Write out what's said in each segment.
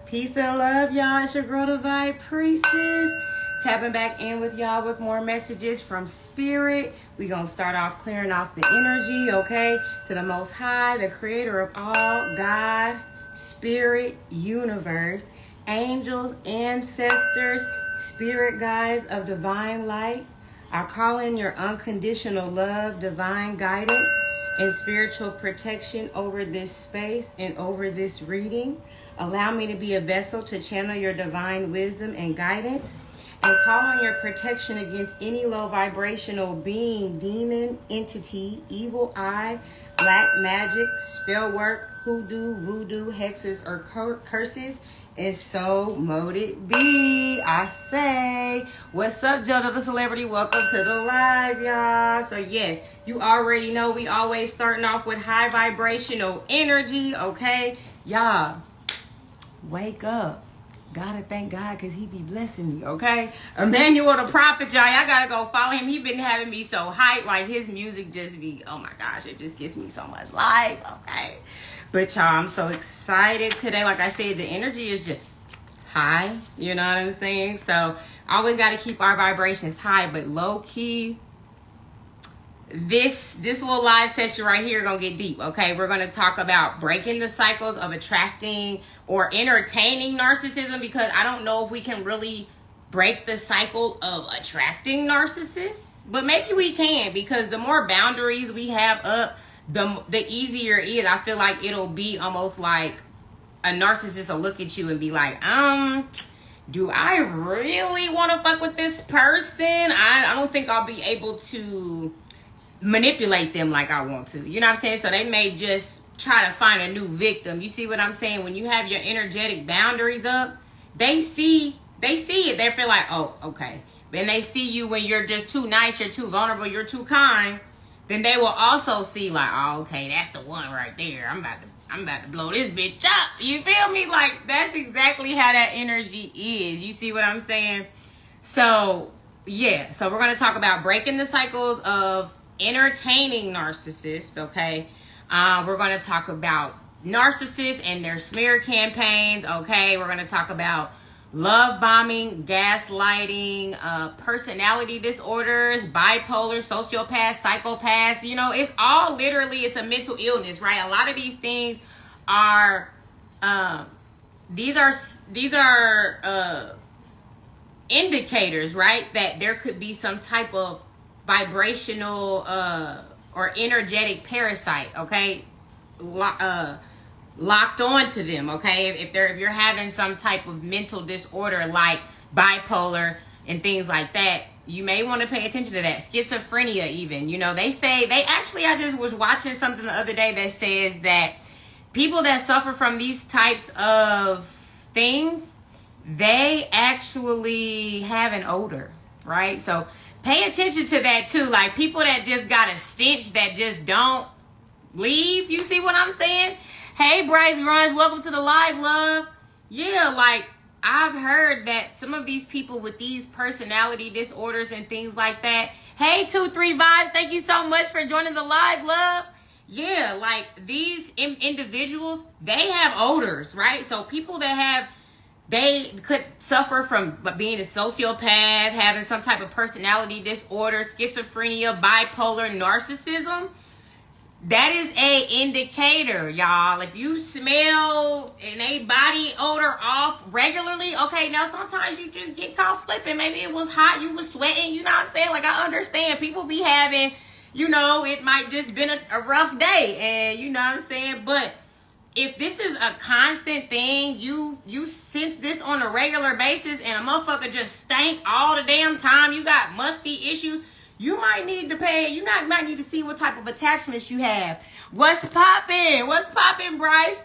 Peace and love, y'all. It's your girl, the Vibe Priestess. Tapping back in with y'all with more messages from Spirit. We're going to start off clearing off the energy, okay? To the Most High, the creator of all, God, Spirit, universe, angels, ancestors, spirit guides of divine light. I call in your unconditional love, divine guidance, and spiritual protection over this space and over this reading. Allow me to be a vessel to channel your divine wisdom and guidance, and call on your protection against any low vibrational being, demon, entity, evil eye, black magic, spell work, hoodoo, voodoo, hexes, or curses. And so mote it be. I say, what's up, JoJo the Celebrity? Welcome to the live, y'all. So yes, you already know we always starting off with high vibrational energy, okay? Y'all, wake up. Gotta thank God because he be blessing me, okay? Emmanuel the Prophet, y'all. I gotta go follow him. He been having me so hyped. Like, his music just be, oh my gosh, it just gives me so much life, okay? But y'all, I'm so excited today. Like I said, the energy is just high. You know what I'm saying? So, always got to keep our vibrations high. But low-key, this little live session right here going to get deep, okay? We're going to talk about breaking the cycles of attracting or entertaining narcissism, because I don't know if we can really break the cycle of attracting narcissists. But maybe we can, because the more boundaries we have up, the easier it is. I feel like it'll be almost like a narcissist will look at you and be like, do I really want to fuck with this person? I don't think I'll be able to manipulate them like I want to. You know what I'm saying? So they may just try to find a new victim. You see what I'm saying? When you have your energetic boundaries up, they see it. They feel like, oh, okay. Then they see you when you're just too nice, you're too vulnerable, you're too kind. Then they will also see like, oh, okay, that's the one right there. I'm about to blow this bitch up. You feel me? Like, that's exactly how that energy is. You see what I'm saying? So, yeah. So we're going to talk about breaking the cycles of entertaining narcissists, okay? We're going to talk about narcissists and their smear campaigns, okay? We're going to talk about love bombing, gaslighting, personality disorders, bipolar, sociopaths, psychopaths. You know, it's all literally, it's a mental illness, right? A lot of these things are, these are indicators, right? That there could be some type of vibrational or energetic parasite, okay? Locked on to them, okay? If you're having some type of mental disorder like bipolar and things like that, you may want to pay attention to that. Schizophrenia even, you know, I just was watching something the other day that says that people that suffer from these types of things, they actually have an odor, right? So pay attention to that too. Like, people that just got a stench that just don't leave. You see what I'm saying? Hey, Bryce Grimes, welcome to the live, love. Yeah, like, I've heard that some of these people with these personality disorders and things like that. Hey, 23 Vibes, thank you so much for joining the live, love. Yeah, like, these individuals, they have odors, right? So people that they could suffer from being a sociopath, having some type of personality disorder, schizophrenia, bipolar, narcissism. That is a indicator, y'all. If you smell a body odor off regularly, okay, now sometimes you just get caught slipping. Maybe it was hot, you was sweating, you know what I'm saying? Like, I understand people be having, you know, it might just been a rough day, and you know what I'm saying? But if this is a constant thing, you sense this on a regular basis, and a motherfucker just stank all the damn time, you got musty issues, you might need to might need to see what type of attachments you have. What's popping, Bryce?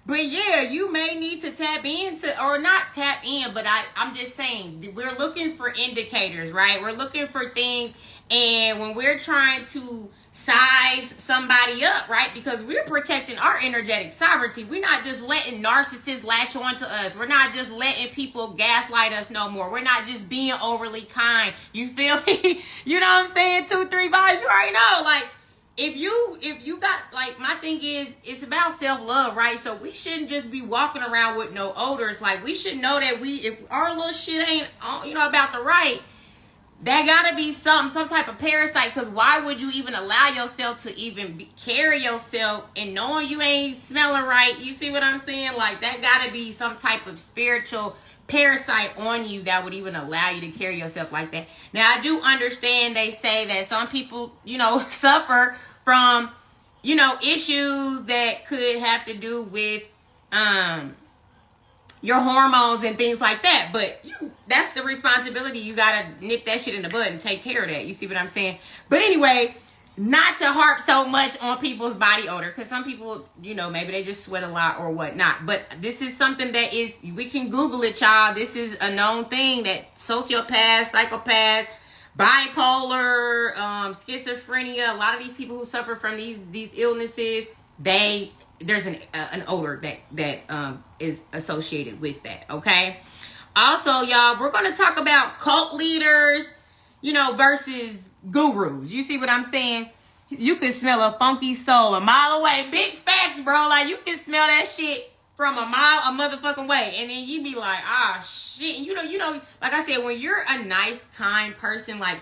But yeah, you may need to tap into, or not tap in, but I'm just saying, we're looking for indicators, right? We're looking for things, and when we're trying to size somebody up, right? Because we're protecting our energetic sovereignty. We're not just letting narcissists latch on to us. We're not just letting people gaslight us no more. We're not just being overly kind. You feel me? You know what I'm saying? 2, 3 vibes. You already know. Like, if you got, like, my thing is, it's about self-love, right? So we shouldn't just be walking around with no odors. Like, we should know that if our little shit ain't, about the right, there gotta be some type of parasite. Because why would you even allow yourself to even carry yourself and knowing you ain't smelling right? You see what I'm saying? Like, that gotta be some type of spiritual parasite on you that would even allow you to carry yourself like that. Now, I do understand they say that some people, suffer from, issues that could have to do with your hormones and things like that. But that's the responsibility. You gotta nip that shit in the bud and take care of that. You see what I'm saying? But anyway, not to harp so much on people's body odor, because some people, maybe they just sweat a lot or whatnot. But this is something that is, we can Google it, y'all. This is a known thing that sociopaths, psychopaths, bipolar, schizophrenia, a lot of these people who suffer from these illnesses, there's an odor that is associated with that. Okay. Also, y'all, we're going to talk about cult leaders, versus gurus. You see what I'm saying? You can smell a funky soul a mile away. Big facts, bro. Like, you can smell that shit from a motherfucking way. And then you be like, shit. And like I said, when you're a nice, kind person, like,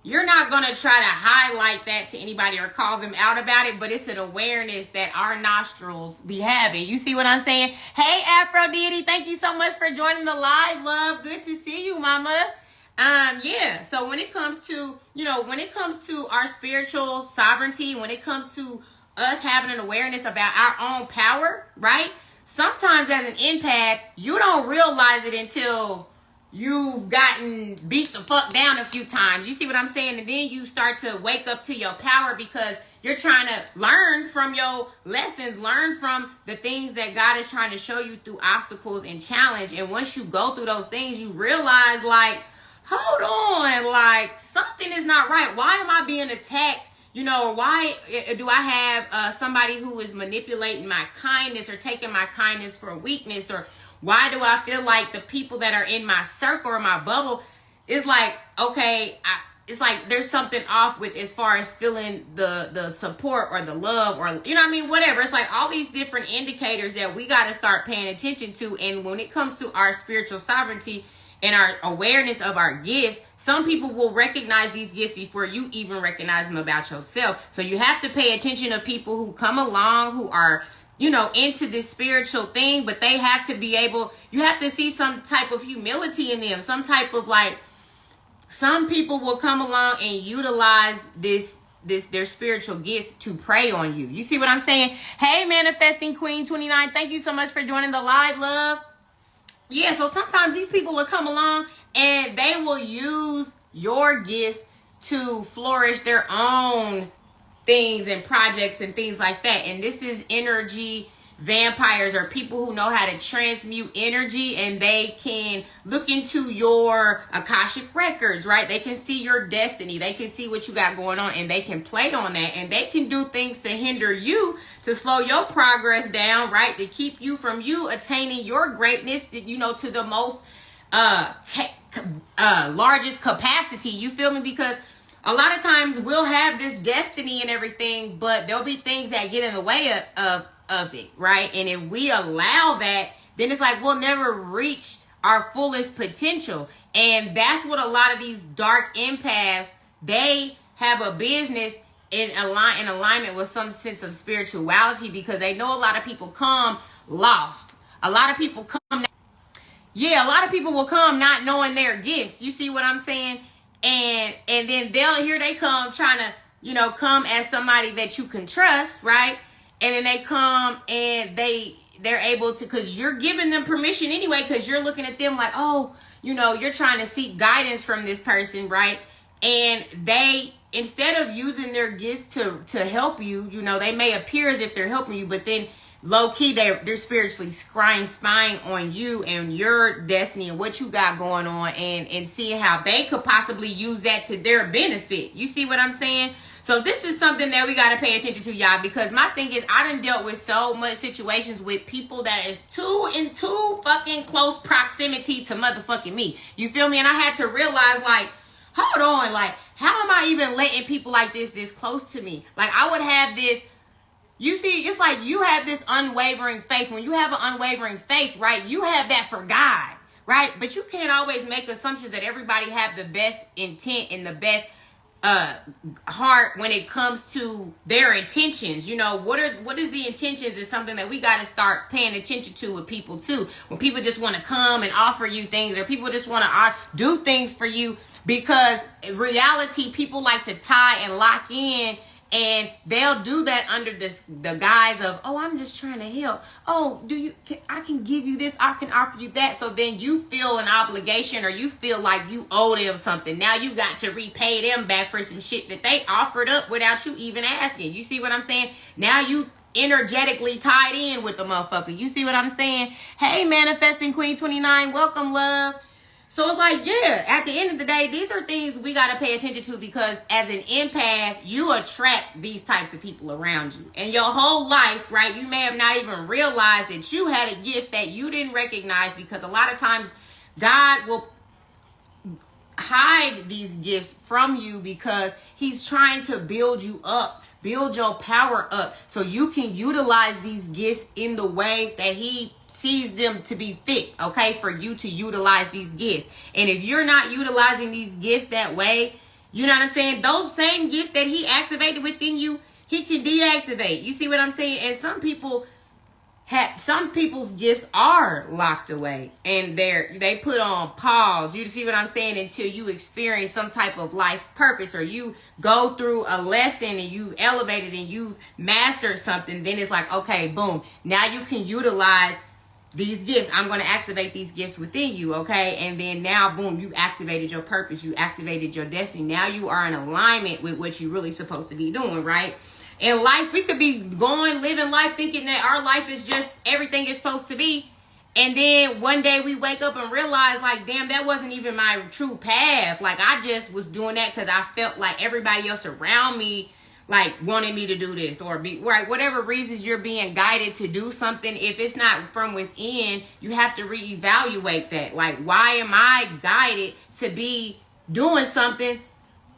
you're not going to try to highlight that to anybody or call them out about it, but it's an awareness that our nostrils be having. You see what I'm saying? Hey, Aphrodite, thank you so much for joining the live, love. Good to see you, mama. Yeah, so when it comes to our spiritual sovereignty, when it comes to us having an awareness about our own power, right? Sometimes as an empath, you don't realize it until you've gotten beat the fuck down a few times. You see what I'm saying? And then you start to wake up to your power because you're trying to learn from your lessons, learn from the things that God is trying to show you through obstacles and challenge. And once you go through those things, you realize, like, hold on, like, something is not right. Why am I being attacked? Why do I have somebody who is manipulating my kindness or taking my kindness for weakness? Or why do I feel like the people that are in my circle or my bubble is like, okay, it's like there's something off with as far as feeling the support or the love or, whatever. It's like all these different indicators that we got to start paying attention to. And when it comes to our spiritual sovereignty and our awareness of our gifts, some people will recognize these gifts before you even recognize them about yourself. So you have to pay attention to people who come along, who are, into this spiritual thing, but they have to be able, you have to see some type of humility in them, some type of, like, some people will come along and utilize their spiritual gifts to prey on you. You see what I'm saying? Hey, Manifesting Queen 29, thank you so much for joining the live, love. Yeah, so sometimes these people will come along and they will use your gifts to flourish their own things and projects and things like that. And this is energy vampires, or people who know how to transmute energy, and they can look into your Akashic records, right? They can see your destiny. They can see what you got going on, and they can play on that, and they can do things to hinder you, to slow your progress down, right? To keep you from attaining your greatness, to the most largest capacity. You feel me? Because a lot of times we'll have this destiny and everything, but there'll be things that get in the way of it, right? And if we allow that, then it's like we'll never reach our fullest potential. And that's what a lot of these dark empaths, they have a business in alignment with some sense of spirituality, because they know a lot of people come lost. A lot of people come, a lot of people will come not knowing their gifts. You see what I'm saying? And then here they come trying to, come as somebody that you can trust, right? And then they come and they're able to, because you're giving them permission anyway, because you're looking at them like, oh, you're trying to seek guidance from this person, right? And they, instead of using their gifts to help you, they may appear as if they're helping you, but then low key, they're spiritually spying on you and your destiny and what you got going on, and seeing how they could possibly use that to their benefit. You see what I'm saying? So this is something that we got to pay attention to, y'all, because my thing is, I done dealt with so much situations with people that is too fucking close proximity to motherfucking me. You feel me? And I had to realize, like, hold on, like, how am I even letting people like this close to me? Like, I would have this, you see, it's like you have this unwavering faith. When you have an unwavering faith, right, you have that for God, right? But you can't always make assumptions that everybody have the best intent and the best heart when it comes to their intentions. You know, what is the intentions is something that we got to start paying attention to with people too. When people just want to come and offer you things, or people just want to do things for you, because in reality, people like to tie and lock in. And they'll do that under the guise of, oh, I'm just trying to help. Oh, I can give you this. I can offer you that. So then you feel an obligation, or you feel like you owe them something. Now you got to repay them back for some shit that they offered up without you even asking. You see what I'm saying? Now you energetically tied in with the motherfucker. You see what I'm saying? Hey, Manifesting Queen 29. Welcome, love. So it's like, yeah, at the end of the day, these are things we got to pay attention to, because as an empath, you attract these types of people around you. And your whole life, right, you may have not even realized that you had a gift that you didn't recognize, because a lot of times God will hide these gifts from you because he's trying to build you up, build your power up, so you can utilize these gifts in the way that he sees them to be fit, okay, for you to utilize these gifts. And if you're not utilizing these gifts that way, you know what I'm saying, those same gifts that he activated within you, he can deactivate. You see what I'm saying? And some people's gifts are locked away, and they put on pause. You see what I'm saying? Until you experience some type of life purpose, or you go through a lesson and you elevated and you've mastered something. Then it's like, okay, boom, now you can utilize these gifts. I'm going to activate these gifts within you, okay? And then now, boom, you activated your purpose. You activated your destiny. Now you are in alignment with what you're really supposed to be doing, right? In life, we could be living life thinking that our life is just everything is supposed to be. And then one day we wake up and realize, like, damn, that wasn't even my true path. Like, I just was doing that because I felt like everybody else around me like wanted me to do this, or be right, whatever reasons you're being guided to do something. If it's not from within, you have to reevaluate that. Like, why am I guided to be doing something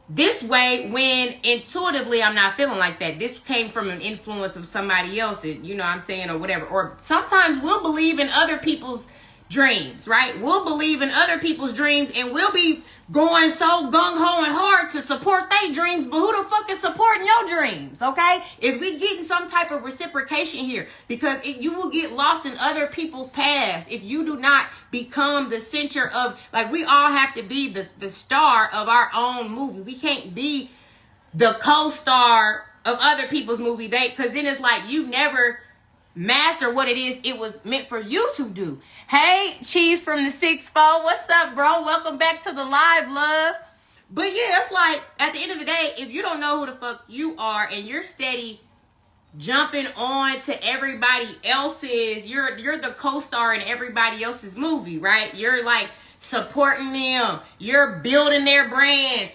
this way when intuitively I'm not feeling like that? This came from an influence of somebody else, you know what I'm saying, or whatever. Or sometimes we'll believe in other people's dreams, right? We'll believe in other people's dreams, and we'll be going so gung-ho and hard to support their dreams, but who the fuck is supporting your dreams, okay? Is we getting some type of reciprocation here? Because you will get lost in other people's paths if you do not become the center of, like, we all have to be the star of our own movie. We can't be the co-star of other people's movie, because then it's like you never master what it is it was meant for you to do. Hey, Cheese from the 6-4, what's up, bro? Welcome back to the live, love. But yeah, it's like, at the end of the day, if you don't know who the fuck you are, and you're steady jumping on to everybody else's, you're the co-star in everybody else's movie, right? You're like supporting them, you're building their brands.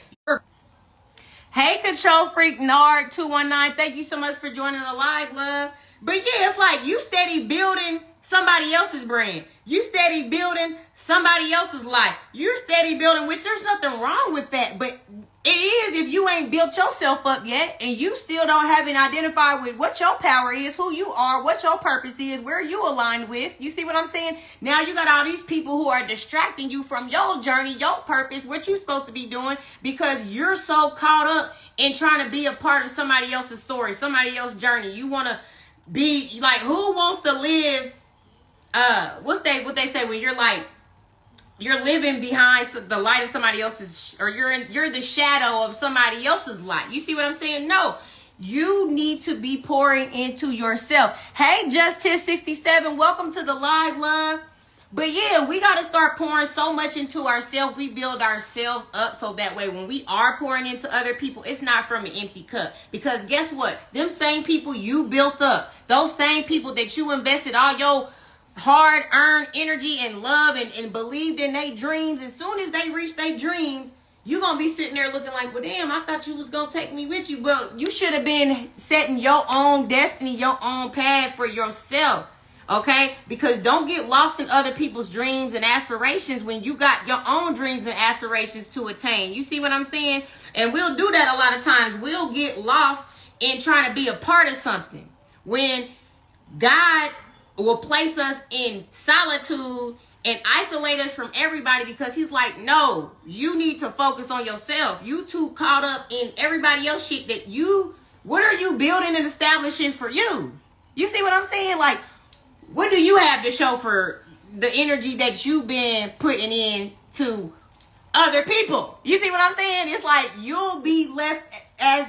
Hey, Control Freak Nard 219, thank you so much for joining the live, love. But yeah, it's like you steady building somebody else's brand. You steady building somebody else's life. You're steady building, which there's nothing wrong with that. But it is if you ain't built yourself up yet, and you still haven't identified with what your power is, who you are, what your purpose is, where you aligned with. You see what I'm saying? Now you got all these people who are distracting you from your journey, your purpose, what you're supposed to be doing, because you're so caught up in trying to be a part of somebody else's story, somebody else's journey. You want to be like, who wants to live what they say when you're like, you're living behind the light of somebody else's, or you're the shadow of somebody else's light. You see what I'm saying? No, you need to be pouring into yourself. Hey, Justice 67, welcome to the live, love. But yeah, we got to start pouring so much into ourselves. We build ourselves up so that way when we are pouring into other people, it's not from an empty cup. Because guess what? Them same people you built up, those same people that you invested all your hard-earned energy and love and believed in their dreams, as soon as they reach their dreams, you're going to be sitting there looking like, well, damn, I thought you was going to take me with you. Well, you should have been setting your own destiny, your own path for yourself. Okay? Because don't get lost in other people's dreams and aspirations when you got your own dreams and aspirations to attain. You see what I'm saying? And we'll do that a lot of times. We'll get lost in trying to be a part of something when God will place us in solitude and isolate us from everybody, because he's like, no, you need to focus on yourself. You too caught up in everybody else shit that what are you building and establishing for you? You see what I'm saying? Like, what do you have to show for the energy that you've been putting in to other people? You see what I'm saying? It's like you'll be left as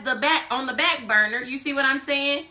on the back burner. You see what I'm saying?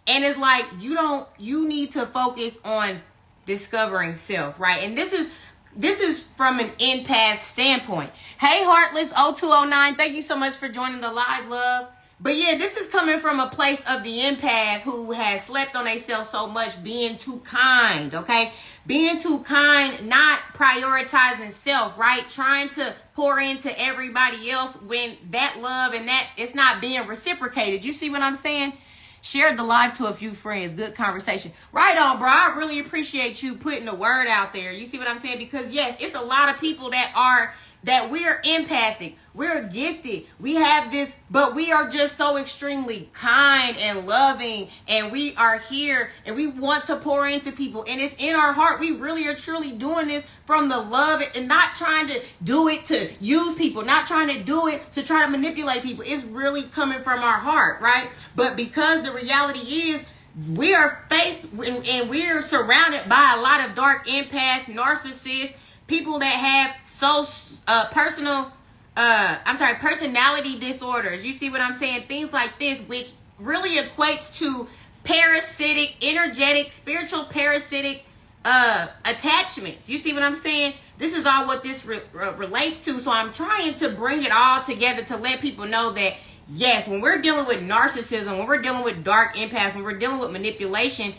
And it's like you need to focus on discovering self, right? And this is from an empath standpoint. Hey, Heartless 0209, thank you so much for joining the live, love. But yeah, this is coming from a place of the empath who has slept on themselves so much, being too kind, okay? Being too kind, not prioritizing self, right? Trying to pour into everybody else when that love and that it's not being reciprocated. You see what I'm saying? Shared the live to a few friends. Good conversation. Right on, bro. I really appreciate you putting the word out there. You see what I'm saying? Because yes, it's a lot of people that we're empathic. We're gifted. We have this, but we are just so extremely kind and loving, and we are here and we want to pour into people, and it's in our heart. We really are truly doing this from the love and not trying to do it to use people, not trying to do it to try to manipulate people. It's really coming from our heart, right? But because the reality is we are faced and we're surrounded by a lot of dark empaths, narcissists, people that have personality disorders. You see what I'm saying? Things like this, which really equates to parasitic, energetic, spiritual parasitic attachments. You see what I'm saying? This is all what this relates to. So I'm trying to bring it all together to let people know that, yes, when we're dealing with narcissism, when we're dealing with dark empaths, when we're dealing with manipulation,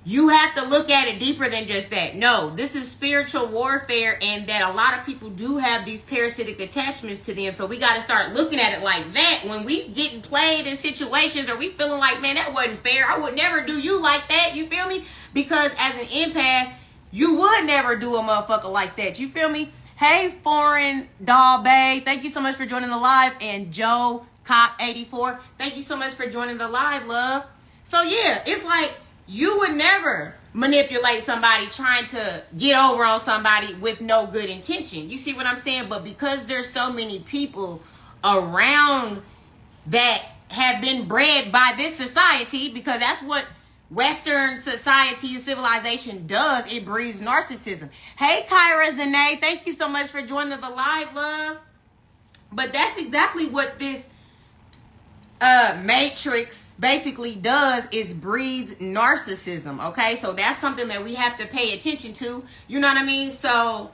you have to look at it deeper than just that. No, this is spiritual warfare, and that a lot of people do have these parasitic attachments to them. So we got to start looking at it like that. When we getting played in situations, or we feeling like, man, that wasn't fair. I would never do you like that. You feel me? Because as an empath, you would never do a motherfucker like that. You feel me? Hey, Foreign Doll Bay, thank you so much for joining the live. And Joe Cop 84, thank you so much for joining the live, love. So yeah, it's like, you would never manipulate somebody trying to get over on somebody with no good intention. You see what I'm saying? But because there's so many people around that have been bred by this society, because that's what Western society and civilization does. It breeds narcissism. Hey, Kyra Zane, thank you so much for joining the live, love. But that's exactly what this matrix basically does, is breeds narcissism. Okay, so that's something that we have to pay attention to. You know what I mean? So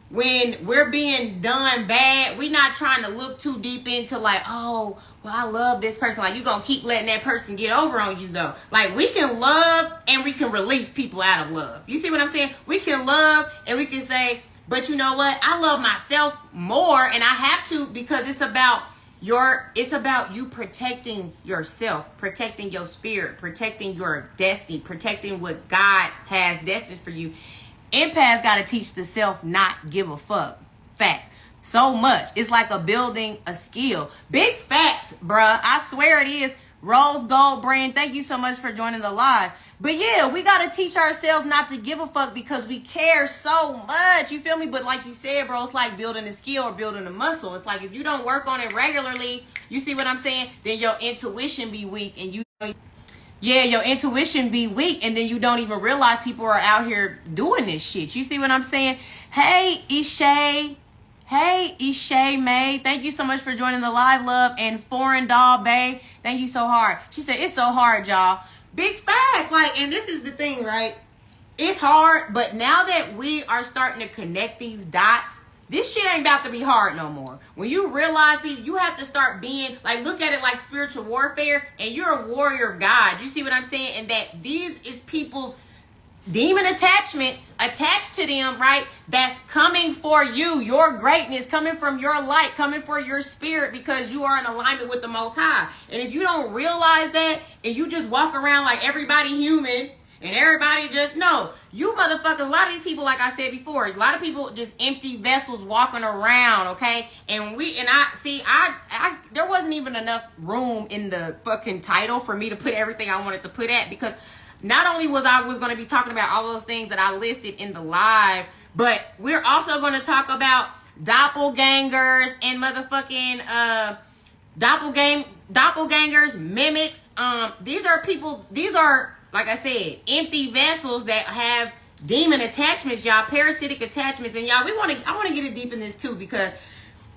when we're being done bad, we're not trying to look too deep into like, oh, well, I love this person. Like, you gonna keep letting that person get over on you though. Like, we can love and we can release people out of love. You see what I'm saying? We can love and we can say, but you know what? I love myself more, and I have to, because it's about you protecting yourself, protecting your spirit, protecting your destiny, protecting what God has destined for you. Empaths got to teach the self not give a fuck. Facts. So much. It's like building a skill. Big facts, bruh. I swear it is. Rose Gold Brand, thank you so much for joining the live. But yeah, we got to teach ourselves not to give a fuck because we care so much. You feel me? But like you said, bro, it's like building a skill or building a muscle. It's like if you don't work on it regularly, you see what I'm saying? Then your intuition be weak, and your intuition be weak, and then you don't even realize people are out here doing this shit. You see what I'm saying? Hey, Ishay. Hey, Ishay May. Thank you so much for joining the live, love. And Foreign Doll Bay, thank you so hard. She said, it's so hard, y'all. Big facts. Like, and this is the thing, right? It's hard, but now that we are starting to connect these dots, this shit ain't about to be hard no more. When you realize it, you have to start being, like, look at it like spiritual warfare, and you're a warrior of God. You see what I'm saying? And that these is people's demon attachments attached to them, right? That's coming for you, your greatness, coming from your light, coming for your spirit, because you are in alignment with the Most High. And if you don't realize that, and you just walk around like everybody human, and everybody just, no, you motherfuckers, a lot of these people, like I said before, a lot of people just empty vessels walking around, okay? And there wasn't even enough room in the fucking title for me to put everything I wanted to put at, because not only was I going to be talking about all those things that I listed in the live, but we're also going to talk about doppelgangers and motherfucking doppelgangers, mimics. These are, like I said, empty vessels that have demon attachments, y'all, parasitic attachments. And y'all, I want to get it deep in this too, because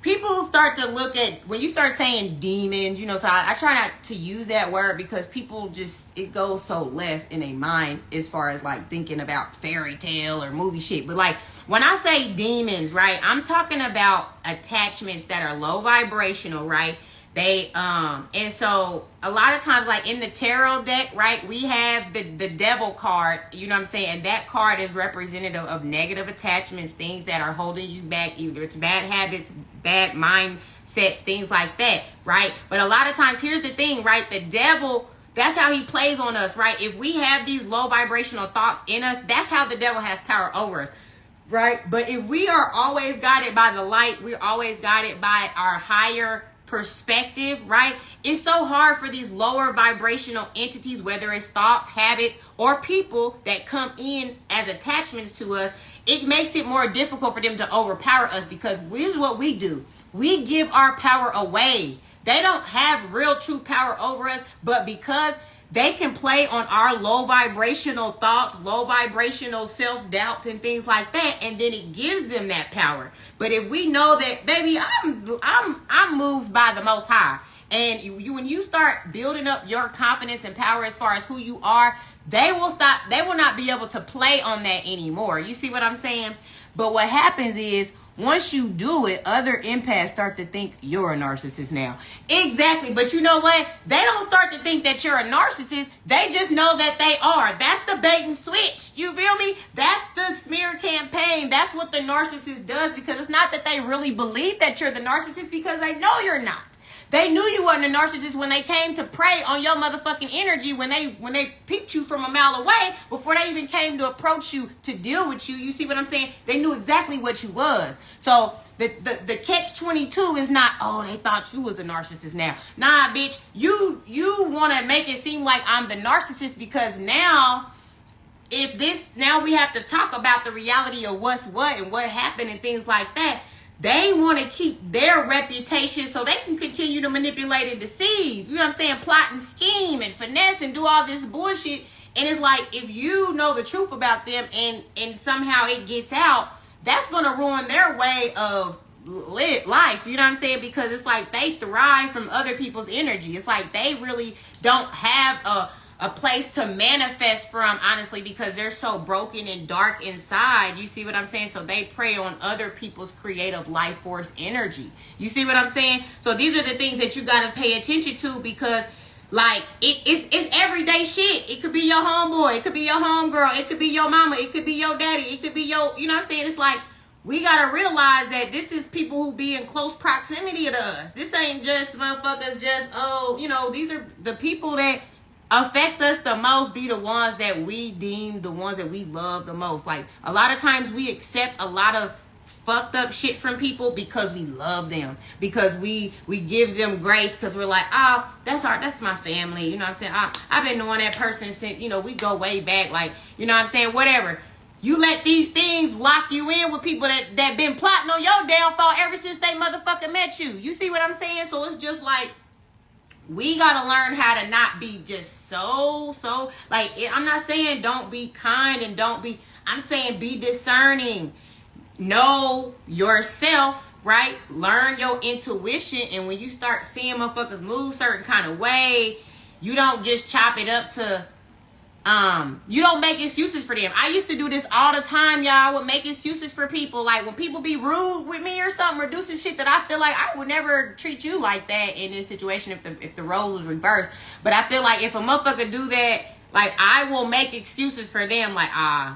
people start to look at, when you start saying demons, you know, so I try not to use that word, because people just, it goes so left in a mind as far as like thinking about fairy tale or movie shit. But like, when I say demons, right, I'm talking about attachments that are low vibrational, right? They and so a lot of times, like in the tarot deck, right, we have the devil card, you know what I'm saying? And that card is representative of negative attachments, things that are holding you back, either it's bad habits, bad mindsets, things like that, right? But a lot of times, here's the thing, right? The devil, that's how he plays on us, right? If we have these low vibrational thoughts in us, that's how the devil has power over us, right? But if we are always guided by the light, we're always guided by our higher perspective, right? It's so hard for these lower vibrational entities, whether it's thoughts, habits, or people that come in as attachments to us. It makes it more difficult for them to overpower us, because this is what we do. We give our power away. They don't have real true power over us, but because they can play on our low vibrational thoughts, low vibrational self-doubts and things like that, and then it gives them that power. But if we know that, baby, I'm moved by the Most High, and you when you start building up your confidence and power as far as who you are, they will not be able to play on that anymore. You see what I'm saying? But what happens is, once you do it, other empaths start to think you're a narcissist now. Exactly. But you know what? They don't start to think that you're a narcissist. They just know that they are. That's the bait and switch. You feel me? That's the smear campaign. That's what the narcissist does, because it's not that they really believe that you're the narcissist, because they know you're not. They knew you wasn't a narcissist when they came to prey on your motherfucking energy, when they peeped you from a mile away, before they even came to approach you to deal with you. You see what I'm saying? They knew exactly what you was. So the catch-22 is not, oh, they thought you was a narcissist now. Nah, bitch, you want to make it seem like I'm the narcissist, because now we have to talk about the reality of what's what and what happened and things like that. They want to keep their reputation so they can continue to manipulate and deceive. You know what I'm saying? Plot and scheme and finesse and do all this bullshit. And it's like, if you know the truth about them and somehow it gets out, that's going to ruin their way of life. You know what I'm saying? Because it's like they thrive from other people's energy. It's like they really don't have a place to manifest from, honestly, because they're so broken and dark inside. You see what I'm saying? So they prey on other people's creative life force energy. You see what I'm saying? So these are the things that you got to pay attention to, because like it's everyday shit. It could be your homeboy, it could be your homegirl, it could be your mama, it could be your daddy, it could be your, you know what I'm saying? It's like, we got to realize that this is people who be in close proximity to us. This ain't just motherfuckers just, oh, you know, these are the people that affect us the most, be the ones that we deem the ones that we love the most. Like, a lot of times we accept a lot of fucked up shit from people because we love them, because we give them grace, because we're like, oh, that's my family, you know what I'm saying? I've been knowing that person since, you know, we go way back, like, you know what I'm saying, whatever. You let these things lock you in with people that been plotting on your downfall ever since they motherfucking met you. You see what I'm saying? So it's just like, we gotta learn how to not be just so like, I'm not saying don't be kind and I'm saying be discerning. Know yourself, right? Learn your intuition, and when you start seeing motherfuckers move certain kind of way, you don't just chop it up to you don't make excuses for them. I used to do this all the time, y'all. I would make excuses for people. Like, when people be rude with me or something, or do some shit that I feel like I would never treat you like that in this situation if the roles was reversed. But I feel like if a motherfucker do that, like, I will make excuses for them. Like, I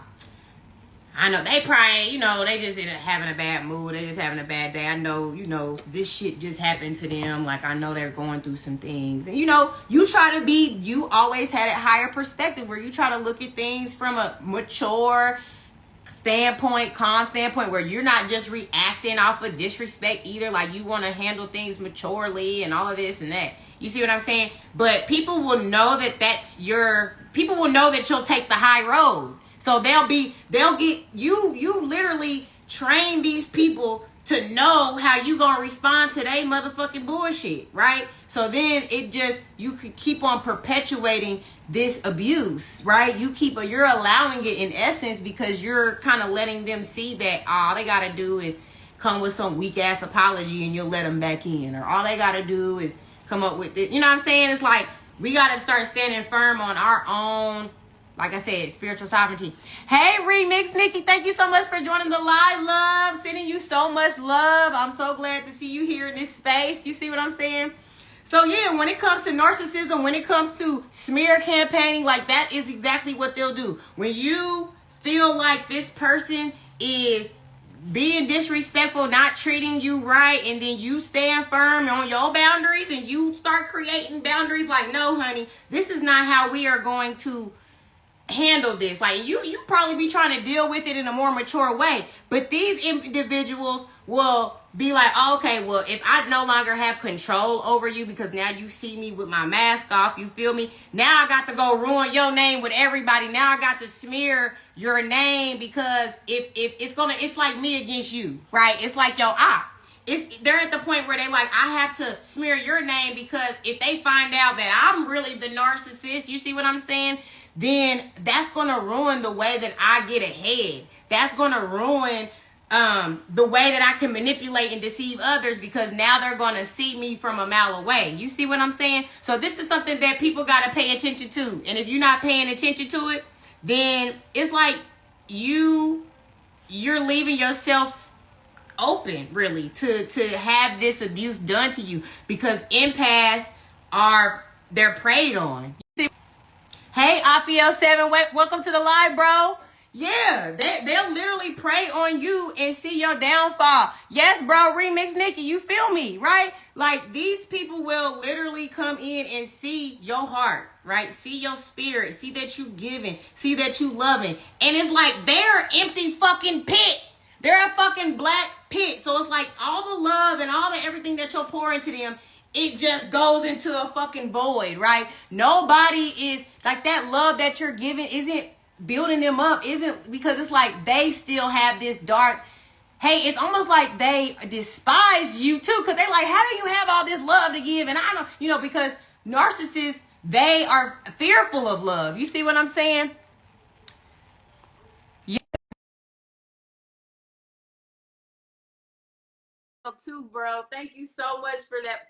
I know they probably, they just ended up having a bad mood. They just having a bad day. I know, this shit just happened to them. Like, I know they're going through some things. And, you always had a higher perspective where you try to look at things from a mature standpoint, calm standpoint, where you're not just reacting off of disrespect either. Like, you want to handle things maturely and all of this and that. You see what I'm saying? But people will know that people will know that you'll take the high road. So they'll get you literally train these people to know how you gonna respond to they motherfucking bullshit, right? So then you could keep on perpetuating this abuse, right? You're allowing it in essence because you're kind of letting them see that all they gotta do is come with some weak ass apology and you'll let them back in, or all they gotta do is come up with it. You know what I'm saying? It's like we gotta start standing firm on our own. Like I said, spiritual sovereignty. Hey, Remix Nikki, thank you so much for joining the live, love. Sending you so much love. I'm so glad to see you here in this space. You see what I'm saying? So yeah, when it comes to narcissism, when it comes to smear campaigning, like that is exactly what they'll do. When you feel like this person is being disrespectful, not treating you right, and then you stand firm on your boundaries and you start creating boundaries like, no, honey, this is not how we are going to handle this. Like you probably be trying to deal with it in a more mature way, but these individuals will be like, okay, well, if I no longer have control over you because now you see me with my mask off, you feel me, now I got to go ruin your name with everybody. Now I got to smear your name because if it's like me against you, right? It's like, they're at the point where they like, I have to smear your name because if they find out that I'm really the narcissist, you see what I'm saying? Then that's going to ruin the way that I get ahead. That's going to ruin the way that I can manipulate and deceive others because now they're going to see me from a mile away. You see what I'm saying? So this is something that people got to pay attention to. And if you're not paying attention to it, then it's like you're leaving yourself open, really, to have this abuse done to you because empaths they're preyed on. Hey, Afiel7, welcome to the live, bro. Yeah, they'll literally prey on you and see your downfall. Yes, bro, Remix Nikki, you feel me, right? Like, these people will literally come in and see your heart, right? See your spirit, see that you giving, see that you loving. And it's like they're an empty fucking pit. They're a fucking black pit. So it's like all the love and all the everything that you'll pour into them, it just goes into a fucking void, right? Nobody is like that love that you're giving isn't building them up, isn't, because it's like they still have this dark, hey, it's almost like they despise you too, because they're like, how do you have all this love to give? And I don't, because narcissists, they are fearful of love. You see what I'm saying? Too, bro. Thank you so much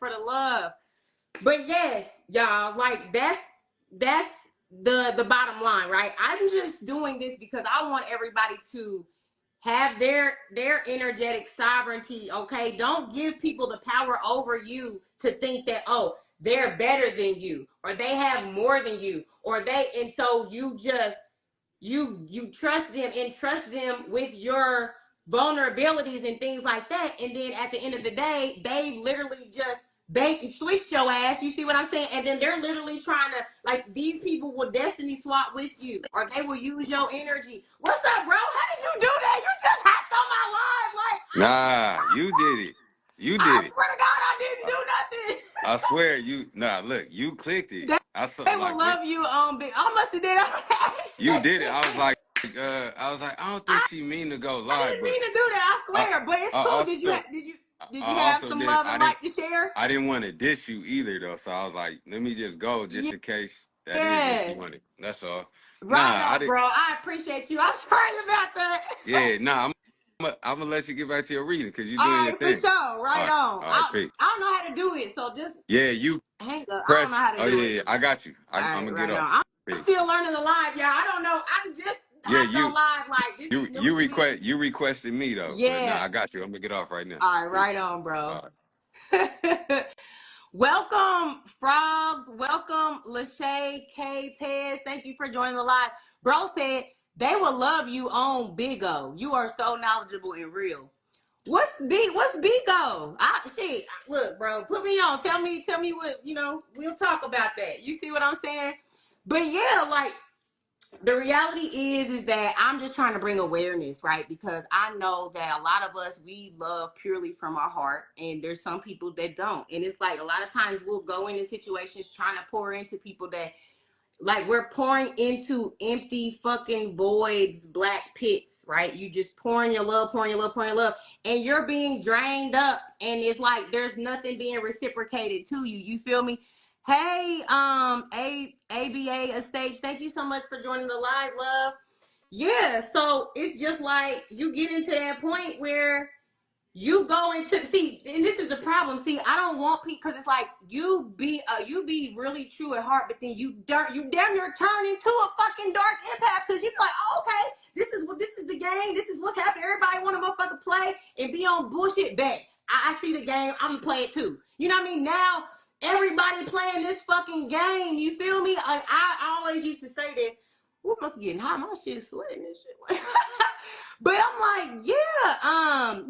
for the love. But yes, y'all, like that's the bottom line, right? I'm just doing this because I want everybody to have their energetic sovereignty, okay? Don't give people the power over you to think that, oh, they're better than you, or they have more than you, and so you just you trust them and trust them with your vulnerabilities and things like that, and then at the end of the day, they literally just bait and switch your ass. You see what I'm saying? And then they're literally trying to, like, these people will destiny swap with you, or they will use your energy. What's up, bro? How did you do that? You just hopped on my live, Nah, you did it. You did I it. swear to God, I didn't do nothing. I swear you. Nah, look, you clicked it. I saw They will like love you. I must have did. you did it. I was like, I don't think she mean to go I live, didn't but mean to do that. I swear, but it's I cool. also Did I you have also some didn't love and like to share? I didn't want to dish you either though. So I was like, let me just go just in case that is what she Yes. wanted. That's all. Right Nah, I on, didn't. bro. I appreciate you. I'm sorry about that. Yeah, nah. I'm gonna let you get back to your reading because you're All doing your right, for thing. sure. Right on. All right, peace. I don't know how to do it, so just Yeah, you hang up. I don't know press. how to Oh do yeah, it. yeah. I got you. All I'm right, gonna get right off. on. I'm Peace. still learning the live, y'all. I don't know. I'm just Yeah, hopped on live. Like, this is new to me. you requested me though, but nah, Yeah. I got you. I'm gonna get off right now. All right, Peace. right on, bro. All right. Welcome, frogs. Welcome, Lachey K. Pez. Thank you for joining the live. Bro said They will love you on Big O. You are so knowledgeable and real. What's Bigo? Shit, look, bro, put me on. Tell me what, we'll talk about that. You see what I'm saying? But yeah, like, the reality is that I'm just trying to bring awareness, right? Because I know that a lot of us, we love purely from our heart, and there's some people that don't. And it's like a lot of times we'll go into situations trying to pour into people that, like, we're pouring into empty fucking voids, black pits, right? You just pouring your love, and you're being drained up, and it's like there's nothing being reciprocated to you. You feel me? Hey, ABA Estates, thank you so much for joining the live, love. Yeah, so it's just like you get into that point where you go into, see, and this is the problem. See, I don't want people, because it's like you be really true at heart, but then you damn near turn into a fucking dark empath, because you be like, oh, okay, this is the game, this is what's happening. Everybody want to motherfucking play and be on bullshit. Bet I see the game, I'm gonna play it too. You know what I mean? Now everybody playing this fucking game. You feel me? Like, I always used to say this. Who must be getting hot? My shit sweating and shit. But I'm like, yeah,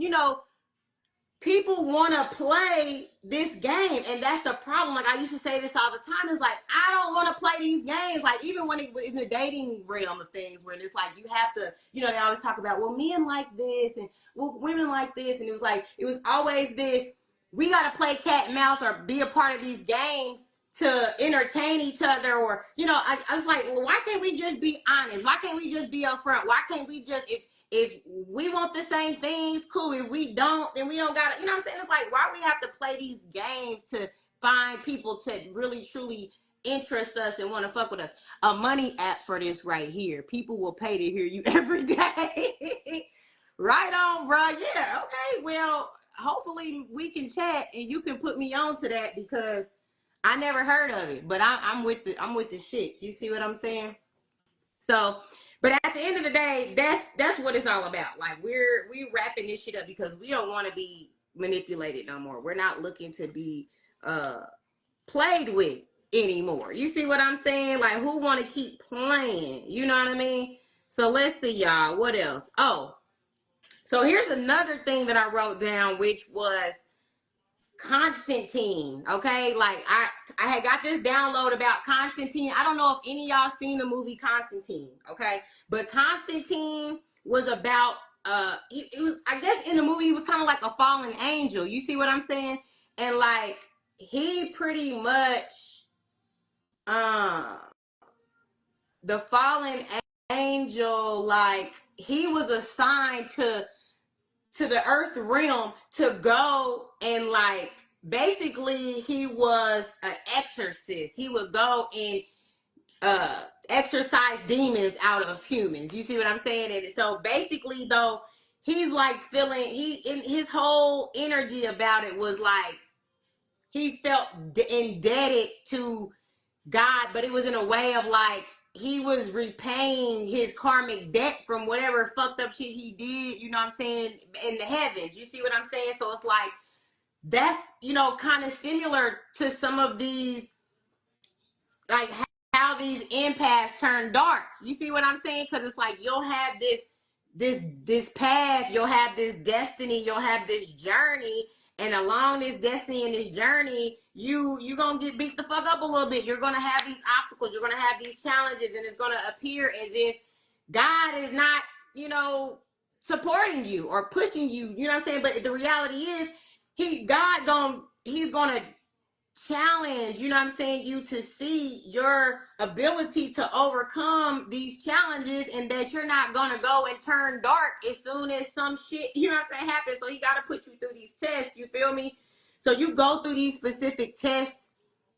people want to play this game, and that's the problem. Like, I used to say this all the time. It's like, I don't want to play these games. Like, even when it in the dating realm of things, where it's like you have to, they always talk about, well, men like this, and well, women like this, and it was always this. We got to play cat and mouse or be a part of these games to entertain each other, or I was like, well, why can't we just be honest? Why can't we just be upfront? Why can't we just, if we want the same things, cool. If we don't, then we don't got to, what I'm saying? It's like, why we have to play these games to find people to really, truly interest us and want to fuck with us? A money app for this right here. People will pay to hear you every day. Right on, bro. Yeah, okay. Well, hopefully we can chat and you can put me on to that, because I never heard of it, but I'm with the shits. You see what I'm saying? So, but at the end of the day, that's what it's all about. Like, we wrapping this shit up because we don't want to be manipulated no more. We're not looking to be played with anymore. You see what I'm saying? Like, who want to keep playing? You know what I mean? So let's see, y'all. What else? Oh, so here's another thing that I wrote down, which was Constantine. Okay, like I had got this download about Constantine. I don't know if any of y'all seen the movie Constantine. Okay, but Constantine was about it was, I guess in the movie he was kind of like a fallen angel. You see what I'm saying? And like, he pretty much the fallen angel, like, he was assigned to the earth realm to go and, like, basically he was an exorcist. He would go and exorcise demons out of humans. You see what I'm saying? And so basically, though, he's like feeling, in his whole energy about it was like he felt indebted to God, but it was in a way of like he was repaying his karmic debt from whatever fucked up shit he did, you know what I'm saying, in the heavens. You see what I'm saying? So it's like, that's, kind of similar to some of these, like, how these empaths turn dark. You see what I'm saying? Because it's like, you'll have this path, you'll have this destiny, you'll have this journey, and along this destiny and this journey, you're gonna get beat the fuck up a little bit. You're gonna have these obstacles, you're gonna have these challenges, and it's gonna appear as if God is not, supporting you or pushing you, you know what I'm saying? But the reality is, he's gonna challenge, you know what I'm saying, you to see your ability to overcome these challenges, and that you're not gonna go and turn dark as soon as some shit, you know what I'm saying, happens. So he gotta put you through these tests, you feel me? So you go through these specific tests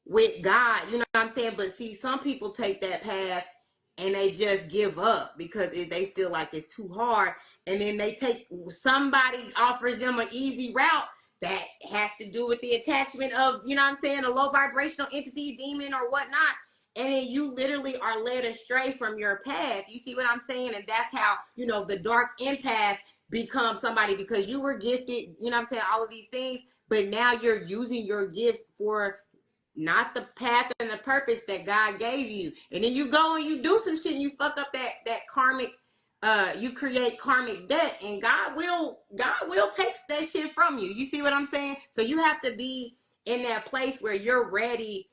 with God, you know what I'm saying? But see, some people take that path and they just give up because they feel like it's too hard, and then somebody offers them an easy route that has to do with the attachment of, you know what I'm saying, a low vibrational entity, demon, or whatnot. And then you literally are led astray from your path. You see what I'm saying? And that's how, the dark empath becomes somebody, because you were gifted, you know what I'm saying, all of these things, but now you're using your gifts for not the path and the purpose that God gave you. And then you go and you do some shit and you fuck up that karmic you create karmic debt, and God will take that shit from you. You see what I'm saying? So you have to be in that place where you're ready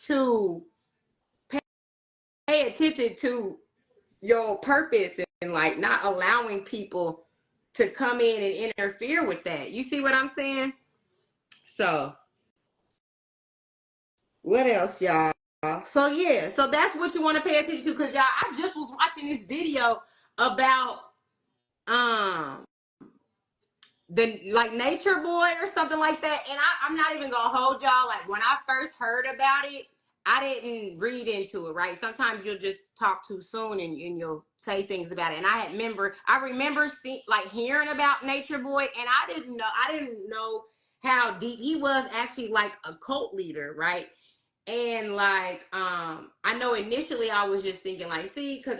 to pay attention to your purpose, and like not allowing people to come in and interfere with that. You see what I'm saying? So what else, y'all? So yeah, so that's what you want to pay attention to, because y'all, I just was watching this video about um the like Nature Boy or something like that, and I'm not even gonna hold y'all. Like when I first heard about it, I didn't read into it, right? Sometimes you'll just talk too soon, and you'll say things about it. And I remember hearing about Nature Boy, and I didn't know how deep he was actually, like a cult leader, right? And like I know initially I was just thinking like, see, because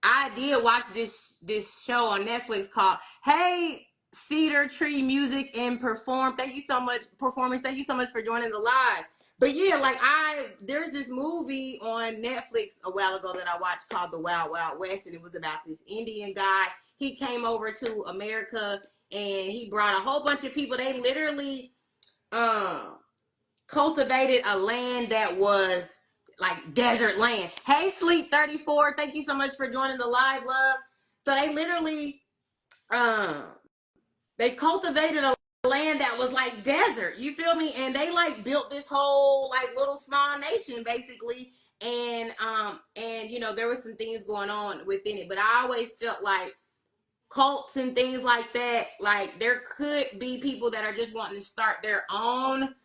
I did watch this show on Netflix called Hey Cedar Tree Music and Perform. Thank you so much, performance. Thank you so much for joining the live. But yeah, like there's this movie on Netflix a while ago that I watched called The Wild Wild West, and it was about this Indian guy. He came over to America and he brought a whole bunch of people. They literally cultivated a land that was like desert land. Hey, Sleep 34, thank you so much for joining the live, love. So they literally, they cultivated a land that was like desert. You feel me? And they like built this whole like little small nation basically. And you know, there was some things going on within it, but I always felt like cults and things like that, like there could be people that are just wanting to start their own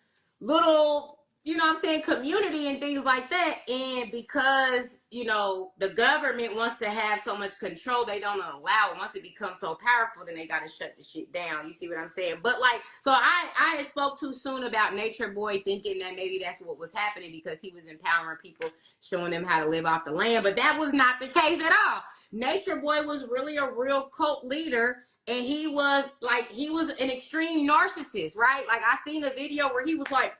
little, you know what I'm saying, community and things like that. And because, you know, the government wants to have so much control, they don't allow it. Once it becomes so powerful, then they got to shut the shit down. You see what I'm saying? But like, so I spoke too soon about Nature Boy, thinking that maybe that's what was happening because he was empowering people, showing them how to live off the land. But that was not the case at all. Nature Boy was really a real cult leader, and he was an extreme narcissist, right? Like I seen a video where he was like,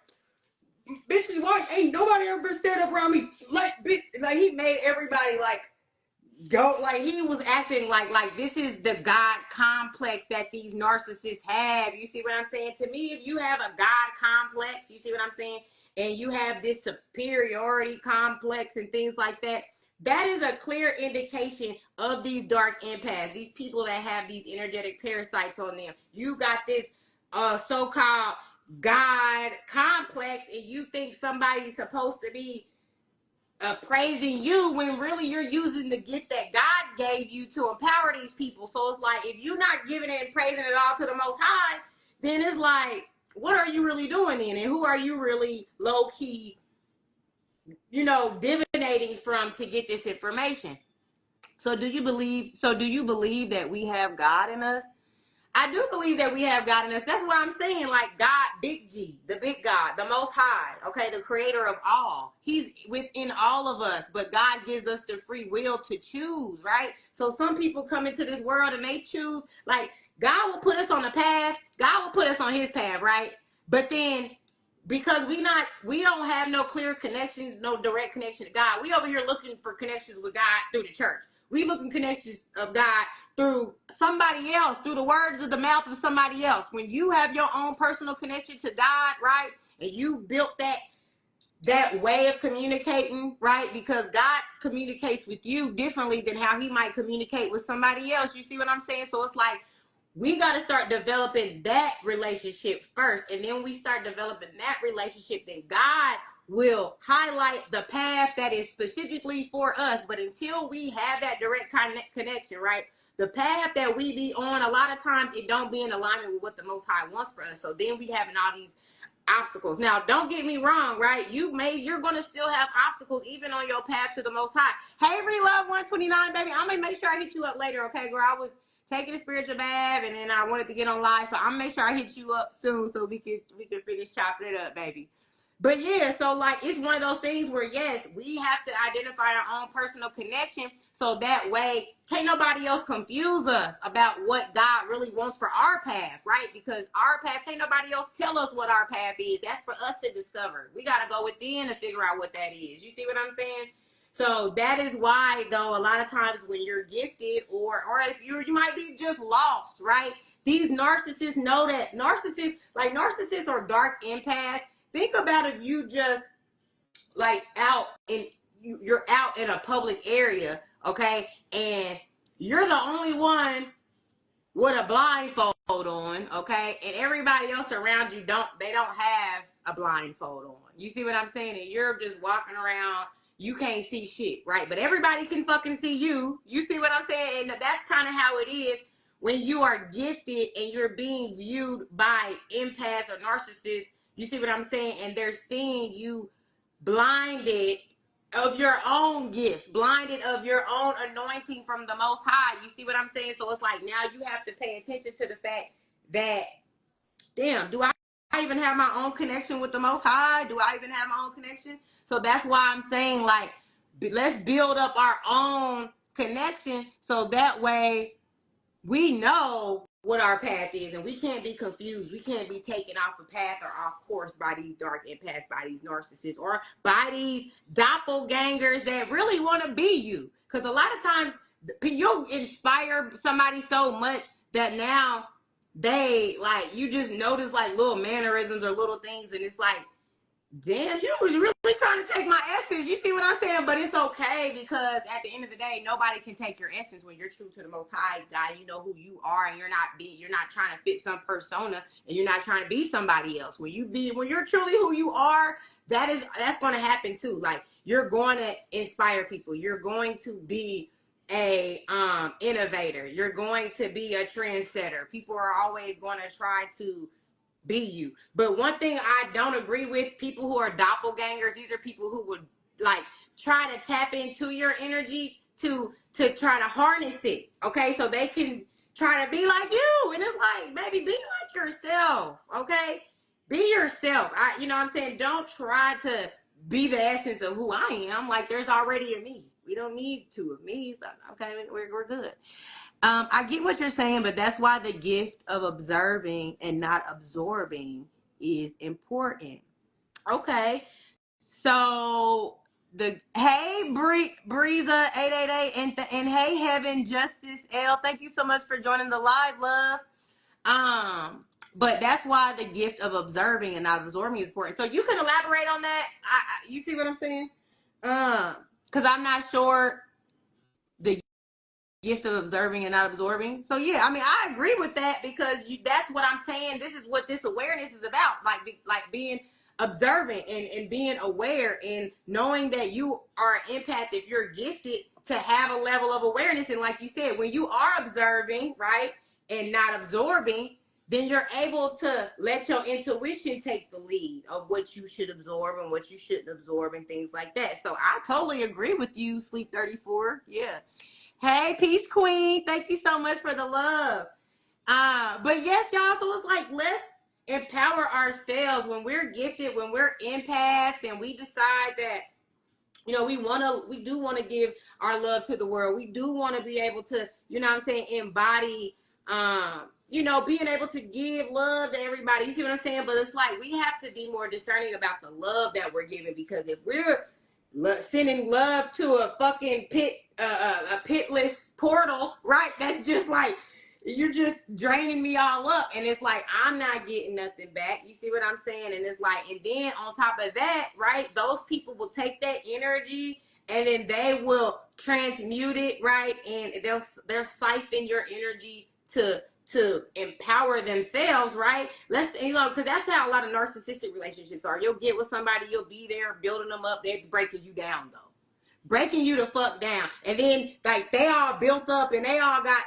bitches, why ain't nobody ever stand up around me? Like he made everybody like go, like he was acting like this is the God complex that these narcissists have. You see what I'm saying? To me, if you have a God complex, you see what I'm saying, and you have this superiority complex and things like that, that is a clear indication of these dark empaths, these people that have these energetic parasites on them. You got this so-called God complex, and you think somebody's supposed to be praising you when really you're using the gift that God gave you to empower these people. So it's like, if you're not giving it and praising it all to the Most High, then it's like, what are you really doing in it? Who are you really low-key, you know, divinating from to get this information? So do you believe that we have God in us? I do believe that we have God in us. That's what I'm saying. Like God, big G, the big God, the Most High, okay, the creator of all. He's within all of us, but God gives us the free will to choose, right? So some people come into this world and they choose, like God will put us on a path. God will put us on his path, right? But then because we don't have no clear connection, no direct connection to God. We over here looking for connections with God through the church. We looking connections of God through somebody else, through the words of the mouth of somebody else. When you have your own personal connection to God, right, and you built that way of communicating, right, because God communicates with you differently than how he might communicate with somebody else. You see what I'm saying? So it's like, we got to start developing that relationship first. And then we start developing that relationship, then God will highlight the path that is specifically for us. But until we have that direct connection, right, the path that we be on, a lot of times it don't be in alignment with what the Most High wants for us. So then we having all these obstacles. Now, don't get me wrong, right? You're gonna still have obstacles even on your path to the Most High. Hey, Relove 129, baby. I'm gonna make sure I hit you up later, okay, girl? I was taking a spiritual bath, and then I wanted to get on live, so I'm gonna make sure I hit you up soon so we can finish chopping it up, baby. But yeah, so like it's one of those things where yes, we have to identify our own personal connection, so that way can't nobody else confuse us about what God really wants for our path, right? Because our path, can't nobody else tell us what our path is. That's for us to discover. We gotta go within and figure out what that is. You see what I'm saying? So that is why, though, a lot of times when you're gifted, or if you might be just lost, right? These narcissists know that narcissists or dark empaths. Think about if you just like you're out in a public area, okay, and you're the only one with a blindfold on, okay, and everybody else around you don't have a blindfold on. You see what I'm saying? And you're just walking around, you can't see shit, right? But everybody can fucking see you. You see what I'm saying? And that's kind of how it is when you are gifted and you're being viewed by empaths or narcissists. You see what I'm saying? And they're seeing you blinded of your own gifts, blinded of your own anointing from the Most High. You see what I'm saying? So it's like now you have to pay attention to the fact that, damn, do I even have my own connection with the Most High? Do I even have my own connection? So that's why I'm saying, like, let's build up our own connection so that way we know what our path is, and we can't be confused. We can't be taken off a path or off course by these dark empaths, by these narcissists, or by these doppelgangers that really want to be you. Because a lot of times you'll inspire somebody so much that now they, like, you just notice like little mannerisms or little things, and it's like, damn, you was really trying to take my essence. You see what I'm saying? But it's okay, because at the end of the day, nobody can take your essence when you're true to the Most High God. You know who you are, and you're not trying to fit some persona, and you're not trying to be somebody else. When you're truly who you are, that's going to happen too. Like, you're going to inspire people. You're going to be a innovator. You're going to be a trendsetter. People are always going to try to be you. But one thing I don't agree with, people who are doppelgangers, these are people who would like try to tap into your energy to try to harness it, okay, so they can try to be like you. And it's like, baby, be like yourself, okay? Be yourself. You know what I'm saying? Don't try to be the essence of who I am. Like, there's already a me. We don't need two of me. So, okay, we're good. I get what you're saying, but that's why the gift of observing and not absorbing is important. Okay, so hey Breeza 888 and hey Heaven Justice L, thank you so much for joining the live, love. But that's why the gift of observing and not absorbing is important. So you can elaborate on that. You see what I'm saying? Because I'm not sure the gift of observing and not absorbing. So yeah, I mean, I agree with that, because that's what I'm saying. This is what this awareness is about. Like being observant and being aware and knowing that you are an empath. If you're gifted to have a level of awareness, and like you said, when you are observing, right, and not absorbing, then you're able to let your intuition take the lead of what you should absorb and what you shouldn't absorb and things like that. So I totally agree with you, Sleep 34. Yeah. Hey, Peace Queen. Thank you so much for the love. But yes, y'all, so it's like, let's empower ourselves when we're gifted, when we're empaths, and we decide that, you know, we do want to give our love to the world. We do want to be able to, you know what I'm saying, embody, you know, being able to give love to everybody. You see what I'm saying? But it's like, we have to be more discerning about the love that we're giving, because if we're sending love to a fucking a pitless portal, right? That's just like, you're just draining me all up, and it's like, I'm not getting nothing back. You see what I'm saying? And it's like, and then on top of that, right, those people will take that energy and then they will transmute it, right, and they'll siphon your energy to empower themselves, right? You know, because that's how a lot of narcissistic relationships are. You'll get with somebody, you'll be there building them up, they're breaking you down though, breaking you the fuck down, and then like they all built up and they all got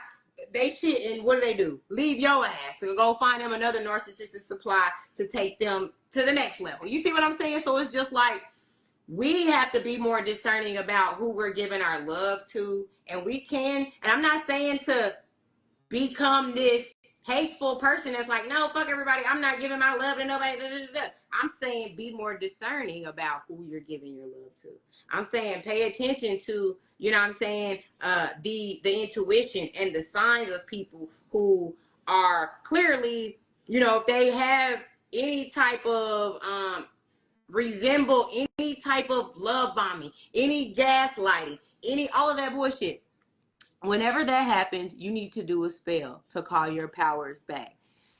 they shit, and what do? Leave your ass and go find them another narcissistic supply to take them to the next level. You see what I'm saying? So it's just like, we have to be more discerning about who we're giving our love to, and we can, and I'm not saying to become this hateful person that's like, no, fuck everybody, I'm not giving my love to nobody. I'm saying be more discerning about who you're giving your love to. I'm saying pay attention to, you know what I'm saying, the intuition and the signs of people who are clearly, you know, if they have any type of resemble any type of love bombing, any gaslighting, all of that bullshit. Whenever that happens, you need to do a spell to call your powers back.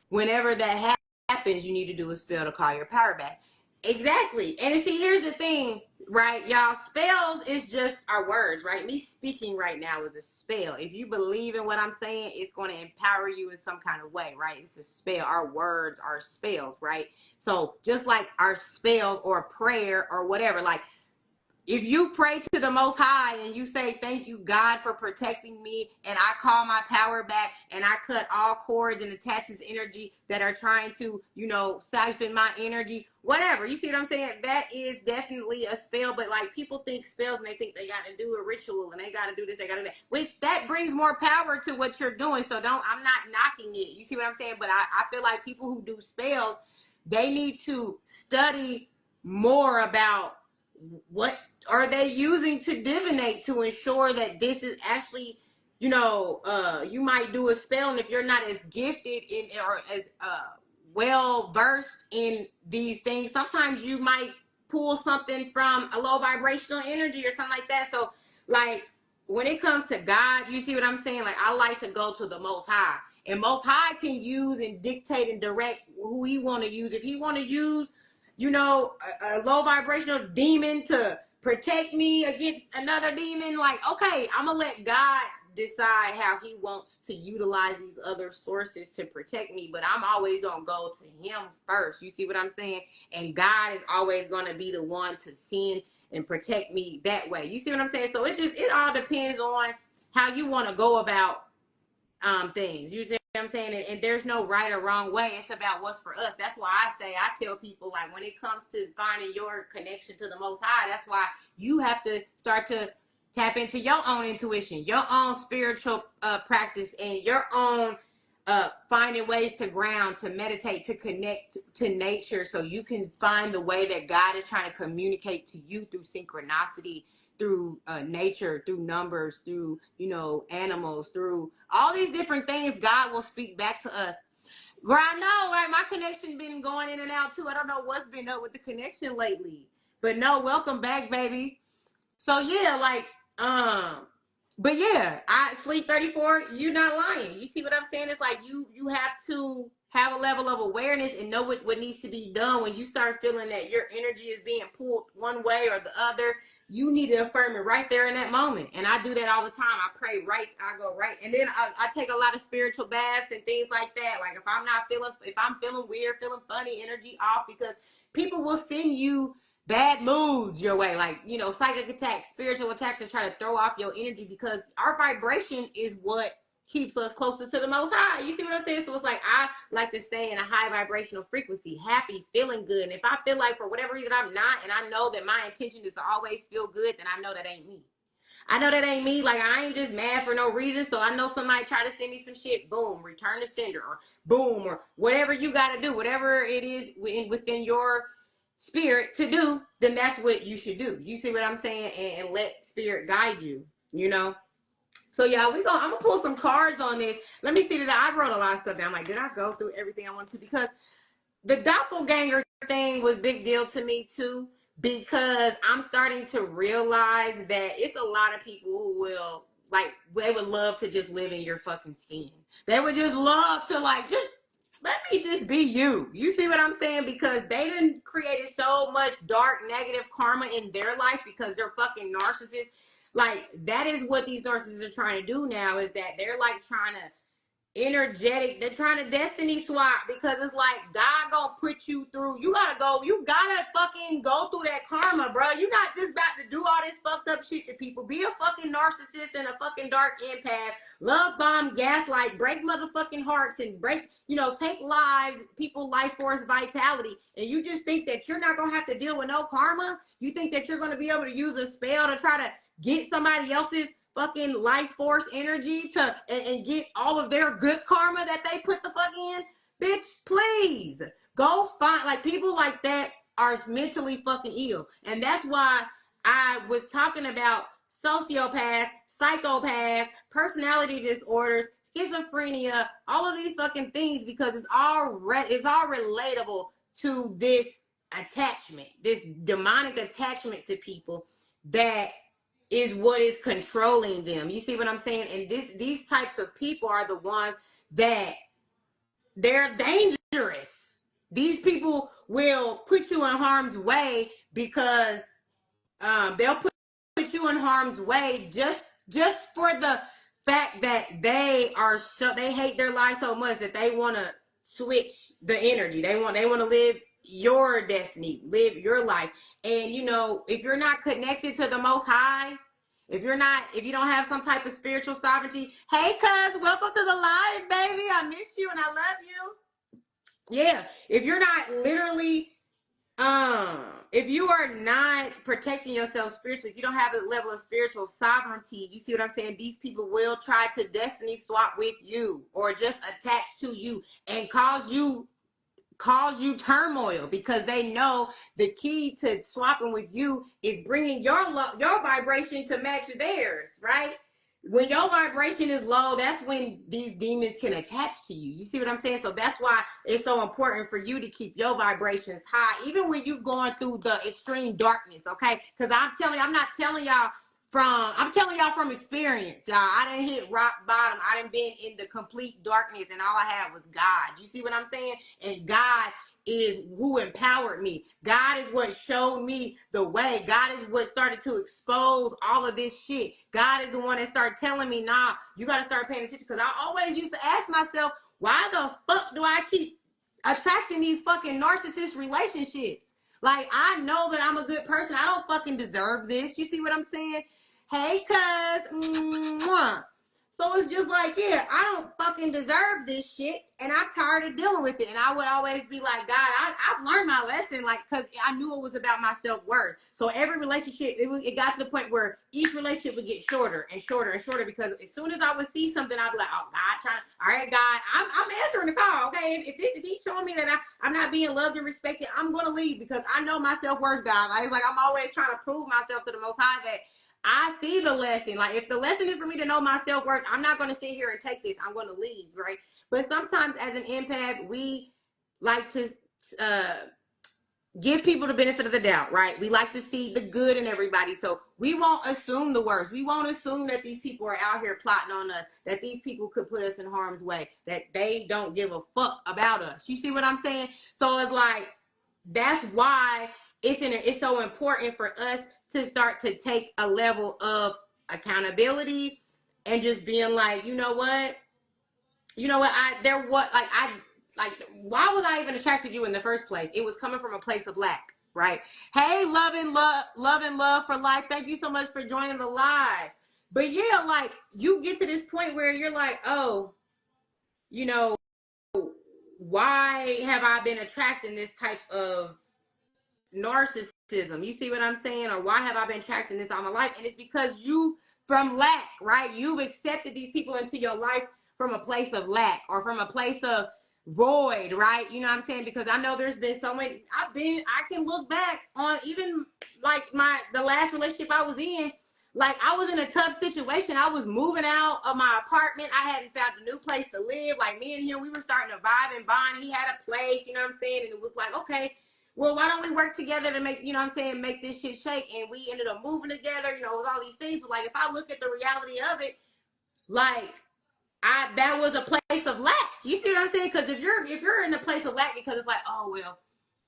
Whenever that happens, you need to do a spell to call your power back. Exactly. And see, here's the thing, right, y'all? Spells is just our words, right? Me speaking right now is a spell. If you believe in what I'm saying, it's going to empower you in some kind of way, right? It's a spell. Our words are spells, right? So just like our spells or prayer or whatever, like, if you pray to the Most High and you say, thank you, God, for protecting me, and I call my power back, and I cut all cords and attachments, energy that are trying to, siphon my energy, whatever. You see what I'm saying? That is definitely a spell, but like people think spells and they think they got to do a ritual and they got to do this, they got to do that, which that brings more power to what you're doing. So I'm not knocking it. You see what I'm saying? But I feel like people who do spells, they need to study more about what are they using to divinate to ensure that this is actually, you might do a spell, and if you're not as gifted in or as well versed in these things, sometimes you might pull something from a low vibrational energy or something like that. So like when it comes to God, you see what I'm saying? Like I like to go to the Most High, and Most High can use and dictate and direct who he want to use. If he want to use a low vibrational demon to protect me against another demon, like, okay, I'm gonna let God decide how he wants to utilize these other sources to protect me, but I'm always gonna go to him first. You see what I'm saying? And God is always gonna be the one to send and protect me that way. You see what I'm saying? So it all depends on how you want to go about things. You see what I'm saying? And there's no right or wrong way. It's about what's for us. That's why I tell people, like, when it comes to finding your connection to the Most High, that's why you have to start to tap into your own intuition, your own spiritual practice, and your own finding ways to ground, to meditate, to connect to nature, so you can find the way that God is trying to communicate to you through synchronicity, through nature, through numbers, through animals, through all these different things. God will speak back to us. Girl, I know, right? My connection been going in and out too. I don't know what's been up with the connection lately, but no, welcome back, baby. So yeah, like but yeah, I sleep 34. You're not lying. You see what I'm saying? It's like you have to have a level of awareness and know what needs to be done. When you start feeling that your energy is being pulled one way or the other, you need to affirm it right there in that moment. And I do that all the time. I pray right, I go right, and then I take a lot of spiritual baths and things like that. Like if I'm feeling weird, feeling funny, energy off, because people will send you bad moods your way, like psychic attacks, spiritual attacks, to try to throw off your energy, because our vibration is what keeps us closer to the Most High. You see what I'm saying? So it's like I like to stay in a high vibrational frequency, happy, feeling good. And if I feel like for whatever reason I'm not, and I know that my intention is to always feel good, then I know that ain't me. I know that ain't me. Like, I ain't just mad for no reason. So I know somebody try to send me some shit, boom, return to sender, or boom, or whatever you got to do, whatever it is within your spirit to do, then that's what you should do. You see what I'm saying? And let spirit guide you, So yeah, I'm gonna pull some cards on this. Let me see that I wrote a lot of stuff down. Like, did I go through everything I wanted to? Because the doppelganger thing was a big deal to me too, because I'm starting to realize that it's a lot of people who will, like, they would love to just live in your fucking skin. They would just love to, like, just let me just be you. You see what I'm saying? Because they done created so much dark, negative karma in their life because they're fucking narcissists. Like, that is what these narcissists are trying to do now, is that they're like trying to energetic, they're trying to destiny swap, because it's like God gonna put you through, you gotta fucking go through that karma, bro. You're not just about to do all this fucked up shit to people. Be a fucking narcissist and a fucking dark empath, love bomb, gaslight, break motherfucking hearts, and take lives, people, life force, vitality, and you just think that you're not gonna have to deal with no karma? You think that you're gonna be able to use a spell to try to get somebody else's fucking life force energy to and get all of their good karma that they put the fuck in? Bitch, please go find, like, people like that are mentally fucking ill. And that's why I was talking about sociopaths, psychopaths, personality disorders, schizophrenia, all of these fucking things, because it's all relatable to this attachment, this demonic attachment to people that is what is controlling them. You see what I'm saying? And these types of people are the ones that they're dangerous. These people will put you in harm's way because they'll put you in harm's way just for the fact that they hate their life so much that they want to switch the energy. They want to live your destiny, live your life. And you know, if you're not connected to the Most High, if you don't have some type of spiritual sovereignty, hey cuz, welcome to the live, baby. I miss you and I love you. Yeah, if you're not literally if you are not protecting yourself spiritually, if you don't have a level of spiritual sovereignty, you see what I'm saying? These people will try to destiny swap with you or just attach to you and cause you turmoil because they know the key to swapping with you is bringing your vibration to match theirs, right? When your vibration is low, that's when these demons can attach to you. You see what I'm saying? So that's why it's so important for you to keep your vibrations high, even when you're going through the extreme darkness, okay? Because I'm telling y'all from experience, y'all. I didn't hit rock bottom. I didn't been in the complete darkness, and all I had was God. You see what I'm saying? And God is who empowered me. God is what showed me the way. God is what started to expose all of this shit. God is the one that started telling me, nah, you got to start paying attention. Because I always used to ask myself, why the fuck do I keep attracting these fucking narcissist relationships? Like, I know that I'm a good person. I don't fucking deserve this. You see what I'm saying? Hey, cuz. Mwah. So it's just like, yeah, I don't fucking deserve this shit, and I'm tired of dealing with it. And I would always be like, God, I've learned my lesson, like, because I knew it was about my self-worth. So every relationship, it got to the point where each relationship would get shorter and shorter and shorter, because as soon as I would see something, I'd be like, oh, God, all right, God, I'm answering the call, okay? If he's showing me that I'm not being loved and respected, I'm going to leave, because I know my self-worth, God. Like I'm always trying to prove myself to the Most High that I see the lesson. Like, if the lesson is for me to know my self-worth, I'm not going to sit here and take this. I'm going to leave, right? But sometimes as an empath, we like to give people the benefit of the doubt, right? We like to see the good in everybody. So we won't assume the worst. We won't assume that these people are out here plotting on us, that these people could put us in harm's way, that they don't give a fuck about us. You see what I'm saying? So it's like, that's why it's so important for us to start to take a level of accountability and just being like, you know what, why was I even attracted to you in the first place? It was coming from a place of lack, right? Hey, love and love for life. Thank you so much for joining the live. But yeah, like, you get to this point where you're like, oh, you know, why have I been attracting this type of narcissism? You see what I'm saying? Or why have I been attracting this all my life? And it's because from lack, right? You've accepted these people into your life from a place of lack or from a place of void, right? You know what I'm saying? Because I know there's been so many, I can look back on even like the last relationship I was in. Like, I was in a tough situation. I was moving out of my apartment. I hadn't found a new place to live. Like, me and him, we were starting to vibe and bond. He had a place, you know what I'm saying? And it was like, okay, well, why don't we work together to make, you know what I'm saying, make this shit shake? And we ended up moving together, you know, with all these things. But like, if I look at the reality of it, like, that was a place of lack. You see what I'm saying? Because if you're in a place of lack because it's like, oh,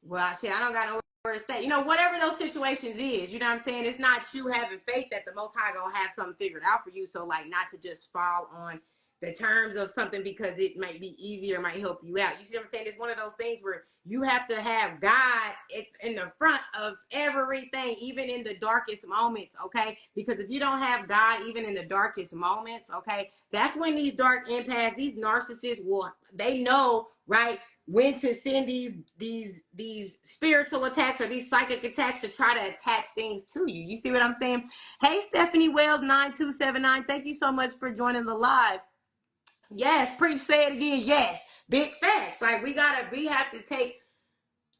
well, shit, I don't got nowhere to stay. You know, whatever those situations is, you know what I'm saying? It's not you having faith that the Most High gonna have something figured out for you. So, like, not to just fall on the terms of something because it might be easier, might help you out. You see what I'm saying? It's one of those things where you have to have God in the front of everything, even in the darkest moments, okay? Because if you don't have God even in the darkest moments, okay, that's when these dark empaths, these narcissists they know, right, when to send these spiritual attacks or these psychic attacks to try to attach things to you. You see what I'm saying? Hey, Stephanie Wells 9279, thank you so much for joining the live. Yes, preach, say it again. Yes, big facts. Like, we have to take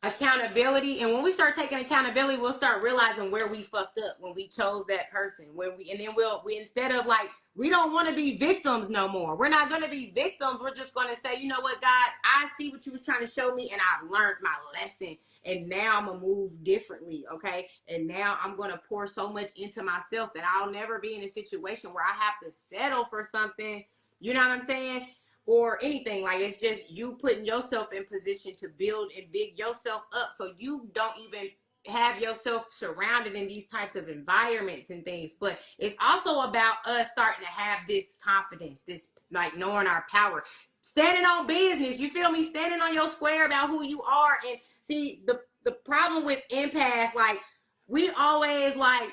accountability, and when we start taking accountability, we'll start realizing where we fucked up when we chose that person. And then we instead of like we don't want to be victims no more. We're not going to be victims. We're just going to say, you know what, God, I see what you was trying to show me, and I've learned my lesson. And now I'm going to move differently, okay? And now I'm going to pour so much into myself that I'll never be in a situation where I have to settle for something, you know what I'm saying? Or anything. Like, it's just you putting yourself in position to build and big yourself up so you don't even have yourself surrounded in these types of environments and things. But it's also about us starting to have this confidence, this like knowing our power, standing on business, you feel me, standing on your square about who you are. And see, the problem with empaths, like, we always like,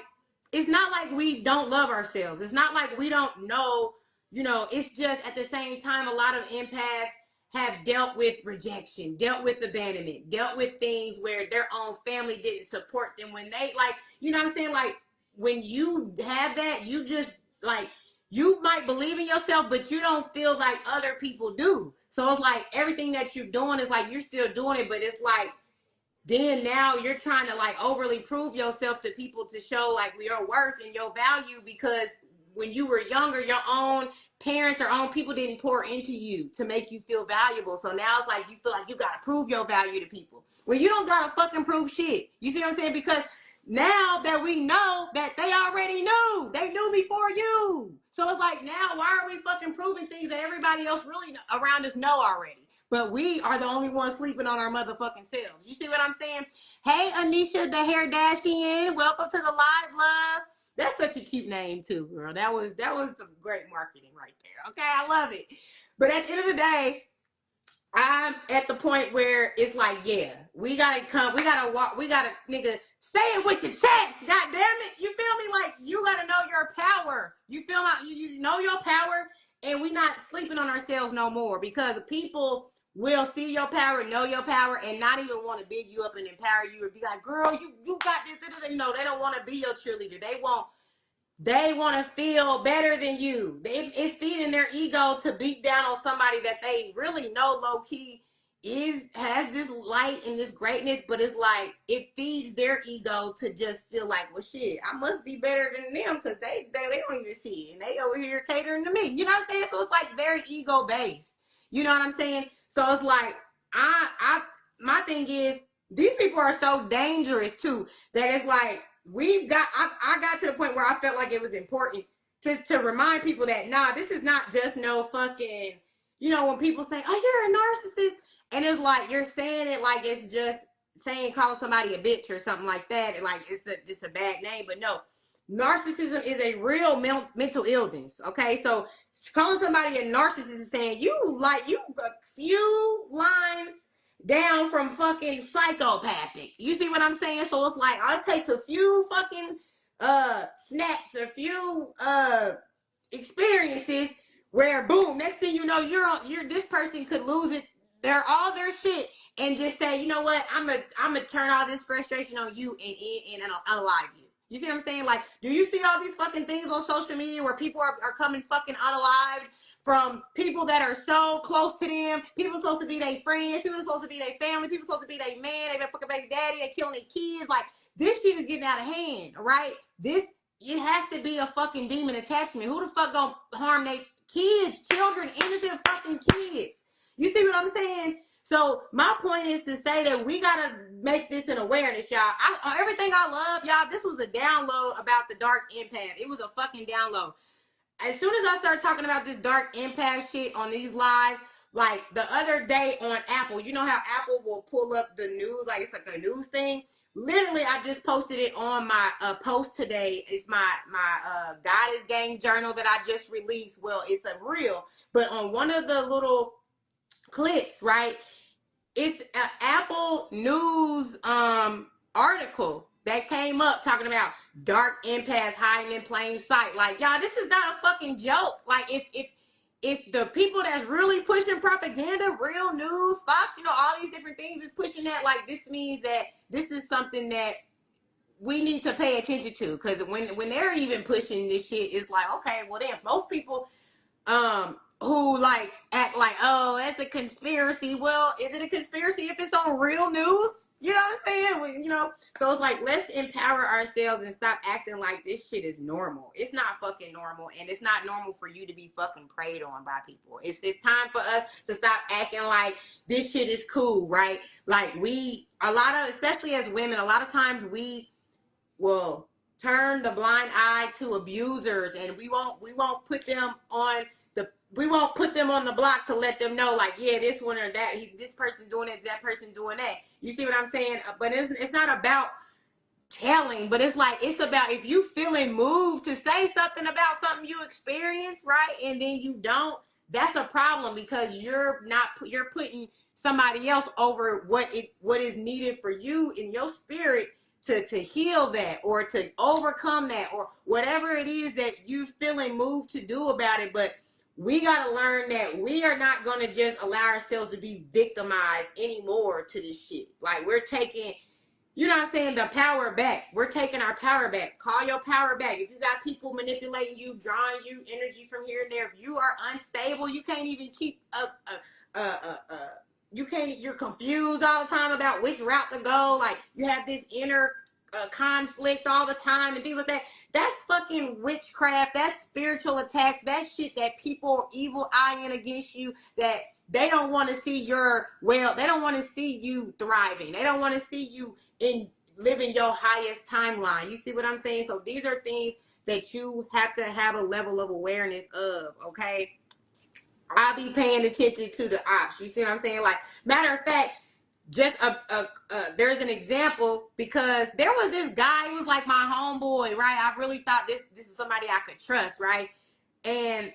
it's not like we don't love ourselves, it's not like we don't know, you know, it's just at the same time a lot of empaths have dealt with rejection, dealt with abandonment, dealt with things where their own family didn't support them when they, like, you know what I'm saying? Like, when you have that, you just, like, you might believe in yourself, but you don't feel like other people do. So it's like everything that you're doing is like you're still doing it, but it's like then now you're trying to like overly prove yourself to people to show like your worth and your value, because when you were younger, your own parents or own people didn't pour into you to make you feel valuable. So now it's like you feel like you gotta prove your value to people. Well, you don't gotta fucking prove shit. You see what I'm saying? Because now that we know that they already knew, they knew before you. So it's like, now why are we fucking proving things that everybody else really around us know already? But we are the only ones sleeping on our motherfucking selves. You see what I'm saying? Hey, Anisha, the Hairdashian. Welcome to the live, love. That's such a cute name too, girl. That was some great marketing right there. Okay, I love it. But at the end of the day, I'm at the point where it's like, yeah, we gotta come, we gotta walk, we gotta, nigga, say it with your chest. God damn it. You feel me? Like, you gotta know your power. You feel me? You know your power, and we not sleeping on ourselves no more, because people will see your power, know your power, and not even want to big you up and empower you or be like, girl, you got this. You know, they don't want to be your cheerleader. They want to feel better than you. It's feeding their ego to beat down on somebody that they really know low key has this light and this greatness, but it's like it feeds their ego to just feel like, well, shit, I must be better than them because they don't even see it, and they over here catering to me. You know what I'm saying? So it's like very ego based. You know what I'm saying? So it's like my thing is, these people are so dangerous too that it's like, I got to the point where I felt like it was important to remind people that, nah, this is not just no fucking, you know, when people say, oh, you're a narcissist, and it's like you're saying it like it's just saying calling somebody a bitch or something like that, and like it's just a bad name. But no, narcissism is a real mental illness. Okay, so calling somebody a narcissist is saying you a few lines down from fucking psychopathic. You see what I'm saying? So it's like, it takes a few fucking snaps, a few experiences where boom, next thing you know, you're this person could lose it, all their shit, and just say, you know what, I'm gonna turn all this frustration on you and unalive you. You see what I'm saying? Like, do you see all these fucking things on social media where people are coming fucking unalived from people that are so close to them? People supposed to be their friends, people supposed to be their family, people supposed to be their man, they fucking baby daddy, they killing their kids. Like, this shit is getting out of hand, right? It has to be a fucking demon attachment. Who the fuck gonna harm their kids, children, innocent fucking kids? You see what I'm saying? So my point is to say that we gotta make this an awareness, y'all. Everything I love, y'all, this was a download about the dark empath. It was a fucking download. As soon as I start talking about this dark empath shit on these lives, like the other day on Apple, you know how Apple will pull up the news, like it's like a news thing? Literally, I just posted it on my post today. It's my Goddess Gang journal that I just released. Well, it's a reel, but on one of the little clips, right? It's an Apple News article that came up talking about dark empaths hiding in plain sight. Like, y'all, this is not a fucking joke. Like, if the people that's really pushing propaganda, real news, Fox, you know, all these different things is pushing that, like, this means that this is something that we need to pay attention to. Because when they're even pushing this shit, it's like, okay, well, then most people who like act like, oh, that's a conspiracy. Well, is it a conspiracy if it's on real news? You know what I'm saying? You know, so it's like, let's empower ourselves and stop acting like this shit is normal. It's not fucking normal, and it's not normal for you to be fucking preyed on by people. It's time for us to stop acting like this shit is cool, right? Like especially as women, a lot of times we will turn the blind eye to abusers, and we won't put them on the block to let them know, like, yeah, this one or that, this person doing it, that person doing that. You see what I'm saying? But it's not about telling, but it's like, it's about, if you feeling moved to say something about something you experienced, right, and then you don't, that's a problem, because you're putting somebody else over what is needed for you in your spirit to heal that, or to overcome that, or whatever it is that you feeling moved to do about it. But we got to learn that we are not going to just allow ourselves to be victimized anymore to this shit. Like, we're taking, you know what I'm saying, the power back. We're taking our power back. Call your power back. If you got people manipulating you, drawing you energy from here and there, if you are unstable, you can't even keep up you're confused all the time about which route to go. Like, you have this inner conflict all the time and things like that. That's fucking witchcraft. That's spiritual attacks. That shit that people are evil eyeing against you, that they don't want to see they don't want to see you thriving. They don't want to see you in living your highest timeline. You see what I'm saying? So these are things that you have to have a level of awareness of, okay? I'll be paying attention to the ops. You see what I'm saying? Like, matter of fact, just there's an example, because there was this guy, he was like my homeboy, right? I really thought this is somebody I could trust, right? And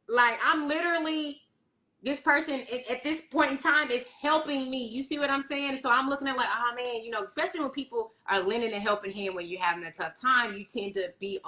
like, I'm literally, this person at this point in time is helping me. You see what I'm saying? So I'm looking at like, oh man, you know, especially when people are lending a helping hand when you're having a tough time, you tend to be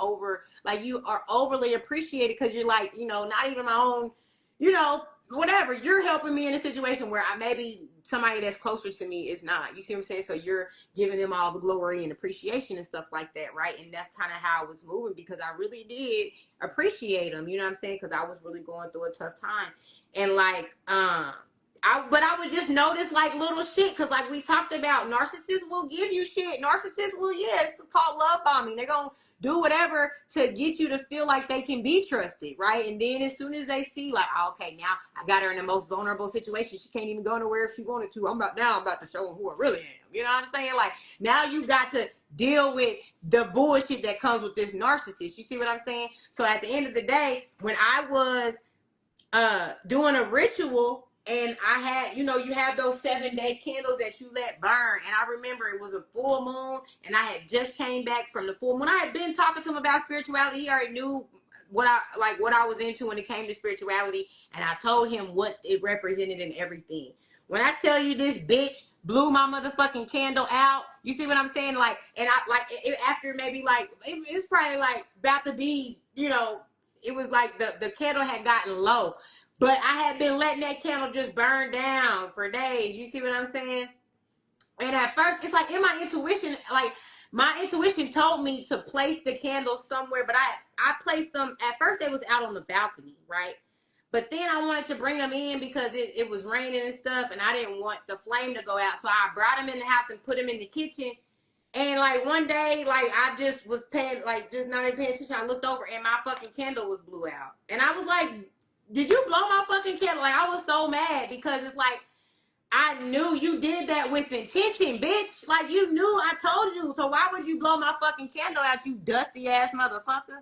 you are overly appreciated, because you're like, you know, not even my own, you know, whatever. You're helping me in a situation where maybe somebody that's closer to me is not. You see what I'm saying? So you're giving them all the glory and appreciation and stuff like that, right? And that's kind of how I was moving, because I really did appreciate them. You know what I'm saying? Because I was really going through a tough time. And like, I would just notice like little shit, because like we talked about, narcissists will give you shit. Narcissists will, it's called love bombing. They're gonna do whatever to get you to feel like they can be trusted, right? And then as soon as they see like, oh, okay, now I got her in the most vulnerable situation, she can't even go nowhere if she wanted to. I'm about to show them who I really am. You know what I'm saying? Like, now you got to deal with the bullshit that comes with this narcissist. You see what I'm saying? So at the end of the day, when I was doing a ritual, and I had, you know, you have those 7-day candles that you let burn, and I remember it was a full moon, and I had just came back from the full moon. I had been talking to him about spirituality. He already knew what I was into when it came to spirituality, and I told him what it represented and everything. When I tell you, this bitch blew my motherfucking candle out, you see what I'm saying? Like, and I like after maybe like it's probably like about to be, you know, it was like the candle had gotten low, but I had been letting that candle just burn down for days. You see what I'm saying? And at first, it's like in my intuition, like my intuition told me to place the candle somewhere, but I placed them, at first they was out on the balcony, right? But then I wanted to bring them in because it was raining and stuff, and I didn't want the flame to go out. So I brought them in the house and put them in the kitchen. And like one day, like I just was just not even paying attention. I looked over and my fucking candle was blew out. And I was like, did you blow my fucking candle? Like, I was so mad, because it's like, I knew you did that with intention, bitch. Like, you knew I told you. So why would you blow my fucking candle out, you dusty ass motherfucker?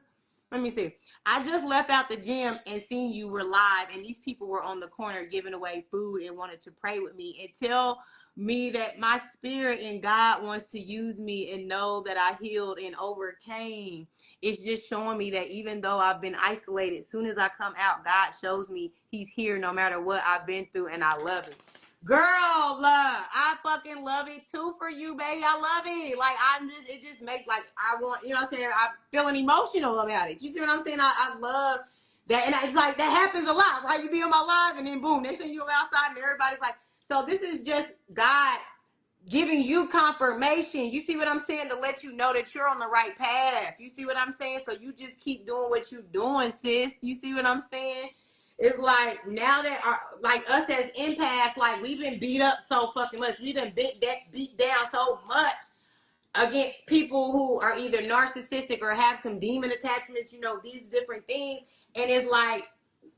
Let me see. I just left out the gym and seen you were live, and these people were on the corner giving away food and wanted to pray with me and tell me that my spirit and God wants to use me, and know that I healed and overcame. It's just showing me that even though I've been isolated, as soon as I come out, God shows me he's here no matter what I've been through, and I love it. Girl, I fucking love it too for you, baby. I love it. Like, it just makes, like, I want, you know what I'm saying? I'm feeling emotional about it. You see what I'm saying? I love that. And it's like, that happens a lot, right? You be on my live, and then boom, they send you outside, and everybody's like, so this is just God giving you confirmation. You see what I'm saying? To let you know that you're on the right path. You see what I'm saying? So you just keep doing what you're doing, sis. You see what I'm saying? It's like now that our like us as empaths, like we've been beat up so fucking much. We done beat down so much against people who are either narcissistic or have some demon attachments, you know, these different things. And it's like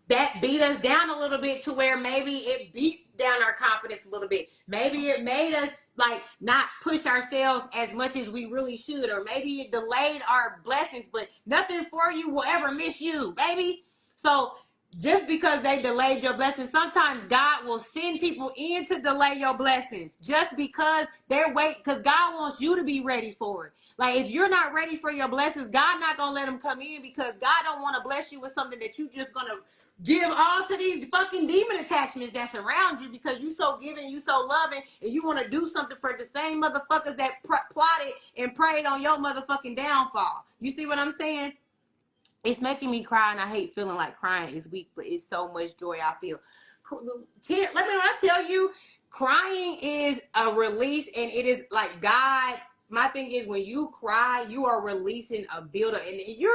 that beat us down a little bit to where maybe it beat down our confidence a little bit. Maybe it made us like not push ourselves as much as we really should, or maybe it delayed our blessings, but nothing for you will ever miss you, baby. So just because they delayed your blessings, sometimes God will send people in to delay your blessings just because they're waiting, because God wants you to be ready for it. Like if you're not ready for your blessings, God not gonna let them come in, because God don't want to bless you with something that you just gonna give all to these fucking demon attachments that's around you, because you so giving, you so loving, and you want to do something for the same motherfuckers that plotted and prayed on your motherfucking downfall. You see what I'm saying? It's making me cry, and I hate feeling like crying is weak, but it's so much joy I feel. Let me tell you, crying is a release, and it is like God. My thing is, when you cry, you are releasing a buildup, and these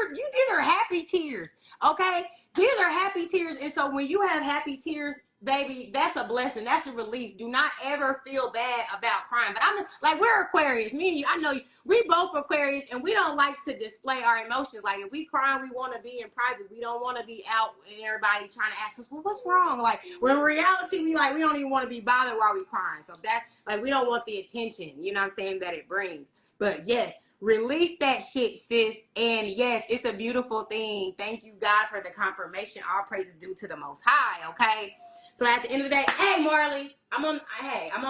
are happy tears. Okay, these are happy tears, and so when you have happy tears, baby, that's a blessing. That's a release. Do not ever feel bad about crying. But I'm like, we're Aquarius. Me and you, I know you. We both Aquarius, and we don't like to display our emotions. Like if we cry, we want to be in private. We don't want to be out and everybody trying to ask us, well, what's wrong? Like when in reality, we don't even want to be bothered while we crying. So that's like, we don't want the attention, you know what I'm saying, that it brings. But yes, release that shit, sis. And yes, it's a beautiful thing. Thank you, God, for the confirmation. All praise is due to the Most High. Okay. So at the end of the day, hey Marley, I'm on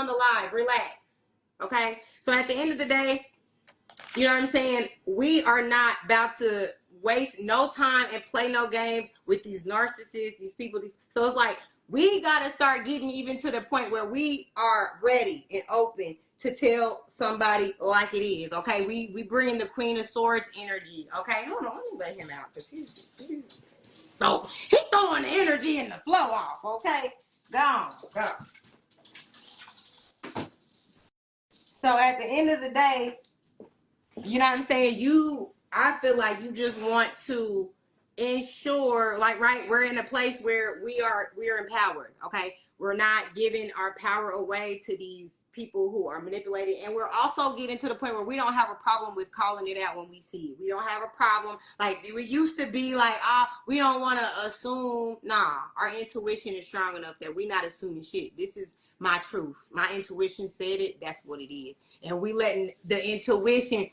the live. Relax. Okay. So at the end of the day, you know what I'm saying? We are not about to waste no time and play no games with these narcissists, these people. So it's like, we got to start getting even to the point where we are ready and open to tell somebody like it is. Okay, we bring the Queen of Swords energy. Okay, hold on, let me let him out, because he's throwing the energy and the flow off. Okay, go. So at the end of the day, you know what I'm saying? I feel like you just want to ensure, like, right, we're in a place where we're empowered, okay? We're not giving our power away to these people who are manipulated. And we're also getting to the point where we don't have a problem with calling it out when we see it. We don't have a problem. Like, we used to be like, we don't want to assume. Nah, our intuition is strong enough that we're not assuming shit. This is my truth. My intuition said it. That's what it is. And we letting the intuition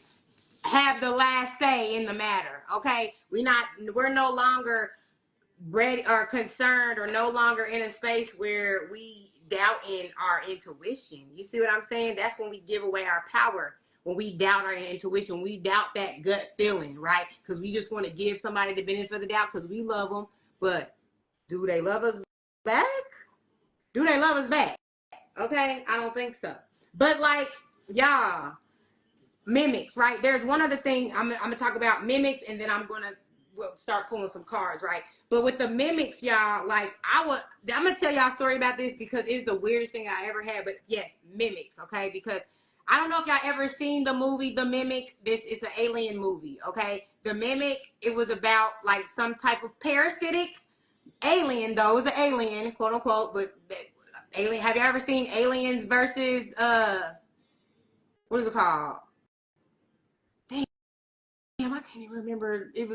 have the last say in the matter. Okay, we're no longer ready or concerned, or no longer in a space where we doubt in our intuition. You see what I'm saying? That's when we give away our power. When we doubt our intuition, we doubt that gut feeling, right? Because we just want to give somebody the benefit of the doubt because we love them. But do they love us back? Do they love us back? Okay, I don't think so. But like, y'all, mimics, right? There's one other thing I'm gonna talk about, mimics, and then we'll start pulling some cards, right? But with the mimics, y'all, like I'm gonna tell y'all a story about this because it's the weirdest thing I ever had. But yes, mimics, okay? Because I don't know if y'all ever seen the movie The Mimic. This is an alien movie, okay? The Mimic, it was about like some type of parasitic alien, though. It was an alien, quote unquote, but alien. Have you ever seen Aliens versus what is it called? Damn, I can't even remember. It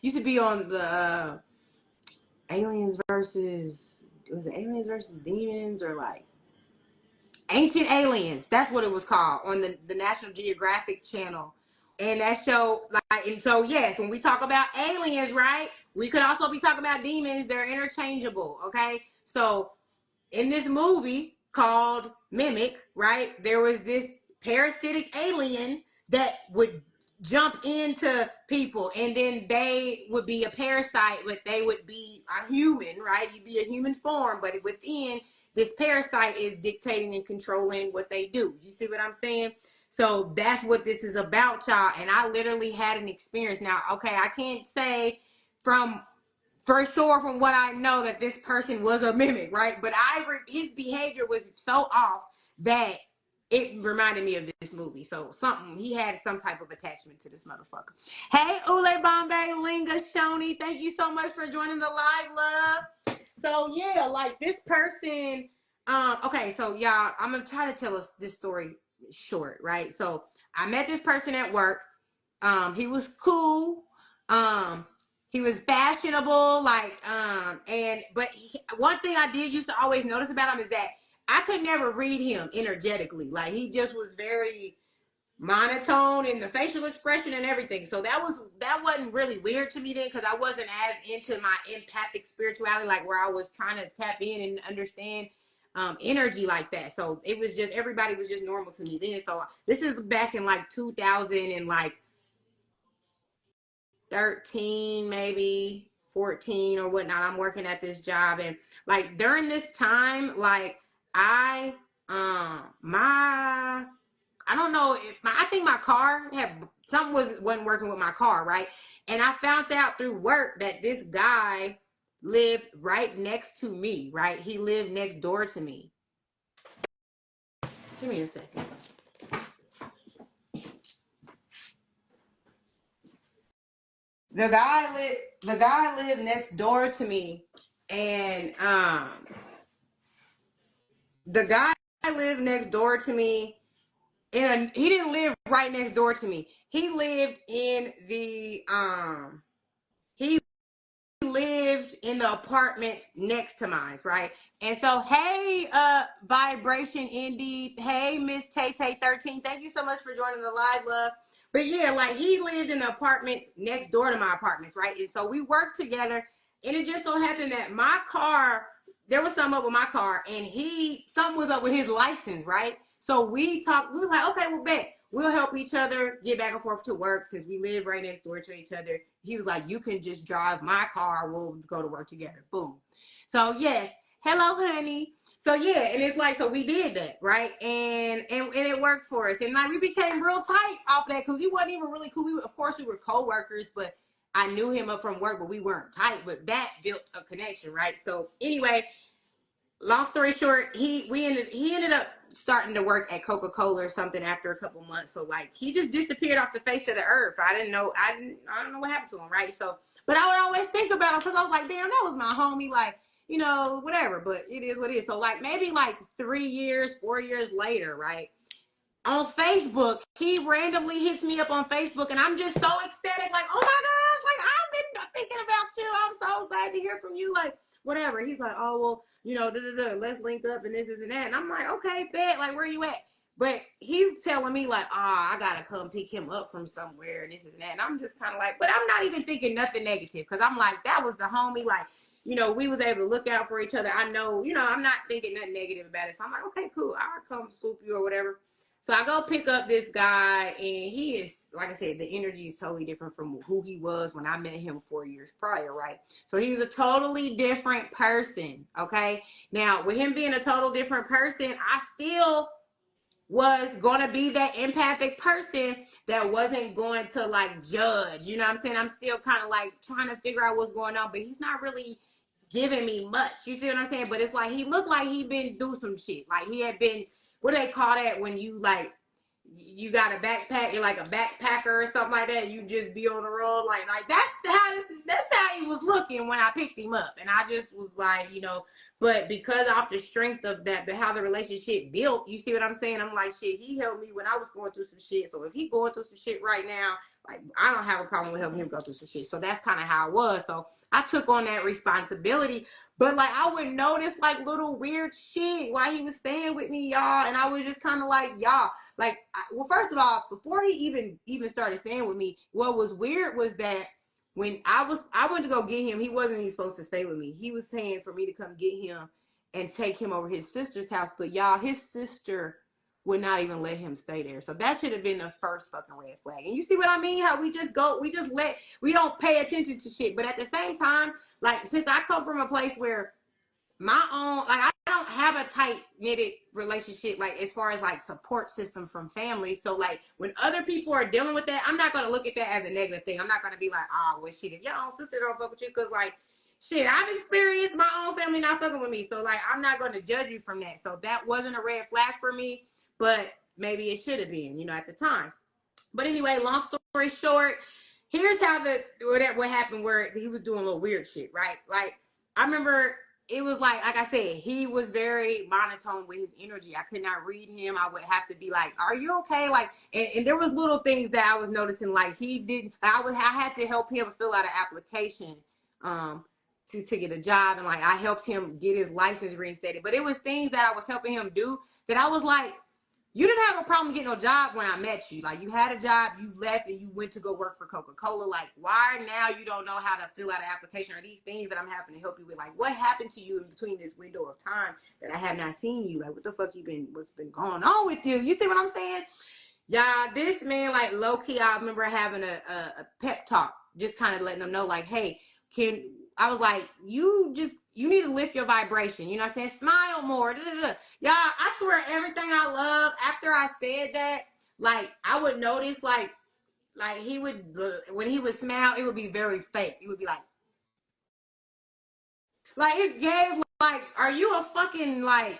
used to be on the Aliens versus, was it Aliens versus Demons, or like Ancient Aliens? That's what it was called on the National Geographic channel. And that show, like, and so yes, when we talk about aliens, right, we could also be talking about demons. They're interchangeable, okay? So in this movie called Mimic, right, there was this parasitic alien that would jump into people, and then they would be a parasite, but they would be a human, right? You'd be a human form, but within this parasite is dictating and controlling what they do. You see what I'm saying? So that's what this is about, y'all. And I literally had an experience. Now, okay, I can't say for sure from what I know that this person was a mimic, right? But his behavior was so off that it reminded me of this movie. So something, he had some type of attachment to this motherfucker. Hey, Ule Bombay, Linga, Shoni, thank you so much for joining the live, love. So yeah, like this person, okay, so y'all, I'm gonna try to tell us this story short, right? So I met this person at work. He was cool. He was fashionable, like, one thing I did used to always notice about him is that I could never read him energetically. Like, he just was very monotone in the facial expression and everything. So that wasn't really weird to me then, because I wasn't as into my empathic spirituality, like where I was trying to tap in and understand energy like that. So it was just, everybody was just normal to me then. So this is back in like 2000 and like 13, maybe 14 or whatnot. I'm working at this job, and like during this time, like I my I don't know if I think my car had something wasn't working with my car, right? And I found out through work that this guy lived right next to me, right? He lived next door to me. Give me a second. The guy lived next door to me, and the guy lived next door to me. He didn't live right next door to me. He lived in the he lived in the apartments next to mine, right? And so, hey, Vibration Indeed. Hey, Miss Tay Tay 13. Thank you so much for joining the live, love. But yeah, like he lived in the apartments next door to my apartments, right? And so we worked together, and it just so happened that my car, there was something up with my car, and something was up with his license, right? So we talked, we was like, okay, well, bet. We'll help each other get back and forth to work since we live right next door to each other. He was like, you can just drive my car. We'll go to work together. Boom. So yes. Hello, honey. So yeah, and it's like, so we did that, right? And it worked for us. And like we became real tight off that, because we wasn't even really cool. Of course we were co-workers, but I knew him up from work, but we weren't tight. But that built a connection, right? So anyway, long story short, he ended up starting to work at Coca-Cola or something after a couple months. So like he just disappeared off the face of the earth. I don't know what happened to him, right? So, but I would always think about him, because I was like, damn, that was my homie, like, you know, whatever. But it is what it is. So like maybe like 3 years, 4 years later, right? On Facebook, he randomly hits me up on Facebook, and I'm just so ecstatic, like, oh my gosh, like I've been thinking about you. I'm so glad to hear from you, like whatever. He's like, oh well, you know, let's link up and this and that. And I'm like, okay, bet, like where you at? But he's telling me like, I gotta come pick him up from somewhere and this and that. And I'm just kind of like, but I'm not even thinking nothing negative, because I'm like, that was the homie, like, you know, we was able to look out for each other. I know, you know, I'm not thinking nothing negative about it. So I'm like, okay, cool, I'll come swoop you or whatever. So I go pick up this guy, and he is, like I said, the energy is totally different from who he was when I met him 4 years prior, right? So he was a totally different person, okay? Now, with him being a total different person, I still was going to be that empathic person that wasn't going to, like, judge. You know what I'm saying? I'm still kind of, like, trying to figure out what's going on, but he's not really giving me much. You see what I'm saying? But it's like he looked like he'd been through some shit. Like he had been, what do they call that when you like you got a backpack, you're like a backpacker or something like that, you just be on the road, like that's how he was looking when I picked him up. And I just was like, you know, but because off the strength of that, how the relationship built, you see what I'm saying? I'm like, shit, he helped me when I was going through some shit. So if he going through some shit right now, like I don't have a problem with helping him go through some shit. So that's kind of how it was. So I took on that responsibility. But like I would notice like little weird shit while he was staying with me, y'all. And I was just kind of like, y'all, like, well, first of all, before he even started staying with me, what was weird was that when I went to go get him, he wasn't even supposed to stay with me. He was saying for me to come get him and take him over his sister's house. But y'all, his sister would not even let him stay there. So that should have been the first fucking red flag. And you see what I mean? How we don't pay attention to shit. But at the same time, like, since I come from a place where my own, like, I don't have a tight knitted relationship, like as far as like support system from family. So like when other people are dealing with that, I'm not gonna look at that as a negative thing. I'm not gonna be like, oh well shit, if your own sister don't fuck with you, because like shit, I've experienced my own family not fucking with me. So like I'm not gonna judge you from that. So that wasn't a red flag for me. but maybe it should have been, you know, at the time. But anyway, long story short, here's how what happened where he was doing a little weird shit, right? Like, I remember it was like I said, he was very monotone with his energy. I could not read him. I would have to be like, "Are you okay?" Like, and there was little things that I was noticing. Like, he didn't. I had to help him fill out an application, to get a job, and like I helped him get his license reinstated. But it was things that I was helping him do that I was like, you didn't have a problem getting a job when I met you. Like, you had a job, you left, and you went to go work for Coca-Cola. Like, why now you don't know how to fill out an application, or these things that I'm having to help you with? Like, what happened to you in between this window of time that I have not seen you? Like, what the fuck what's been going on with you? You see what I'm saying? Yeah, this man, like, low-key, I remember having a pep talk, just kind of letting them know, like, hey, I was like, you need to lift your vibration. You know what I'm saying? Smile more. Y'all, I swear everything I love, after I said that, like, I would notice, like he would, when he would smile, it would be very fake. It would be like it gave, like, are you a fucking, like,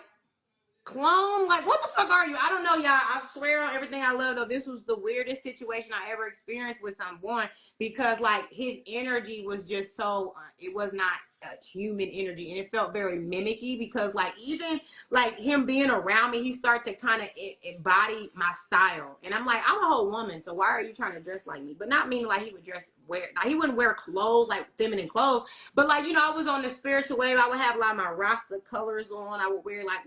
clone? Like, what the fuck are you? I don't know, y'all. I swear on everything I love, though, this was the weirdest situation I ever experienced with someone, because like his energy was just so it was not a human energy, and it felt very mimicky, because like even like him being around me, he started to kind of embody my style, and I'm like, I'm a whole woman, so why are you trying to dress like me? But not meaning like he would he wouldn't wear clothes, like feminine clothes, but like, you know, I was on the spiritual wave. I would have like my Rasta colors on. I would wear like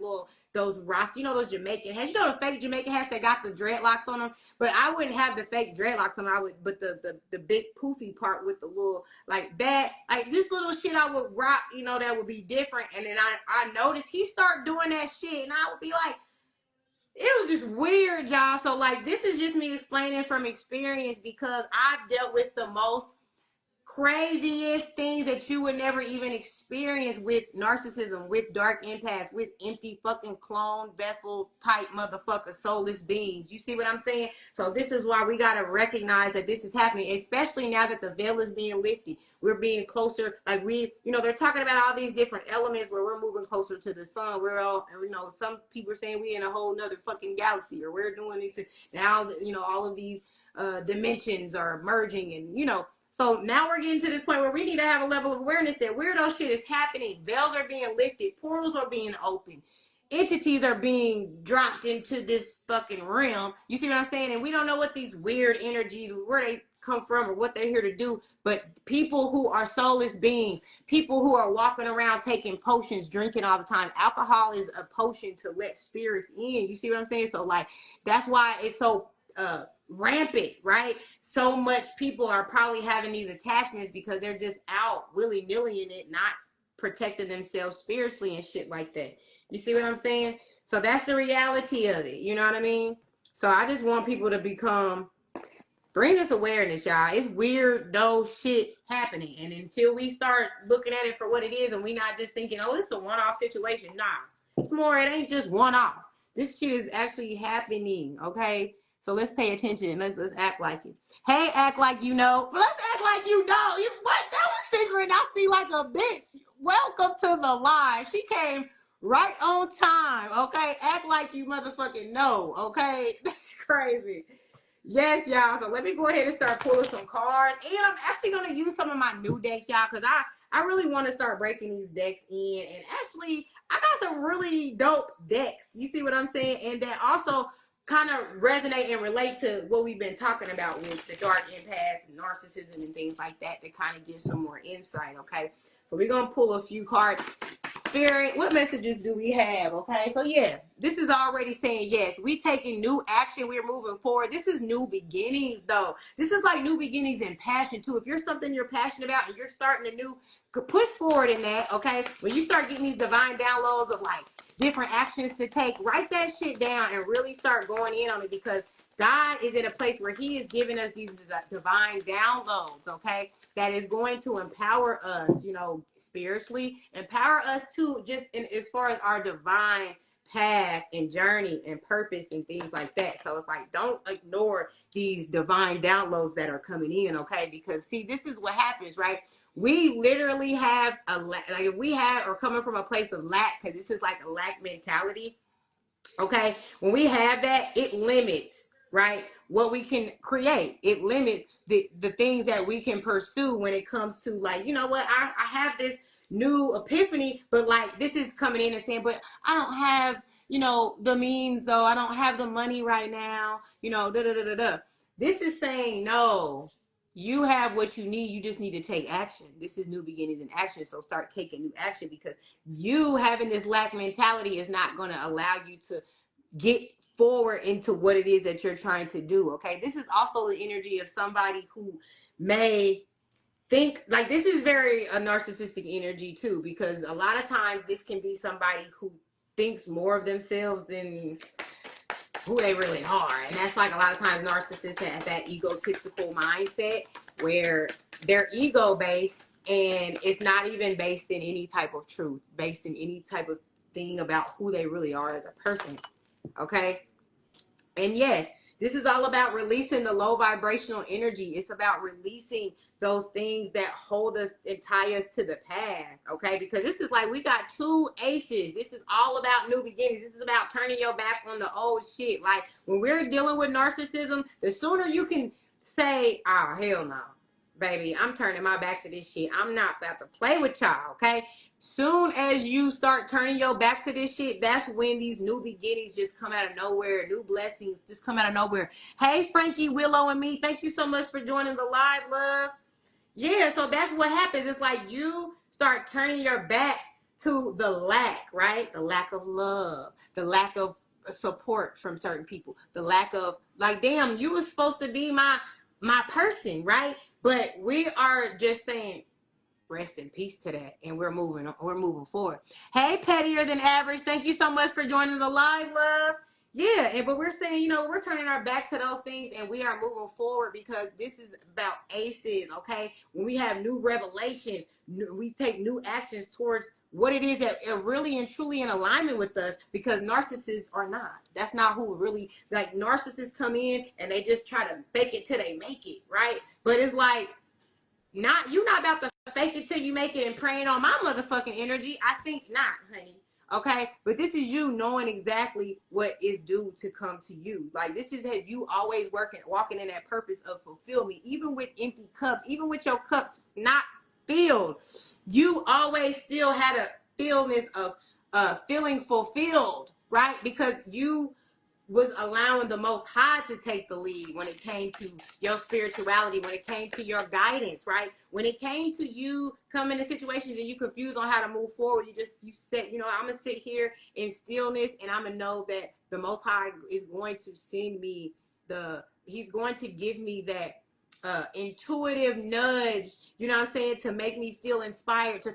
those Rasta, you know, those Jamaican hats. You know, the fake Jamaican hats that got the dreadlocks on them. But I wouldn't have the fake dreadlocks on. But the big poofy part with the little, like that, like this little shit I would rock, you know, that would be different. And then I noticed he started doing that shit, and I would be like, it was just weird, y'all. So like, this is just me explaining from experience, because I've dealt with the most craziest things that you would never even experience with narcissism, with dark empaths, with empty fucking clone vessel type motherfucker soulless beings. You see what I'm saying? So this is why we got to recognize that this is happening, especially now that the veil is being lifted. We're being closer, like you know, they're talking about all these different elements where we're moving closer to the sun. We're all, you know, some people are saying we're in a whole nother fucking galaxy, or we're doing this now, you know, all of these dimensions are merging, and you know, so now we're getting to this point where we need to have a level of awareness that weirdo shit is happening. Veils are being lifted. Portals are being opened. Entities are being dropped into this fucking realm. You see what I'm saying? And we don't know what these weird energies, where they come from, or what they're here to do. But people who are soulless beings, people who are walking around taking potions, drinking all the time. Alcohol is a potion to let spirits in. You see what I'm saying? So like, that's why it's so rampant, right? So much people are probably having these attachments because they're just out willy-nilly in it, not protecting themselves spiritually and shit like that. You see what I'm saying? So that's the reality of it. You know what I mean? So I just want people to bring this awareness, y'all. It's weird, though, shit happening. And until we start looking at it for what it is, and we not just thinking, oh, it's a one-off situation. Nah, it's more, it ain't just one-off. This shit is actually happening, okay? So let's pay attention and let's act like it. Hey, act like you know. Let's act like you know. What? That was figuring I see like a bitch. Welcome to the live. She came right on time, okay? Act like you motherfucking know, okay? That's crazy. Yes, y'all. So let me go ahead and start pulling some cards. And I'm actually going to use some of my new decks, y'all, because I really want to start breaking these decks in. And actually, I got some really dope decks. You see what I'm saying? And that also kind of resonate and relate to what we've been talking about with the dark empaths and narcissism and things like that, that kind of give some more insight, okay? So we're going to pull a few cards. Spirit, what messages do we have? Okay, so yeah, this is already saying yes. We taking new action. We're moving forward. This is new beginnings, though. This is like new beginnings and passion too. If you're something you're passionate about and you're starting a new, push forward in that. Okay, when you start getting these divine downloads of like different actions to take, write that shit down and really start going in on it, because God is in a place where He is giving us these divine downloads. Okay, that is going to empower us, you know, spiritually, empower us to just as far as our divine path and journey and purpose and things like that. So it's like, don't ignore these divine downloads that are coming in, okay? Because see, this is what happens, right? We literally have like if we have or coming from a place of lack, because this is like a lack mentality. Okay, when we have that, it limits, right, what we can create. It limits the things that we can pursue when it comes to, like, you know what, I have this new epiphany, but like this is coming in and saying, but I don't have, you know, the means though. I don't have the money right now, you know, da da da da da. This is saying no. You have what you need. You just need to take action. This is new beginnings in action. So start taking new action, because you having this lack mentality is not going to allow you to get forward into what it is that you're trying to do. Okay, this is also the energy of somebody who may think like, this is very a narcissistic energy too, because a lot of times this can be somebody who thinks more of themselves than who they really are. And that's like, a lot of times narcissists have that egotistical mindset where they're ego based, and it's not even based in any type of truth, based in any type of thing about who they really are as a person. Okay, and yes, this is all about releasing the low vibrational energy. It's about releasing those things that hold us and tie us to the past. Okay, because this is like, we got two aces. This is all about new beginnings. This is about turning your back on the old shit. Like, when we're dealing with narcissism, the sooner you can say, oh, hell no, baby, I'm turning my back to this shit. I'm not about to play with y'all. Okay, soon as you start turning your back to this shit, that's when these new beginnings just come out of nowhere. New blessings just come out of nowhere. Hey, Frankie, Willow, and me, thank you so much for joining the live, love. Yeah, so that's what happens. It's like you start turning your back to the lack, right? The lack of love, the lack of support from certain people, the lack of, like, damn, you were supposed to be my person, right? But we are just saying, rest in peace to that, and we're moving forward. Hey, pettier than average, thank you so much for joining the live, love. Yeah, and but we're saying, you know, we're turning our back to those things, and we are moving forward, because this is about aces. Okay, when we have new revelations, we take new actions towards what it is that are really and truly in alignment with us, because narcissists are not. That's not who really, like, narcissists come in and they just try to fake it till they make it, right? But it's like, you're not about to fake it till you make it and praying on my motherfucking energy. I think not, honey. Okay, but this is you knowing exactly what is due to come to you. Like, this is that you always walking in that purpose of fulfillment, even with empty cups, even with your cups not filled. You always still had a feelness of feeling fulfilled, right? Because you was allowing the Most High to take the lead when it came to your spirituality, when it came to your guidance, right? When it came to you coming to situations and you confused on how to move forward, you said, you know, I'm gonna sit here in stillness, and I'm gonna know that the Most High is going to send me He's going to give me that intuitive nudge, you know what I'm saying, to make me feel inspired, to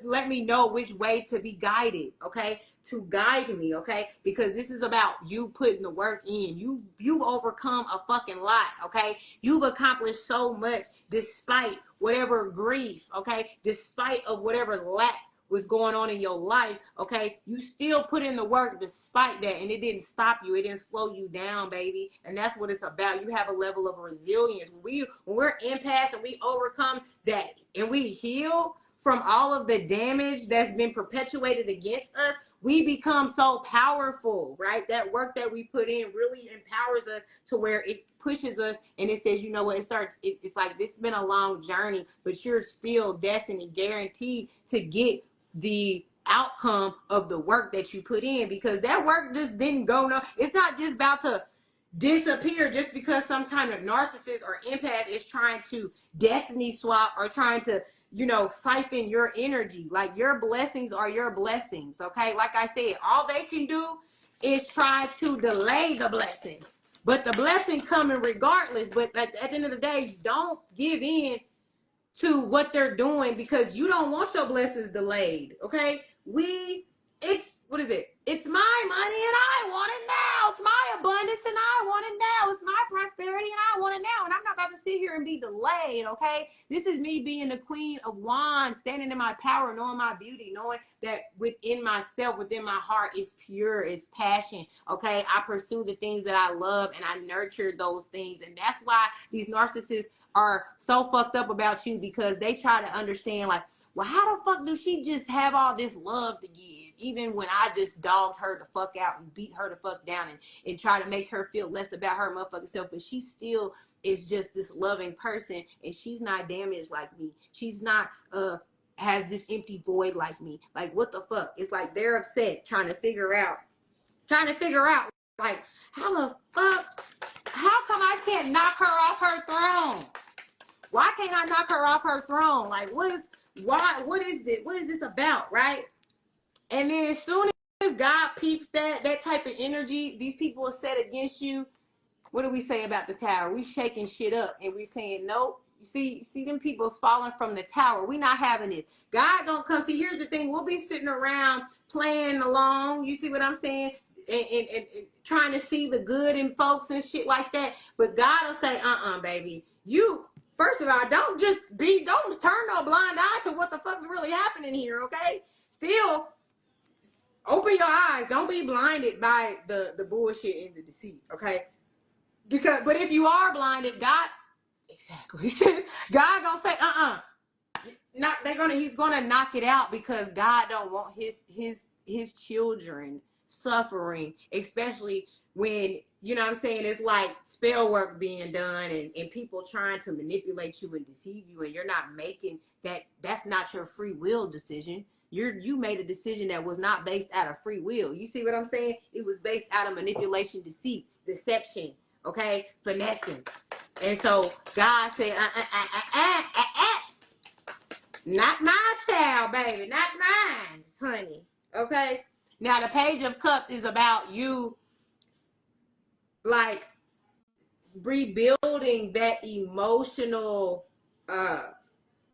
let me know which way to be guided, okay? To guide me, okay? Because this is about you putting the work in. You've overcome a fucking lot, okay? You've accomplished so much despite whatever grief, okay? Despite of whatever lack was going on in your life, okay? You still put in the work despite that, and it didn't stop you. It didn't slow you down, baby. And that's what it's about. You have a level of resilience. When we're empaths and we overcome that and we heal from all of the damage that's been perpetuated against us, we become so powerful, right? That work that we put in really empowers us to where it pushes us, and it says, you know what, it's like, this has been a long journey, but you're still destined and guaranteed to get the outcome of the work that you put in, because that work just didn't go, no, it's not just about to disappear just because some kind of narcissist or empath is trying to destiny swap or trying to, you know, siphon your energy. Like, your blessings are your blessings, okay? Like I said, all they can do is try to delay the blessing, but the blessing coming regardless. But at the end of the day, don't give in to what they're doing, because you don't want your blessings delayed, okay? What is it? It's my money and I want it now. It's my abundance and I want it now. It's my prosperity and I want it now. And I'm not about to sit here and be delayed, okay? This is me being the Queen of Wands, standing in my power, knowing my beauty, knowing that within myself, within my heart is pure, is passion, okay? I pursue the things that I love and I nurture those things. And that's why these narcissists are so fucked up about you, because they try to understand, like, well, how the fuck do she just have all this love to give? even when I just dogged her the fuck out and beat her the fuck down and try to make her feel less about her motherfucking self, but she still is just this loving person, and she's not damaged like me. She's not has this empty void like me. Like, what the fuck? It's like they're upset trying to figure out like, how the fuck, how come I can't knock her off her throne? Why can't I knock her off her throne? Like, what is this about, right? And then as soon as God peeps that type of energy, these people are set against you. What do we say about the tower? We shaking shit up and we're saying, nope. You see them people's falling from the tower. We not having this. God gonna come. See, here's the thing. We'll be sitting around playing along. You see what I'm saying? And trying to see the good in folks and shit like that. But God will say, baby. You, first of all, don't turn no blind eye to what the fuck's really happening here, okay? Still, open your eyes. Don't be blinded by the bullshit and the deceit, okay? But if you are blinded, God, exactly. God gonna say, he's gonna knock it out, because God don't want his children suffering, especially when, you know what I'm saying, it's like spell work being done and people trying to manipulate you and deceive you, and you're not making that's not your free will decision. You made a decision that was not based out of free will. You see what I'm saying? It was based out of manipulation, deceit, deception, okay, finessing. And so God said, not my child, baby, not mine, honey. Okay. Now the Page of Cups is about you, like, rebuilding that emotional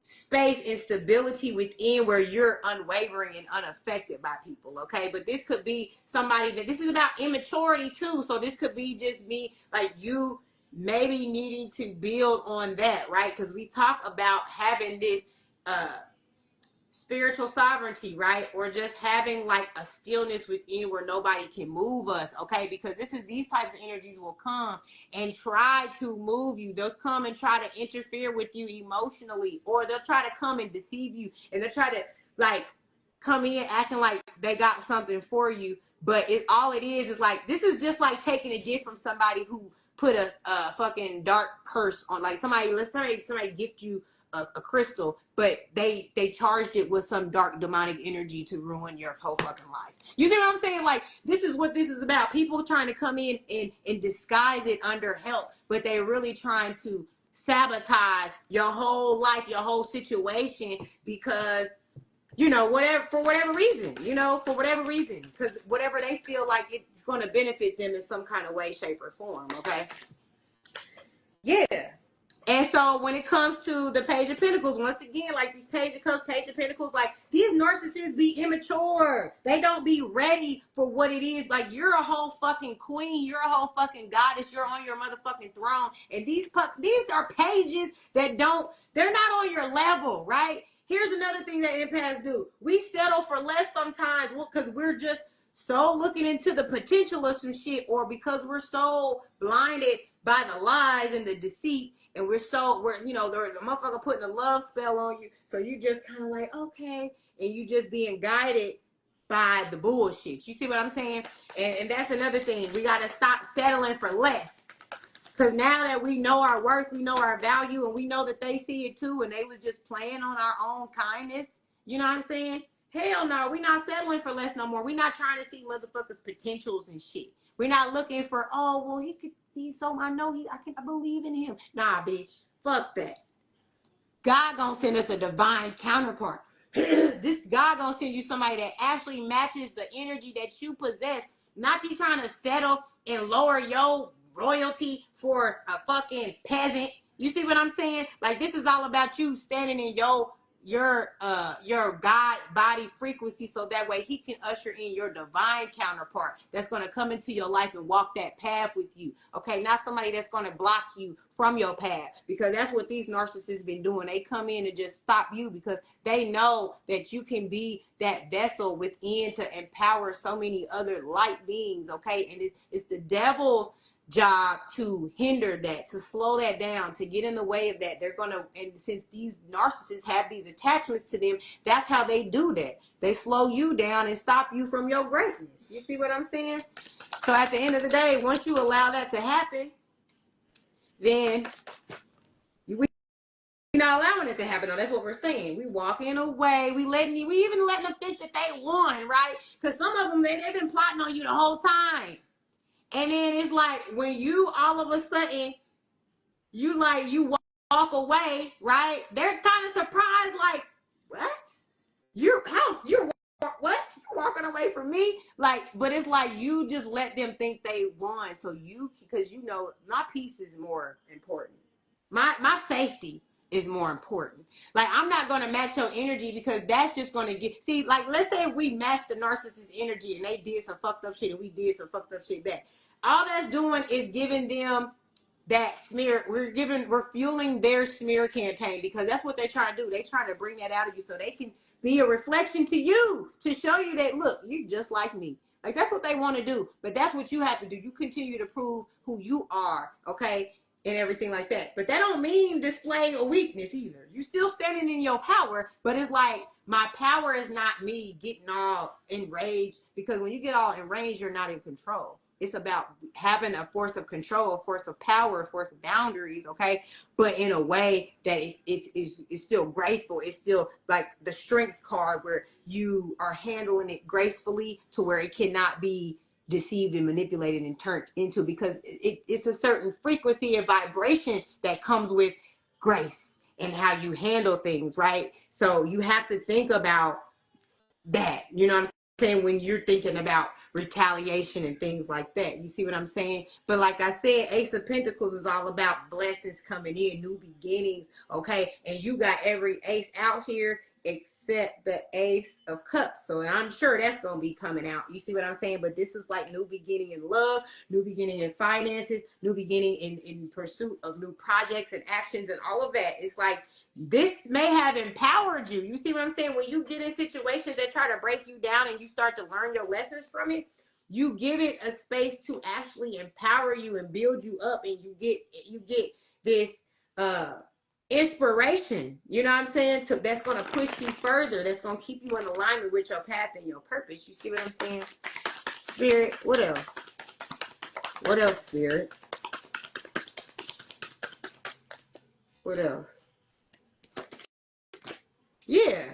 space and stability within, where you're unwavering and unaffected by people, okay? But this could be somebody this is about immaturity too. So this could be just me, like, you maybe needing to build on that, right? Because we talk about having this spiritual sovereignty, right? Or just having like a stillness within where nobody can move us, okay? Because these types of energies will come and try to move you. They'll come and try to interfere with you emotionally, or they'll try to come and deceive you, and they'll try to like come in acting like they got something for you. But all it is like, this is just like taking a gift from somebody who put a fucking dark curse on, like, somebody gift you a crystal, but they charged it with some dark demonic energy to ruin your whole fucking life. You see what I'm saying? Like, this is what this is about. People trying to come in and disguise it under help, but they're really trying to sabotage your whole life, your whole situation, because, for whatever reason, because whatever they feel like it's going to benefit them in some kind of way, shape, or form, okay? Yeah. And so when it comes to the Page of Pentacles, once again, like these Page of Cups, Page of Pentacles, like, these narcissists be immature. They don't be ready for what it is. Like, you're a whole fucking queen. You're a whole fucking goddess. You're on your motherfucking throne. And these are pages that they're not on your level, right? Here's another thing that empaths do. We settle for less sometimes because we're just so looking into the potential of some shit, or because we're so blinded by the lies and the deceit. And we're the motherfucker putting a love spell on you. So you just kind of like, okay. And you just being guided by the bullshit. You see what I'm saying? And that's another thing. We got to stop settling for less. Because now that we know our worth, we know our value, and we know that they see it too, and they was just playing on our own kindness. You know what I'm saying? Hell no, we're not settling for less no more. We're not trying to see motherfuckers' potentials and shit. We're not looking for, oh, well, he could be so, I believe in him. Nah, bitch, fuck that. God gonna send us a divine counterpart. This God gonna send you somebody that actually matches the energy that you possess. Not you trying to settle and lower your royalty for a fucking peasant. You see what I'm saying? Like, this is all about you standing in your God body frequency, so that way he can usher in your divine counterpart that's going to come into your life and walk that path with you. Okay, not somebody that's going to block you from your path, because that's what these narcissists been doing. They come in and just stop you because they know that you can be that vessel within to empower so many other light beings. Okay, and it's the devil's job to hinder that, to slow that down, to get in the way of that. They're gonna, and since these narcissists have these attachments to them, that's how they do that. They slow you down and stop you from your greatness. You see what I'm saying? So at the end of the day, once you allow that to happen, then we're not allowing it to happen. No, that's what we're saying. We walking away. We even letting them think that they won, right? Because some of them, they've been plotting on you the whole time. And then it's like when you all of a sudden you walk away, right? They're kind of surprised, like, what? You're what? You're walking away from me? Like, but it's like you just let them think they won. So because you know my peace is more important. My safety is more important. Like, I'm not gonna match your energy because that's just gonna like, let's say we match the narcissist energy and they did some fucked up shit and we did some fucked up shit back. All that's doing is giving them that smear. We're fueling their smear campaign because that's what they're trying to do. They're trying to bring that out of you so they can be a reflection to you, to show you that, look, you're just like me. Like, that's what they want to do. But that's what you have to do. You continue to prove who you are, okay, and everything like that. But that don't mean display a weakness either. You still standing in your power, but it's like, my power is not me getting all enraged, because when you get all enraged, you're not in control. It's about having a force of control, a force of power, a force of boundaries, okay? But in a way that it's still graceful. It's still like the strength card where you are handling it gracefully to where it cannot be deceived and manipulated and turned into, because it's a certain frequency and vibration that comes with grace and how you handle things, right? So you have to think about that, you know what I'm saying, when you're thinking about retaliation and things like that. You see what I'm saying? But like I said, Ace of Pentacles is all about blessings coming in, new beginnings, okay? And you got every ace out here except the Ace of Cups. So I'm sure that's going to be coming out. You see what I'm saying? But this is like new beginning in love, new beginning in finances, new beginning in pursuit of new projects and actions and all of that. It's like, this may have empowered you. You see what I'm saying? When you get in situations that try to break you down and you start to learn your lessons from it, you give it a space to actually empower you and build you up, and you get this inspiration. You know what I'm saying? That's going to push you further. That's going to keep you in alignment with your path and your purpose. You see what I'm saying? Spirit, what else? What else, Spirit? What else? Yeah.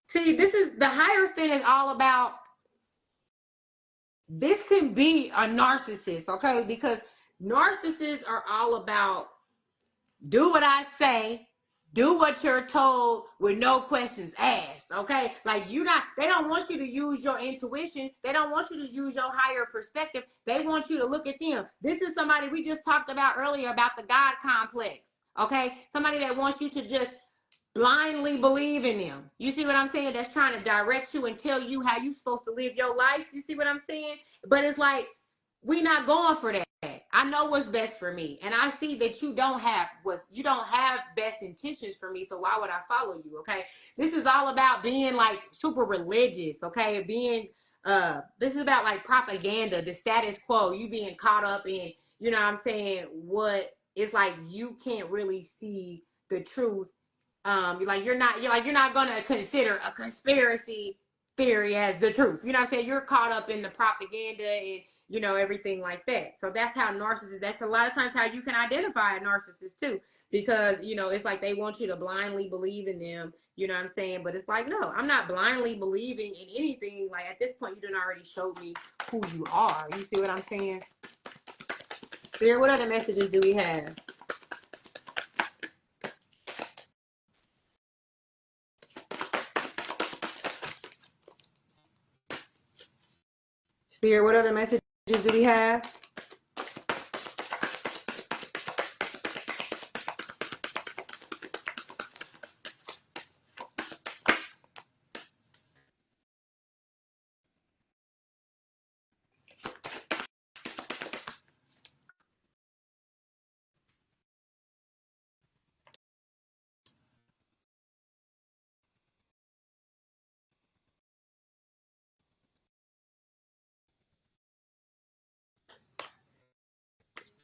See, this is the Hierophant is all about, this can be a narcissist, okay? Because narcissists are all about do what I say, do what you're told with no questions asked, okay? Like, they don't want you to use your intuition. They don't want you to use your higher perspective. They want you to look at them. This is somebody we just talked about earlier about the God complex, okay? Somebody that wants you to just blindly believe in them. You see what I'm saying? That's trying to direct you and tell you how you're supposed to live your life. You see what I'm saying? But it's like, we not going for that. I know what's best for me, and I see that you don't have best intentions for me. So why would I follow you? Okay, this is all about being like super religious. Okay, this is about like propaganda, the status quo. You being caught up in, you know what I'm saying, what it's like you can't really see the truth. You're not gonna consider a conspiracy theory as the truth. You know what I'm saying? You're caught up in the propaganda and, you know, everything like that. So that's how narcissists, that's a lot of times how you can identify a narcissist too. Because, you know, it's like they want you to blindly believe in them, you know what I'm saying? But it's like, no, I'm not blindly believing in anything. Like, at this point, you done already showed me who you are. You see what I'm saying? Spirit, what other messages do we have? Spirit, what other messages do we have?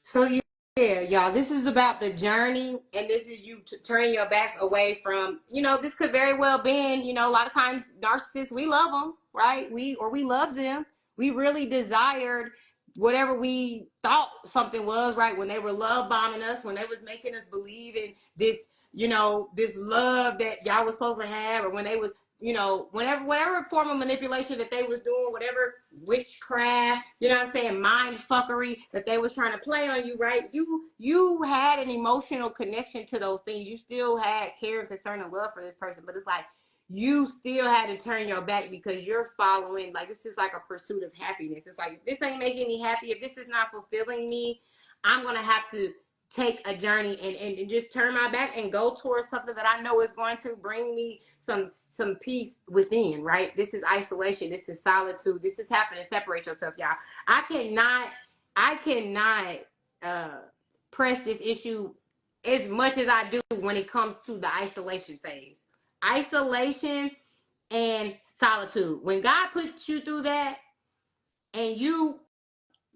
So yeah, y'all, this is about the journey, and this is you turning your backs away from, this could very well been, a lot of times narcissists, we love them, right? We love them. We really desired whatever we thought something was, right? When they were love bombing us, when they was making us believe in this, this love that y'all was supposed to have, or when they was whatever form of manipulation that they was doing, whatever witchcraft, what I'm saying, mind fuckery that they was trying to play on you, right? You had an emotional connection to those things. You still had care and concern and love for this person, but it's like you still had to turn your back because you're following, like, this is like a pursuit of happiness. It's like, if this ain't making me happy, if this is not fulfilling me, I'm gonna have to take a journey and just turn my back and go towards something that I know is going to bring me some peace within, right? This is isolation. This is solitude. This is having to separate yourself, y'all. I cannot press this issue as much as I do when it comes to the isolation phase. Isolation and solitude. When God puts you through that and you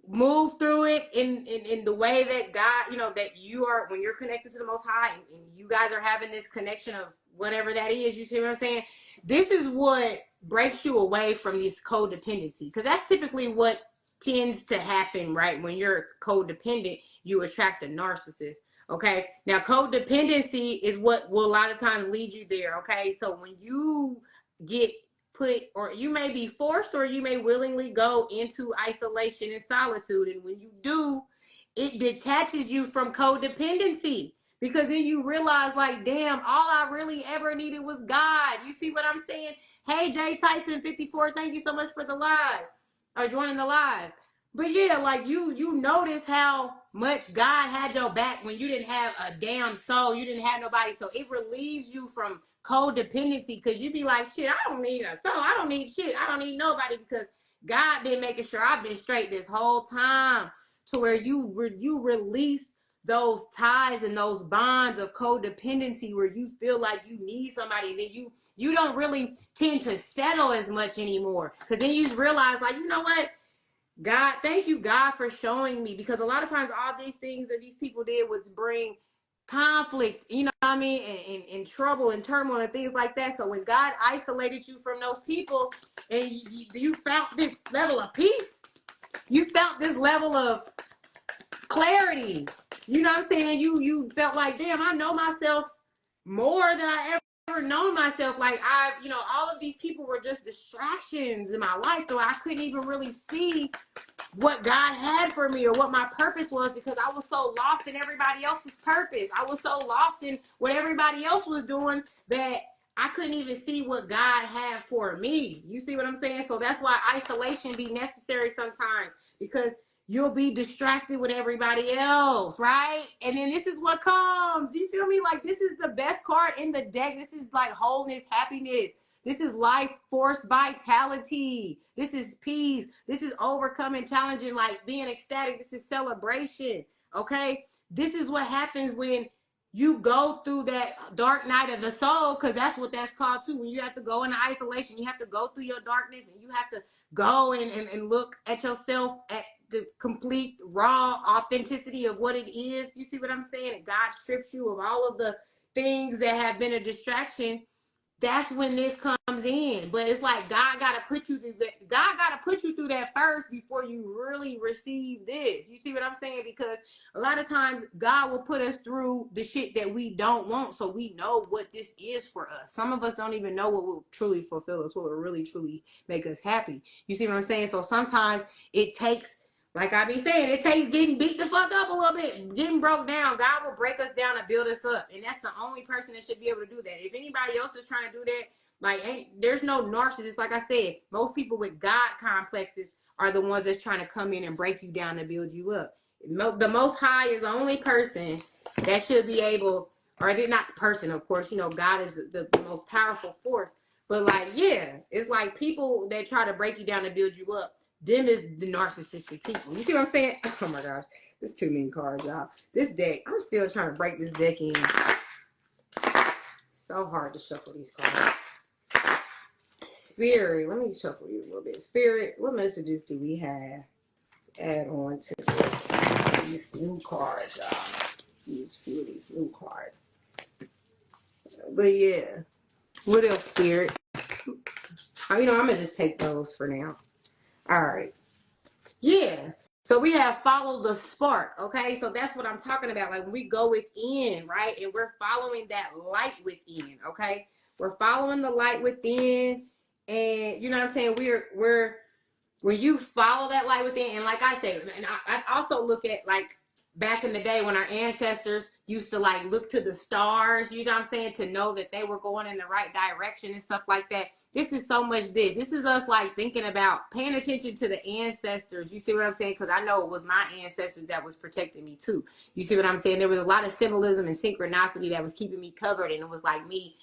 move through it in the way that God, that you are, when you're connected to the Most High, and you guys are having this connection of whatever that is, you see what I'm saying? This is what breaks you away from this codependency, because that's typically what tends to happen, right? When you're codependent, you attract a narcissist. Okay, now codependency is what will a lot of times lead you there. Okay, so when you get put, or you may be forced, or you may willingly go into isolation and solitude, and when you do, it detaches you from codependency, because then you realize, like, damn, all I really ever needed was God. You see what I'm saying? Hey, Jay Tyson 54, thank you so much for the live, or joining the live. But yeah, like, you notice how much God had your back when you didn't have a damn soul, you didn't have nobody. So it relieves you from codependency, because you be like, shit, I don't need a soul, I don't need shit, I don't need nobody, because God been making sure I've been straight this whole time, to where you release those ties and those bonds of codependency, where you feel like you need somebody, then you don't really tend to settle as much anymore, because then you realize, like, you know what, God, thank you, God, for showing me, because a lot of times all these things that these people did was bring conflict, you know what I mean, and trouble and turmoil and things like that. So when God isolated you from those people, and you felt this level of peace, you felt this level of clarity, you know what I'm saying, you felt like, damn, I know myself more than I ever known myself. Like, all of these people were just distractions in my life, so I couldn't even really see what God had for me, or what my purpose was, because I was so lost in everybody else's purpose. I was so lost in what everybody else was doing that I couldn't even see what God had for me. You see what I'm saying? So that's why isolation be necessary sometimes, because you'll be distracted with everybody else, right? And then this is what comes. You feel me? Like, this is the best card in the deck. This is like wholeness, happiness. This is life force vitality. This is peace. This is overcoming, challenging, like being ecstatic. This is celebration. Okay? This is what happens when you go through that dark night of the soul, because that's what that's called too. When you have to go into isolation, you have to go through your darkness, and you have to go and look at yourself at the complete raw authenticity of what it is. You see what I'm saying? And God strips you of all of the things that have been a distraction. That's when this comes in. But it's like God gotta put you through that. God gotta put you through that first before you really receive this. You see what I'm saying? Because a lot of times God will put us through the shit that we don't want, so we know what this is for us. Some of us don't even know what will truly fulfill us, what will really truly make us happy. You see what I'm saying? So sometimes it takes, like I be saying, it takes getting beat the fuck up a little bit, getting broke down. God will break us down and build us up. And that's the only person that should be able to do that. If anybody else is trying to do that, like, there's no narcissist. Like I said, most people with God complexes are the ones that's trying to come in and break you down and build you up. The Most High is the only person that should be able, or they're not the person, of course, God is the most powerful force. But like, yeah, it's like people that try to break you down and build you up, them is the narcissistic people. You see what I'm saying? Oh my gosh, there's too many cards, y'all. This deck, I'm still trying to break this deck in. So hard to shuffle these cards. Spirit, let me shuffle you a little bit. Spirit, what messages do we have to add on to this? these new cards, y'all. Use a few of these new cards. But yeah. What else, Spirit? Oh, I'm gonna just take those for now. All right. Yeah. So we have follow the spark. Okay. So that's what I'm talking about. Like when we go within, right? And we're following that light within. Okay. We're following the light within. And you know what I'm saying? We're when you follow that light within, and like I say, and I also look at like back in the day when our ancestors used to like look to the stars, you know what I'm saying, to know that they were going in the right direction and stuff like that. This is so much this is us like thinking about paying attention to the ancestors. You see what I'm saying? Because I know it was my ancestors that was protecting me too. You see what I'm saying? There was a lot of symbolism and synchronicity that was keeping me covered, and it was like me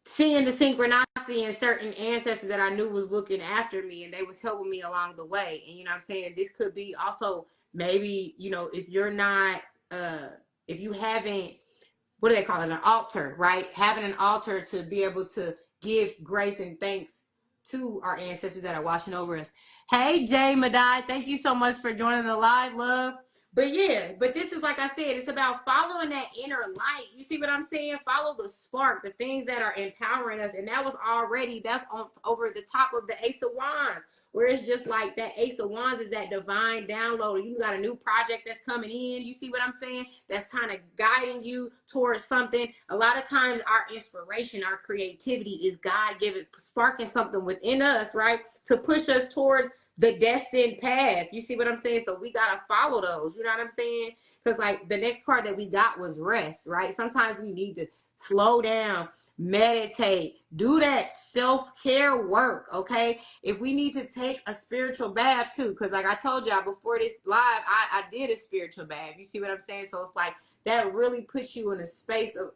seeing the synchronicity in certain ancestors that I knew was looking after me, and they was helping me along the way. And you know what I'm saying? This could be also maybe, if you're not if you haven't, what do they call it, an altar, right? Having an altar to be able to give grace and thanks to our ancestors that are watching over us. Hey, Jay Madai, thank you so much for joining the live, love. But yeah, but this is, like I said, it's about following that inner light. You see what I'm saying? Follow the spark, the things that are empowering us. And that's on over the top of the Ace of Wands, where it's just like that Ace of Wands is that divine download. You got a new project that's coming in. You see what I'm saying? That's kind of guiding you towards something. A lot of times our inspiration, our creativity is God-given, sparking something within us, right? To push us towards the destined path. You see what I'm saying? So we got to follow those. You know what I'm saying? Because like the next card that we got was rest, right? Sometimes we need to slow down, meditate, do that self-care work, okay? If we need to take a spiritual bath too, because like I told y'all before this live, I did a spiritual bath. You see what I'm saying? So it's like that really puts you in a space of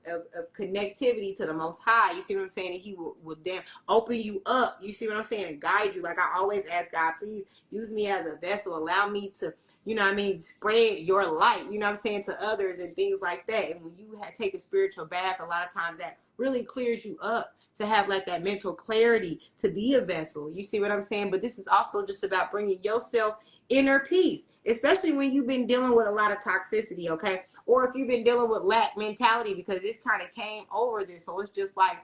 connectivity to the Most High. You see what I'm saying? And He will then open you up. You see what I'm saying? And guide you. Like I always ask God, please use me as a vessel. Allow me to, spread your light, you know what I'm saying, to others and things like that. And when you take a spiritual bath, a lot of times that really clears you up to have like that mental clarity to be a vessel. You see what I'm saying? But this is also just about bringing yourself inner peace, especially when you've been dealing with a lot of toxicity, okay? Or if you've been dealing with lack mentality, because this kind of came over this. So it's just like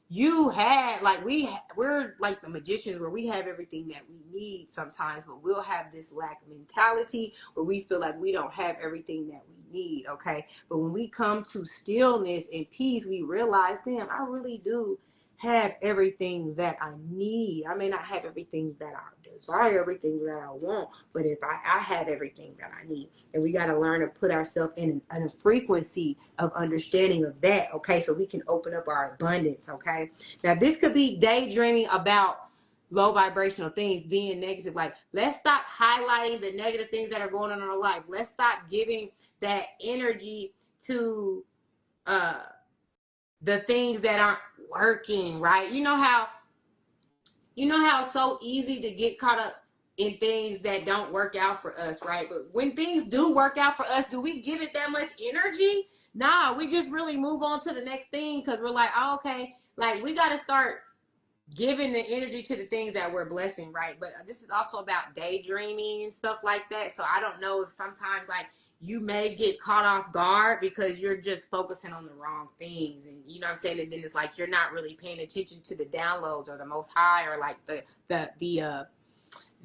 you had, like we're like the magicians where we have everything that we need sometimes, but we'll have this lack mentality where we feel like we don't have everything that we need, okay? But when we come to stillness and peace, we realize, damn, I really do have everything that I need. I may not have everything that I desire, everything that I want, but if I have everything that I need. And we got to learn to put ourselves in a frequency of understanding of that, okay, so we can open up our abundance, okay? Now, this could be daydreaming about low vibrational things, being negative. Like, let's stop highlighting the negative things that are going on in our life. Let's stop giving that energy to the things that aren't working, right? You know how it's so easy to get caught up in things that don't work out for us, right? But when things do work out for us, do we give it that much energy? Nah, we just really move on to the next thing because we're like, oh, okay, like we got to start giving the energy to the things that we're blessing, right? But this is also about daydreaming and stuff like that. So I don't know if sometimes like you may get caught off guard because you're just focusing on the wrong things, and you know what I'm saying, and then it's like you're not really paying attention to the downloads or the Most High or like the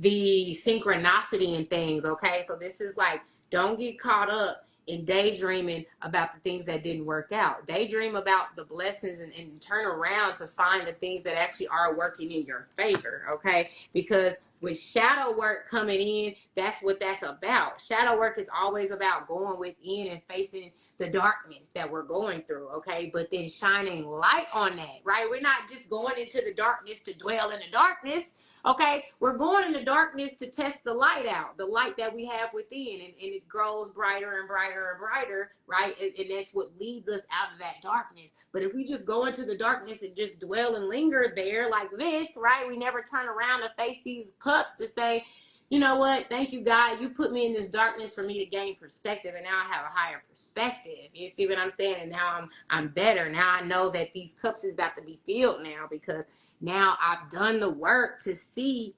synchronicity and things, okay? So this is like, don't get caught up in daydreaming about the things that didn't work out. Daydream about the blessings and turn around to find the things that actually are working in your favor, okay? Because with shadow work coming in, that's what that's about. Shadow work is always about going within and facing the darkness that we're going through, okay? But then shining light on that, right? We're not just going into the darkness to dwell in the darkness. Okay, we're going in the darkness to test the light out, the light that we have within, and it grows brighter and brighter and brighter, right? And that's what leads us out of that darkness. But if we just go into the darkness and just dwell and linger there like this, right? We never turn around to face these cups to say, you know what? Thank you, God. You put me in this darkness for me to gain perspective, and now I have a higher perspective. You see what I'm saying? And now I'm better. Now I know that these cups is about to be filled now because now I've done the work to see,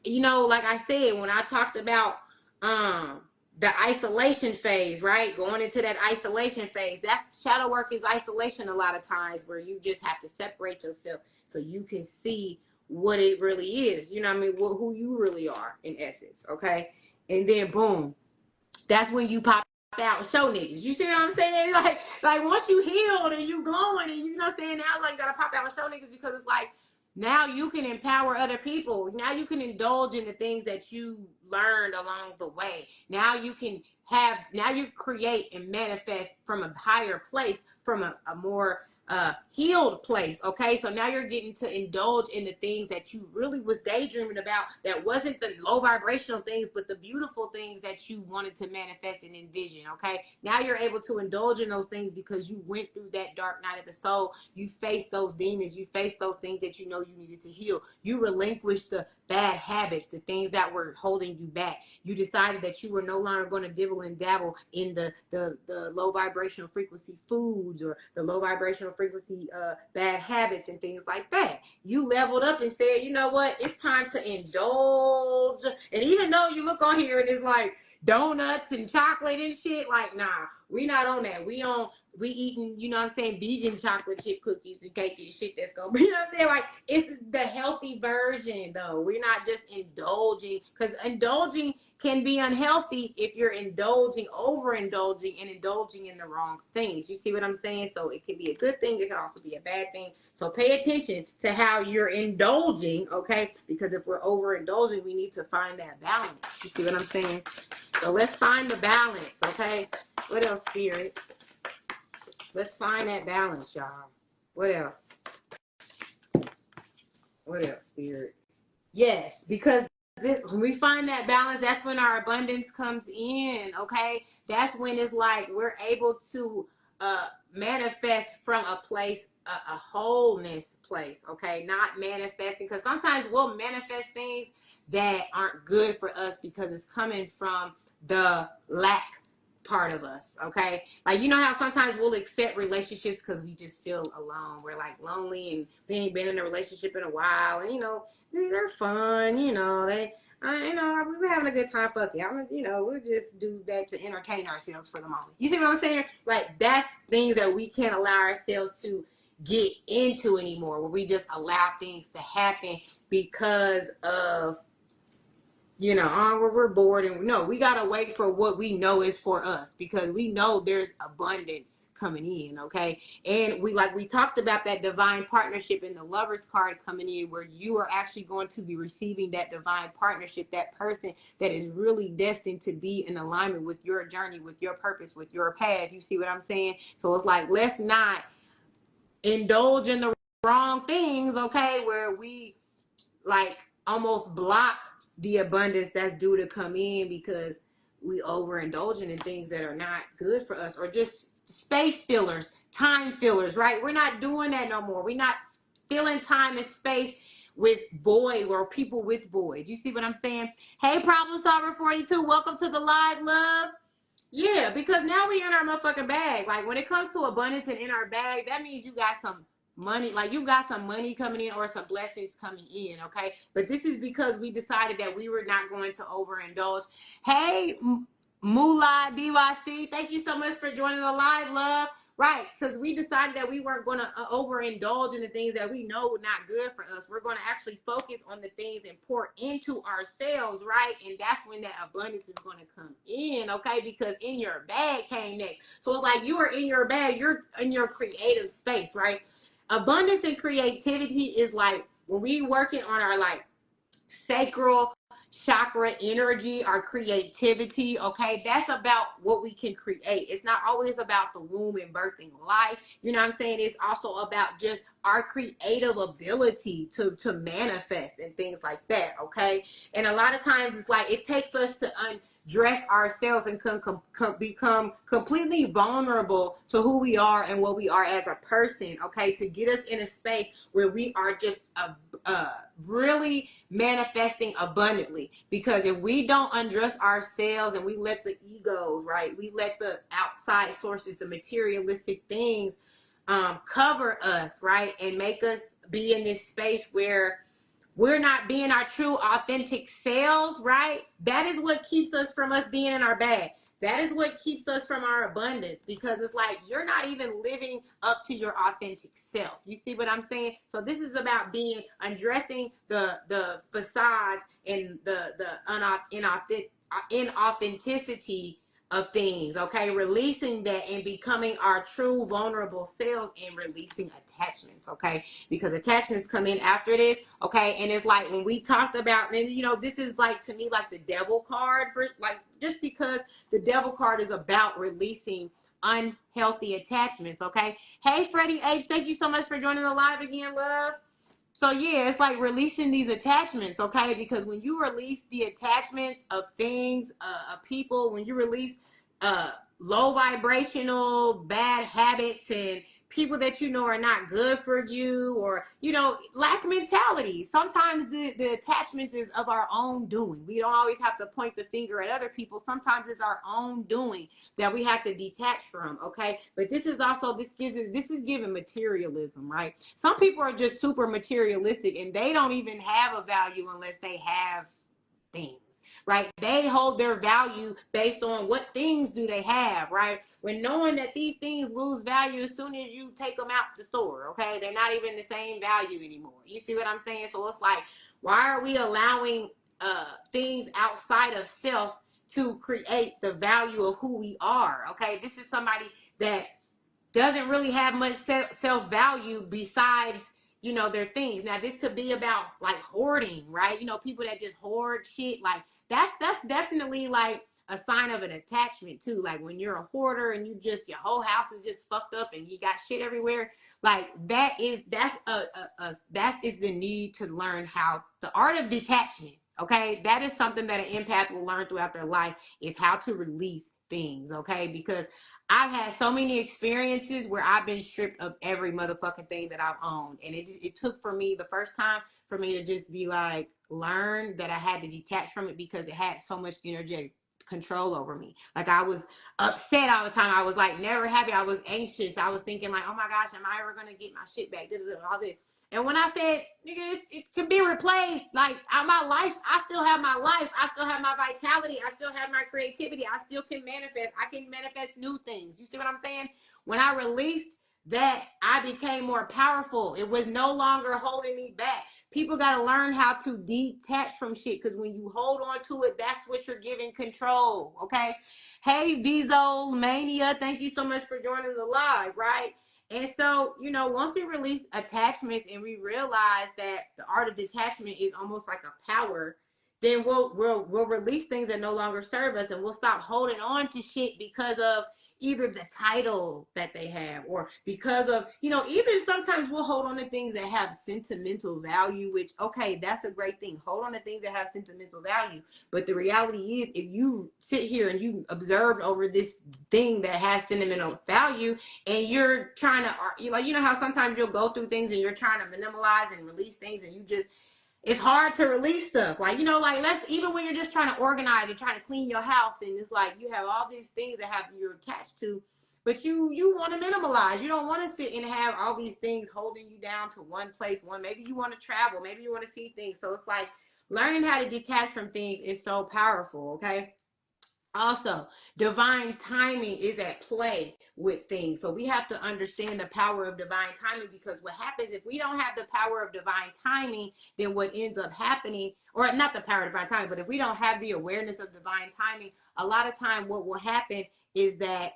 like I said, when I talked about the isolation phase, right? Going into that isolation phase. That's shadow work is isolation a lot of times, where you just have to separate yourself so you can see what it really is. You know what I mean? Who you really are in essence, okay? And then boom, that's when you pop out and show niggas. You see what I'm saying? Like once you healed and you glowing and you know what I'm saying, now it's like you gotta pop out and show niggas, because it's like now you can empower other people. Now you can indulge in the things that you learned along the way. Now you create and manifest from a higher place, from a more healed place. Okay, so now you're getting to indulge in the things that you really was daydreaming about, that wasn't the low vibrational things, but the beautiful things that you wanted to manifest and envision. Okay, now you're able to indulge in those things because you went through that dark night of the soul. You faced those demons, you faced those things that you know you needed to heal. You relinquished the bad habits, the things that were holding you back. You decided that you were no longer going to dibble and dabble in the low vibrational frequency foods, or the low vibrational frequency bad habits and things like that. You leveled up and said, you know what, it's time to indulge. And even though you look on here and it's like donuts and chocolate and shit, like, nah, we not on that. We eating, you know what I'm saying, vegan chocolate chip cookies and cake and shit that's gonna be, you know what I'm saying? Like, it's the healthy version, though. We're not just indulging, because indulging can be unhealthy if you're overindulging, and indulging in the wrong things. You see what I'm saying? So it can be a good thing. It can also be a bad thing. So pay attention to how you're indulging, okay? Because if we're overindulging, we need to find that balance. You see what I'm saying? So let's find the balance, okay? What else, Spirit? Let's find that balance, y'all. What else? What else, Spirit? Yes, because when we find that balance, that's when our abundance comes in, okay? That's when it's like we're able to manifest from a place, a wholeness place, okay? Not manifesting, because sometimes we'll manifest things that aren't good for us because it's coming from the lack part of us, okay? Like, you know how sometimes we'll accept relationships because we just feel alone. We're like lonely and we ain't been in a relationship in a while, and you know, they're fun, you know, we're having a good time, fuck it. We'll just do that to entertain ourselves for the moment. You see what I'm saying? Like, that's things that we can't allow ourselves to get into anymore, where we just allow things to happen because of, we're bored, and no, we gotta wait for what we know is for us, because we know there's abundance coming in, okay? And we talked about that divine partnership in the Lovers card coming in, where you are actually going to be receiving that divine partnership, that person that is really destined to be in alignment with your journey, with your purpose, with your path. You see what I'm saying? So it's like, let's not indulge in the wrong things, okay? Where we like almost block the abundance that's due to come in because we overindulging in things that are not good for us, or just space fillers, time fillers, right? We're not doing that no more. We're not filling time and space with void, or people with void. You see what I'm saying? Hey, Problem Solver 42, welcome to the live, love. Yeah, because now we in our motherfucking bag. Like, when it comes to abundance and in our bag, that means you got some money, like you got some money coming in or some blessings coming in, okay? But this is because we decided that we were not going to overindulge. Hey, Moolah DYC, thank you so much for joining the live, love. Right, because we decided that we weren't going to overindulge in the things that we know were not good for us. We're going to actually focus on the things and pour into ourselves, right? And that's when that abundance is going to come in, okay? Because in your bag came next. So it's like you are in your bag, you're in your creative space, right? Abundance and creativity is like when we working on our like sacral chakra energy, our creativity, okay? That's about what we can create. It's not always about the womb and birthing life. You know what I'm saying? It's also about just our creative ability to manifest and things like that, okay? And a lot of times it's like it takes us to undress ourselves and become completely vulnerable to who we are and what we are as a person, okay? To get us in a space where we are just really manifesting abundantly. Because if we don't undress ourselves and we let the egos, right, we let the outside sources, the materialistic things cover us, right, and make us be in this space where we're not being our true authentic selves, right? That is what keeps us from us being in our bag. That is what keeps us from our abundance, because it's like you're not even living up to your authentic self. You see what I'm saying? So this is about being undressing the facades and the inauthenticity of things, okay? Releasing that and becoming our true vulnerable selves and releasing attachments, okay? Because attachments come in after this, okay? And it's like when we talked about, and you know, this is like to me like the devil card, for like, just because the devil card is about releasing unhealthy attachments, okay? Hey, Freddie H, thank you so much for joining the live again, love. So yeah, it's like releasing these attachments, okay? Because when you release the attachments of things, of people, when you release low vibrational bad habits and people that you know are not good for you, or you know, lack mentality, sometimes the attachments is of our own doing. We don't always have to point the finger at other people. Sometimes it's our own doing that we have to detach from, okay? But this is also, this is giving materialism, right? Some people are just super materialistic and they don't even have a value unless they have things, right? They hold their value based on what things do they have, right? When knowing that these things lose value as soon as you take them out the store, okay? They're not even the same value anymore. You see what I'm saying? So it's like, why are we allowing things outside of self to create the value of who we are, okay? This is somebody that doesn't really have much self-value besides, you know, their things. Now, this could be about like hoarding, right? You know, people that just hoard shit, like that's definitely like a sign of an attachment too. Like when you're a hoarder and you just, your whole house is just fucked up and you got shit everywhere. Like that is the need to learn how, the art of detachment. Okay, that is something that an empath will learn throughout their life, is how to release things. Okay, because I've had so many experiences where I've been stripped of every motherfucking thing that I've owned. And it took for me the first time for me to just be like, learn that I had to detach from it because it had so much energetic control over me. Like I was upset all the time. I was like never happy. I was anxious. I was thinking like, oh my gosh, am I ever going to get my shit back? All this. And when I said, nigga, it can be replaced. Like my life, I still have my life. I still have my vitality. I still have my creativity. I still can manifest. I can manifest new things. You see what I'm saying? When I released that, I became more powerful. It was no longer holding me back. People got to learn how to detach from shit, because when you hold on to it, that's what you're giving control. Okay. Hey, Vizo Mania, thank you so much for joining the live, right? And so, you know, once we release attachments and we realize that the art of detachment is almost like a power, then we'll release things that no longer serve us, and we'll stop holding on to shit because of either the title that they have, or because of, you know, even sometimes we'll hold on to things that have sentimental value, which, okay, that's a great thing. Hold on to things that have sentimental value. But the reality is, if you sit here and you observed over this thing that has sentimental value, and you're trying to, like, you know how sometimes you'll go through things and you're trying to minimalize and release things, and you just, it's hard to release stuff. Like, you know, like even when you're just trying to organize, you're trying to clean your house, and it's like you have all these things that you're attached to, but you want to minimalize. You don't want to sit and have all these things holding you down to one place. Maybe you want to travel, maybe you want to see things. So it's like learning how to detach from things is so powerful. Okay. Also, divine timing is at play with things. So we have to understand the power of divine timing, because what happens if we don't have the power of divine timing, then what ends up happening, or not the power of divine timing, but if we don't have the awareness of divine timing, a lot of time what will happen is that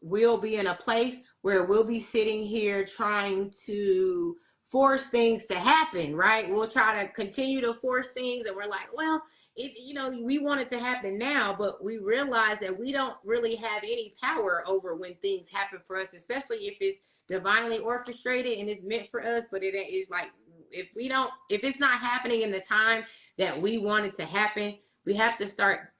we'll be in a place where we'll be sitting here trying to force things to happen, right? We'll try to continue to force things, and we're like, well, you know, we want it to happen now, but we realize that we don't really have any power over when things happen for us, especially if it's divinely orchestrated and it's meant for us. But it is like, if it's not happening in the time that we want it to happen, we have to start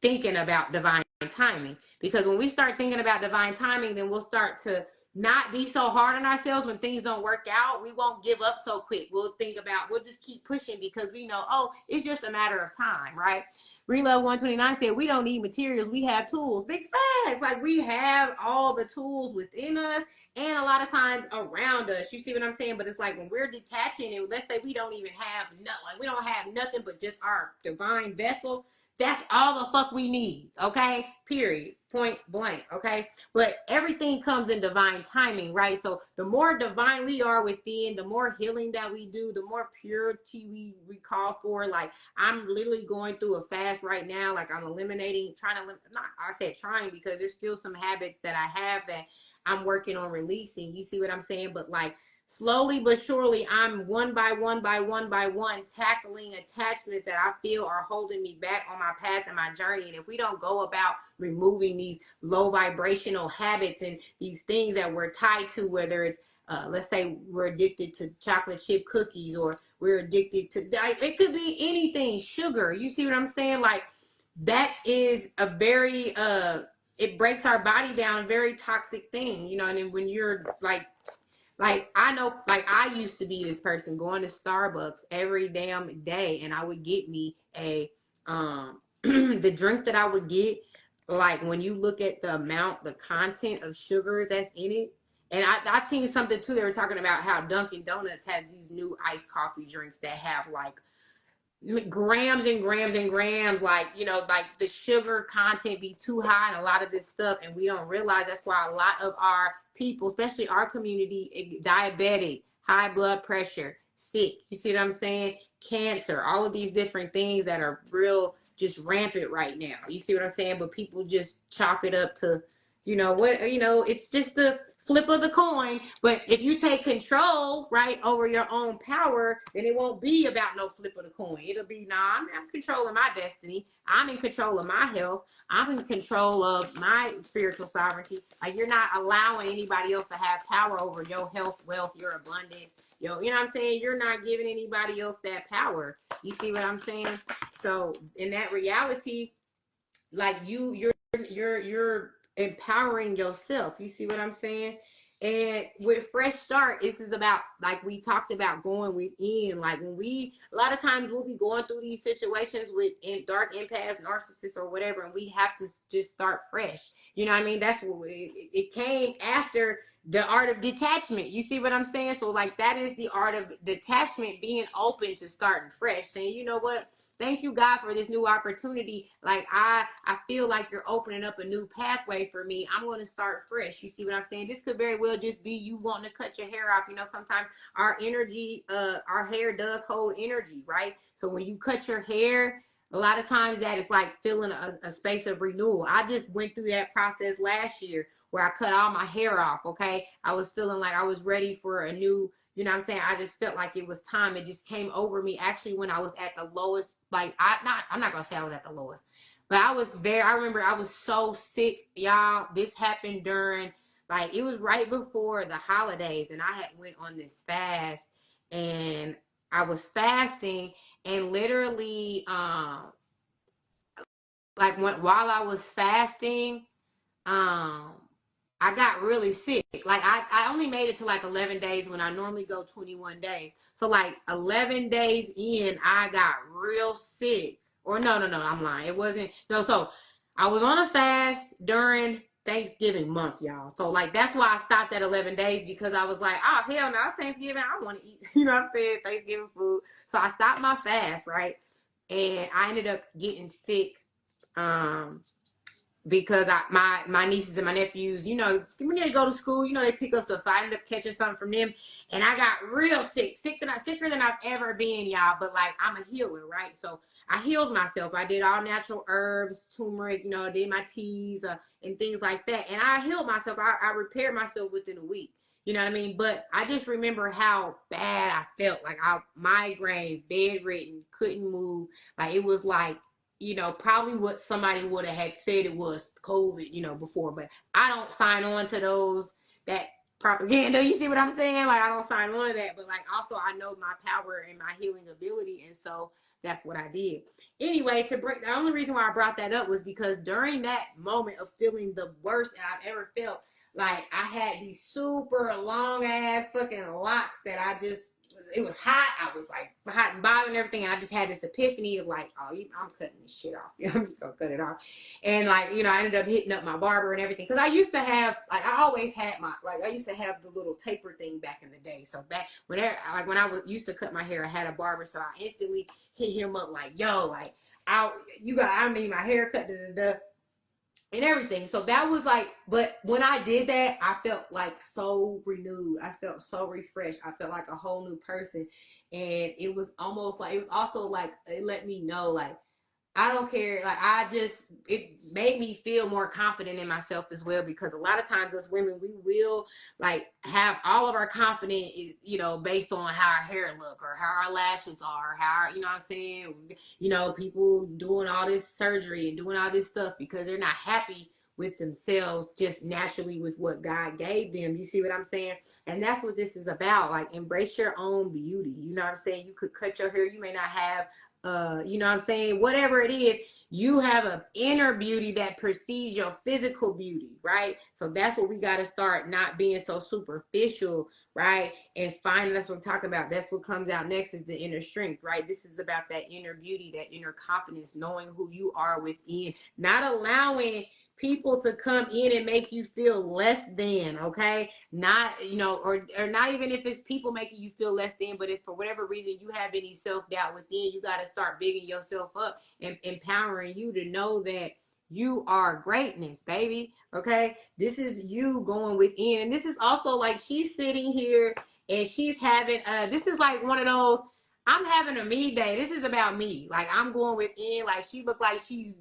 thinking about divine timing. Because when we start thinking about divine timing, then we'll start to not be so hard on ourselves when things don't work out. We won't give up so quick. We'll just keep pushing because we know, oh, it's just a matter of time, right? Relove 129 said, we don't need materials, we have tools. Big facts. Like, we have all the tools within us and a lot of times around us. You see what I'm saying? But it's like when we're detaching and let's say we don't even have nothing, like we don't have nothing but just our divine vessel. That's all the fuck we need, okay? Period. Point blank, okay? But everything comes in divine timing, right? So the more divine we are within, the more healing that we do, the more purity we call for. Like, I'm literally going through a fast right now. Like, I'm eliminating, I said trying because there's still some habits that I have that I'm working on releasing. You see what I'm saying? But like, slowly but surely, I'm one by one tackling attachments that I feel are holding me back on my path and my journey. And if we don't go about removing these low vibrational habits and these things that we're tied to, whether it's let's say we're addicted to chocolate chip cookies, or we're addicted to, it could be anything, sugar. You see what I'm saying? Like, that is a very it breaks our body down, a very toxic thing, you know. And then when you're like, I know, like, I used to be this person going to Starbucks every damn day, and I would get me a, the drink that I would get, like, when you look at the amount, the content of sugar that's in it. And I seen something too, they were talking about how Dunkin' Donuts has these new iced coffee drinks that have like grams and grams and grams, like, you know, like the sugar content be too high and a lot of this stuff, and we don't realize that's why a lot of our people, especially our community, diabetic, high blood pressure, sick, you see what I'm saying, cancer, all of these different things that are real just rampant right now, you see what I'm saying. But people just chalk it up to, you know what, you know, it's just the flip of the coin. But if you take control, right, over your own power, then it won't be about no flip of the coin. It'll be, nah, I'm controlling my destiny. I'm in control of my health. I'm in control of my spiritual sovereignty. Like, you're not allowing anybody else to have power over your health, wealth, your abundance. You know what I'm saying? You're not giving anybody else that power. You see what I'm saying? So in that reality, like, you're empowering yourself. You see what I'm saying? And with Fresh Start, this is about, like we talked about, going within. Like, when a lot of times we'll be going through these situations with dark empaths, narcissists, or whatever, and we have to just start fresh. You know what I mean? That's what it came after the art of detachment. You see what I'm saying? So, like, that is the art of detachment, being open to starting fresh, saying, you know what? Thank you, God, for this new opportunity. Like, I feel like you're opening up a new pathway for me. I'm going to start fresh. You see what I'm saying? This could very well just be you wanting to cut your hair off. You know, sometimes our energy, our hair does hold energy, right? So when you cut your hair, a lot of times that is like filling a space of renewal. I just went through that process last year where I cut all my hair off, okay? I was feeling like I was ready for a new, you know what I'm saying? I just felt like it was time. It just came over me actually when I was at the lowest. Like, I'm not going to say I was at the lowest, but I remember I was so sick, y'all. This happened during, like, it was right before the holidays, and I had went on this fast, and I was fasting, and literally, while I was fasting, I got really sick. Like, I only made it to like 11 days when I normally go 21 days. So like 11 days in, I got real sick. Or no, I'm lying. It wasn't. No, so I was on a fast during Thanksgiving month, y'all. So like, that's why I stopped at 11 days, because I was like, oh, hell no, it's Thanksgiving. I want to eat, you know what I'm saying, Thanksgiving food. So I stopped my fast, right? And I ended up getting sick. Because my nieces and my nephews, you know, when they go to school, you know, they pick up stuff. So I ended up catching something from them, and I got real sicker than I've ever been, y'all. But like, I'm a healer, right? So I healed myself. I did all natural herbs, turmeric, you know, I did my teas and things like that, and I healed myself. I repaired myself within a week. You know what I mean? But I just remember how bad I felt. Like, migraines, bedridden, couldn't move. Like, it was like, you know, probably what somebody would have had said it was COVID, you know, before. But I don't sign on to that propaganda. You see what I'm saying? Like, I don't sign on to that. But like, also, I know my power and my healing ability. And so that's what I did. Anyway, the only reason why I brought that up was because during that moment of feeling the worst I've ever felt, Like, I had these super long ass fucking locks that it was hot. I was like hot and bothered and everything. And I just had this epiphany of like, oh, I'm cutting this shit off. I'm just gonna cut it off. And like, I ended up hitting up my barber and everything. Cause I used to have, like, I always had I used to have the little taper thing back in the day. So when I used to cut my hair, I had a barber. So I instantly hit him up like, yo, like, I need my hair cut, and everything. So that was like, but when I did that, I felt like so renewed. I felt so refreshed. I felt like a whole new person. And it was almost like, it was also like, it let me know, like, I don't care. Like, it made me feel more confident in myself as well, because a lot of times as women, we will like have all of our confidence is, based on how our hair look or how our lashes are, how, what I'm saying? People doing all this surgery and doing all this stuff because they're not happy with themselves just naturally with what God gave them. You see what I'm saying? And that's what this is about. Like, embrace your own beauty. You know what I'm saying? You could cut your hair. You may not have whatever it is, you have an inner beauty that precedes your physical beauty, right? So that's what we got to start, not being so superficial, right? And that's what I'm talking about. That's what comes out next, is the inner strength, right? This is about that inner beauty, that inner confidence, knowing who you are within, not allowing people to come in and make you feel less than, okay? Not, or not even if it's people making you feel less than, but if for whatever reason you have any self-doubt within, you got to start bigging yourself up and empowering you to know that you are greatness, baby, okay? This is you going within. And this is also like, she's sitting here and she's having, this is like one of those, I'm having a me day. This is about me. Like, I'm going within. Like, she looked like she's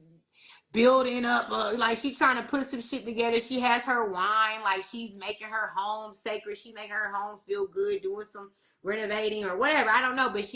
building up, like she's trying to put some shit together. She has her wine, like she's making her home sacred. She making her home feel good, doing some renovating or whatever. I don't know, but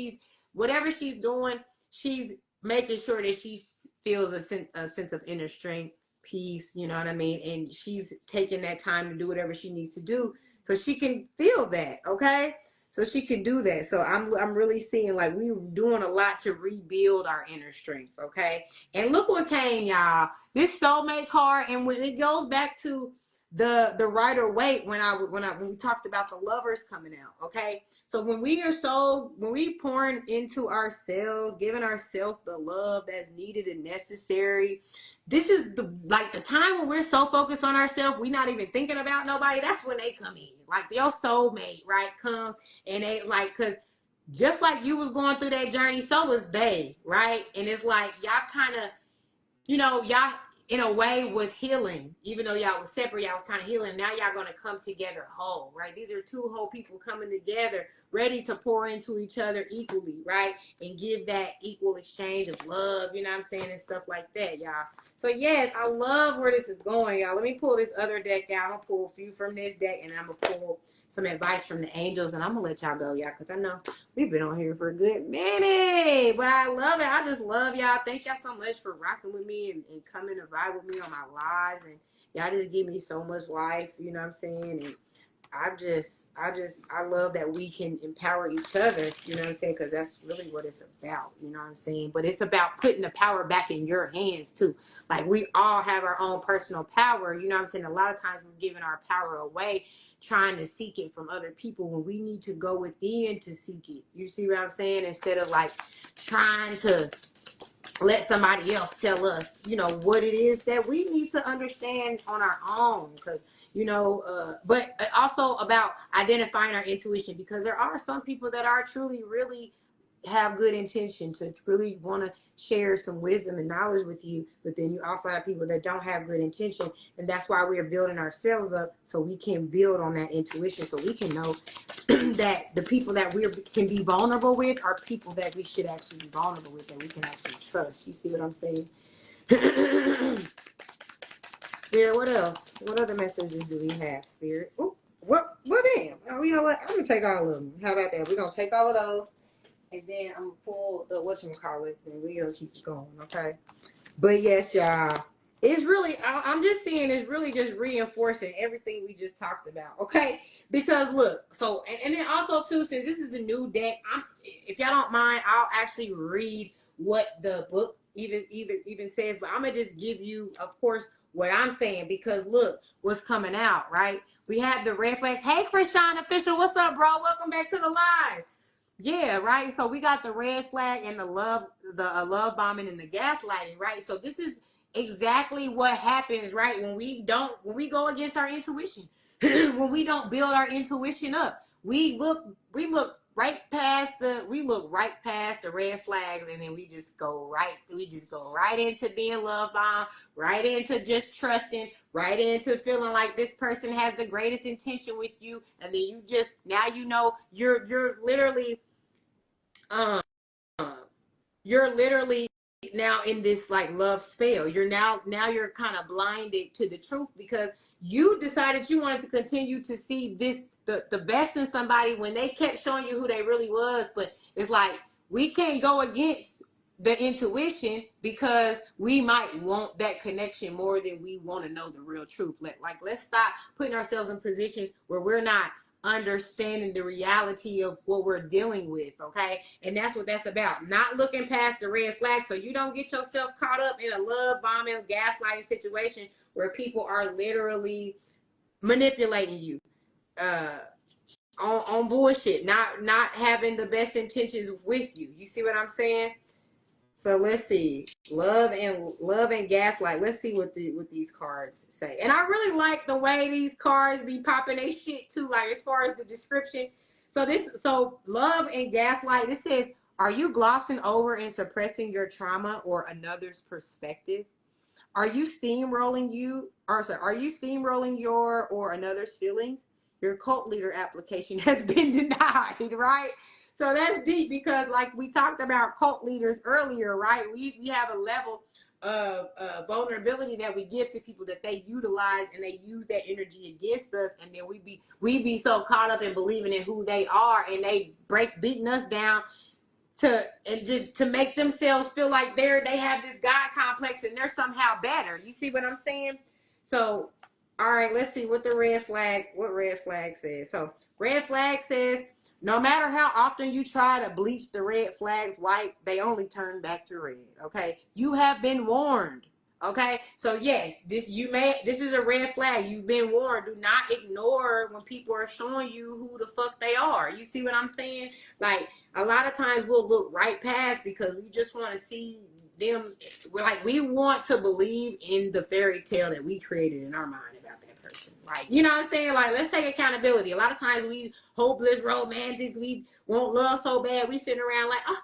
whatever she's doing, she's making sure that she feels a sense of inner strength, peace. You know what I mean? And she's taking that time to do whatever she needs to do so she can feel that. Okay. So she can do that. So I'm really seeing like we're doing a lot to rebuild our inner strength, okay? And look what came, y'all. This soulmate card, and when it goes back to the Rider Waite when we talked about the lovers coming out, okay? So when we pouring into ourselves, giving ourselves the love that's needed and necessary, this is the time when we're so focused on ourselves, we're not even thinking about nobody. That's when they come in. Like your soulmate, right? Come and they because just like you was going through that journey, so was they, right? And it's like y'all kind of, y'all in a way was healing, even though y'all was separate. Y'all was kind of healing. Now y'all gonna come together whole, right? These are two whole people coming together, ready to pour into each other equally, right? And give that equal exchange of love, you know what I'm saying, and stuff like that, y'all. So yes, I love where this is going, y'all. Let me pull this other deck out. I'm gonna pull a few from this deck, and I'm gonna pull some advice from the angels, and I'm gonna let y'all go, y'all, because I know we've been on here for a good minute, but I love it. I just love y'all. Thank y'all so much for rocking with me and coming to vibe with me on my lives, and y'all just give me so much life, you know what I'm saying? And I love that we can empower each other, you know what I'm saying? Because that's really what it's about, you know what I'm saying? But it's about putting the power back in your hands too. Like, we all have our own personal power, you know what I'm saying? A lot of times we're giving our power away, trying to seek it from other people when we need to go within to seek it. You see what I'm saying? Instead of like trying to let somebody else tell us, what it is that we need to understand on our own. Because, but also about identifying our intuition, because there are some people that are truly, really have good intention to really want to share some wisdom and knowledge with you, but then you also have people that don't have good intention, and that's why we're building ourselves up, so we can build on that intuition, so we can know that the people that we can be vulnerable with are people that we should actually be vulnerable with, that we can actually trust. You see what I'm saying? Spirit, what else? What other messages do we have, Spirit? Ooh, what damn. Oh, you know what? I'm gonna take all of them. How about that? We're gonna take all of those, and then I'm gonna pull the whatchamacallit, and we're gonna keep it going, okay? But yes, y'all, it's really, I'm just seeing it's really just reinforcing everything we just talked about, okay? Because look, so, and then also too, since this is a new deck, if y'all don't mind, I'll actually read what the book even says, but I'm gonna just give you, of course, what I'm saying, because look what's coming out, right? We have the red flags. Hey, Krishan Official, what's up, bro? Welcome back to the live. Yeah, right. So we got the red flag and the love bombing and the gaslighting, right? So this is exactly what happens, right? When we go against our intuition, when we don't build our intuition up, we look right past the red flags, and then we just go right into being love bombed, right into just trusting, right into feeling like this person has the greatest intention with you, and then now you're literally um you're literally now in this like love spell. You're kind of blinded to the truth because you decided you wanted to continue to see the best in somebody when they kept showing you who they really was. But it's like we can't go against the intuition because we might want that connection more than we want to know the real truth. Let's stop putting ourselves in positions where we're not understanding the reality of what we're dealing with, okay? And that's what that's about. Not looking past the red flag so you don't get yourself caught up in a love bombing, gaslighting situation where people are literally manipulating you on bullshit, not having the best intentions with you. You see what I'm saying? So let's see, love and gaslight. Let's see what these cards say. And I really like the way these cards be popping they shit too. Like as far as the description. So love and gaslight. This says, are you glossing over and suppressing your trauma or another's perspective? Are you steamrolling your or another's feelings? Your cult leader application has been denied, right? So that's deep because like we talked about cult leaders earlier, right? We have a level of vulnerability that we give to people that they utilize, and they use that energy against us, and then we be so caught up in believing in who they are, and they beating us down to make themselves feel like they have this God complex and they're somehow better. You see what I'm saying? So, all right, let's see what red flag says. So, red flag says, no matter how often you try to bleach the red flags white, they only turn back to red. Okay, you have been warned. Okay, so yes, this is a red flag. You've been warned. Do not ignore when people are showing you who the fuck they are. You see what I'm saying? Like a lot of times we'll look right past because we just want to see them. We want to believe in the fairy tale that we created in our mind about that person. Like, you know what I'm saying? Like, let's take accountability. A lot of times we hopeless romantics. We want love so bad. We sitting around like, oh,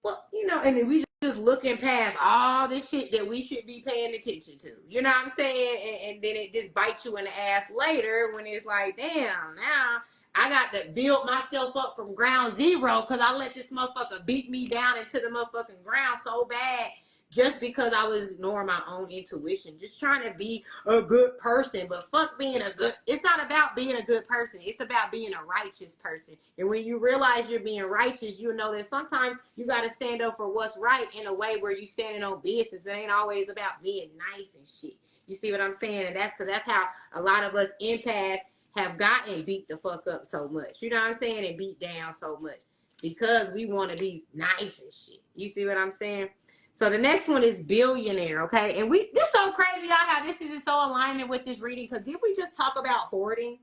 well, and then we just looking past all this shit that we should be paying attention to. You know what I'm saying? And then it just bites you in the ass later when it's like, damn, now I got to build myself up from ground zero because I let this motherfucker beat me down into the motherfucking ground so bad just because I was ignoring my own intuition, just trying to be a good person. But fuck being it's not about being a good person. It's about being a righteous person. And when you realize you're being righteous, you know that sometimes you got to stand up for what's right in a way where you standing on business. It ain't always about being nice and shit. You see what I'm saying? And that's how a lot of us empaths have gotten beat the fuck up so much. You know what I'm saying? And beat down so much because we want to be nice and shit. You see what I'm saying? So the next one is billionaire, okay? And this so crazy, y'all, how this is so alignment with this reading, because did we just talk about hoarding?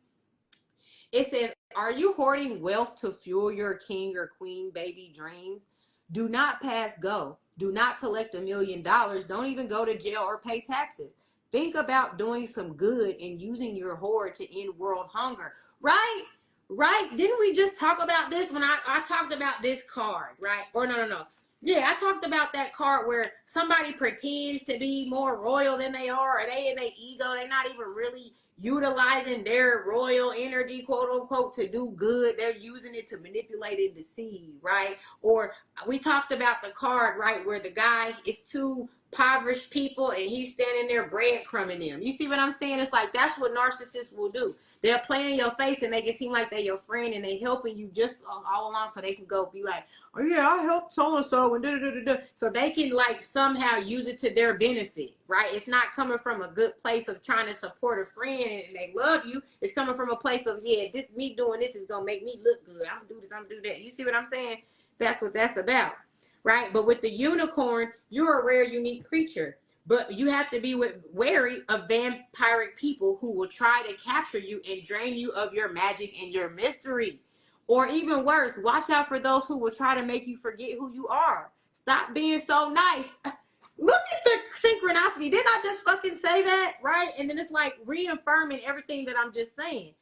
It says, are you hoarding wealth to fuel your king or queen baby dreams? Do not pass go. Do not collect $1 million. Don't even go to jail or pay taxes. Think about doing some good and using your hoard to end world hunger. Right? Right? Didn't we just talk about this when I talked about this card, right? Or no. Yeah, I talked about that card where somebody pretends to be more royal than they are, or they in their ego, they're not even really utilizing their royal energy, quote unquote, to do good. They're using it to manipulate and deceive, right? Or we talked about the card, right, where the guy is two impoverished people and he's standing there breadcrumbing them. You see what I'm saying? It's like that's what narcissists will do. They'll play in your face and make it seem like they're your friend and they helping you just all along so they can go be like, oh yeah, I helped so-and-so and da-da-da-da-da. So they can like somehow use it to their benefit, right? It's not coming from a good place of trying to support a friend and they love you. It's coming from a place of, yeah, me doing this is going to make me look good. I'm going to do this, I'm going to do that. You see what I'm saying? That's what that's about. right? But with the unicorn, you're a rare, unique creature. But you have to be wary of vampiric people who will try to capture you and drain you of your magic and your mystery. Or even worse, watch out for those who will try to make you forget who you are. Stop being so nice. Look at the synchronicity. Didn't I just fucking say that? Right? And then it's like reaffirming everything that I'm just saying.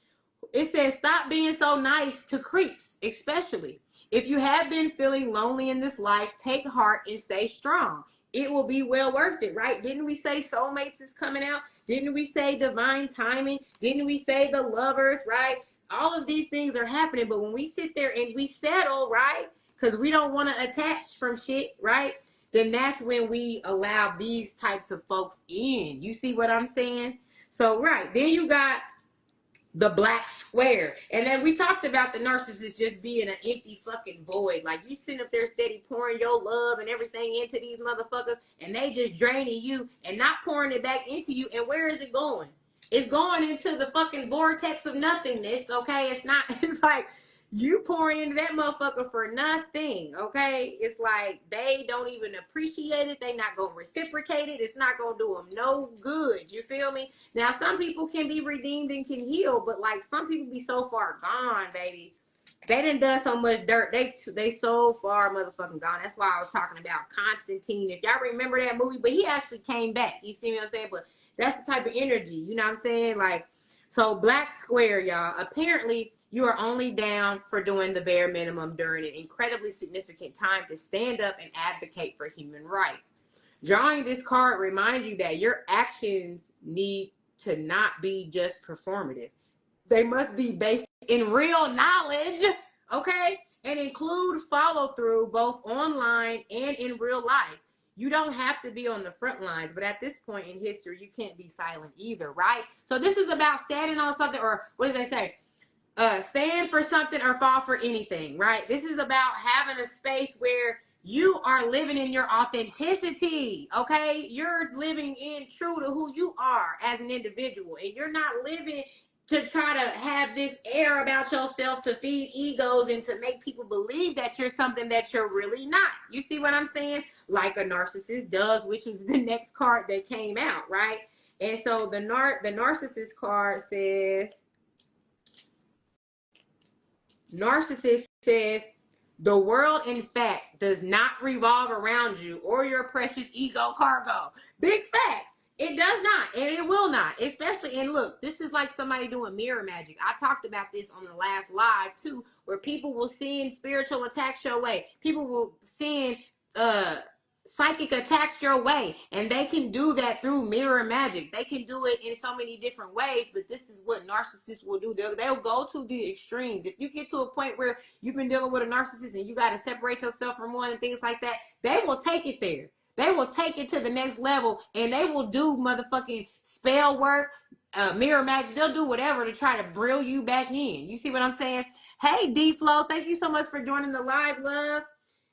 It says, stop being so nice to creeps, especially. If you have been feeling lonely in this life, take heart and stay strong. It will be well worth it, right? Didn't we say soulmates is coming out? Didn't we say divine timing? Didn't we say the lovers, right? All of these things are happening, but when we sit there and we settle, right? Because we don't want to attach from shit, right? Then that's when we allow these types of folks in. You see what I'm saying? So, right. Then you got the black square. And then we talked about the narcissist just being an empty fucking void. Like, you sitting up there steady pouring your love and everything into these motherfuckers, and they just draining you and not pouring it back into you. And where is it going? It's going into the fucking vortex of nothingness, okay? It's not, it's like, you pouring into that motherfucker for nothing, okay? It's like they don't even appreciate it. They not gonna reciprocate it. It's not gonna do them no good. You feel me? Now, some people can be redeemed and can heal, but like some people be so far gone, baby. They done so much dirt. They so far motherfucking gone. That's why I was talking about Constantine. If y'all remember that movie, but he actually came back. You see what I'm saying? But that's the type of energy. You know what I'm saying? Like, so black square, y'all. Apparently, you are only down for doing the bare minimum during an incredibly significant time to stand up and advocate for human rights. Drawing this card reminds you that your actions need to not be just performative. They must be based in real knowledge, okay? And include follow through both online and in real life. You don't have to be on the front lines, but at this point in history, you can't be silent either, right? So this is about standing on something, or what does they say? Stand for something or fall for anything, right? This is about having a space where you are living in your authenticity, okay? You're living in true to who you are as an individual, and you're not living to try to have this air about yourself to feed egos and to make people believe that you're something that you're really not. You see what I'm saying? Like a narcissist does, which was the next card that came out, right? And so the narcissist card says, narcissist says, the world, in fact, does not revolve around you or your precious ego cargo. Big facts. It does not, and it will not. Especially, and look, this is like somebody doing mirror magic. I talked about this on the last live, too, where people will send spiritual attacks your way. People will send psychic attacks your way, and they can do that through mirror magic. They can do it in so many different ways, but this is what narcissists will do. They'll go to the extremes. If you get to a point where you've been dealing with a narcissist and you got to separate yourself from one and things like that, they will take it there. They will take it to the next level, and they will do motherfucking spell work, mirror magic. They'll do whatever to try to brill you back in. You see what I'm saying? Hey, D-Flow, thank you so much for joining the live, love.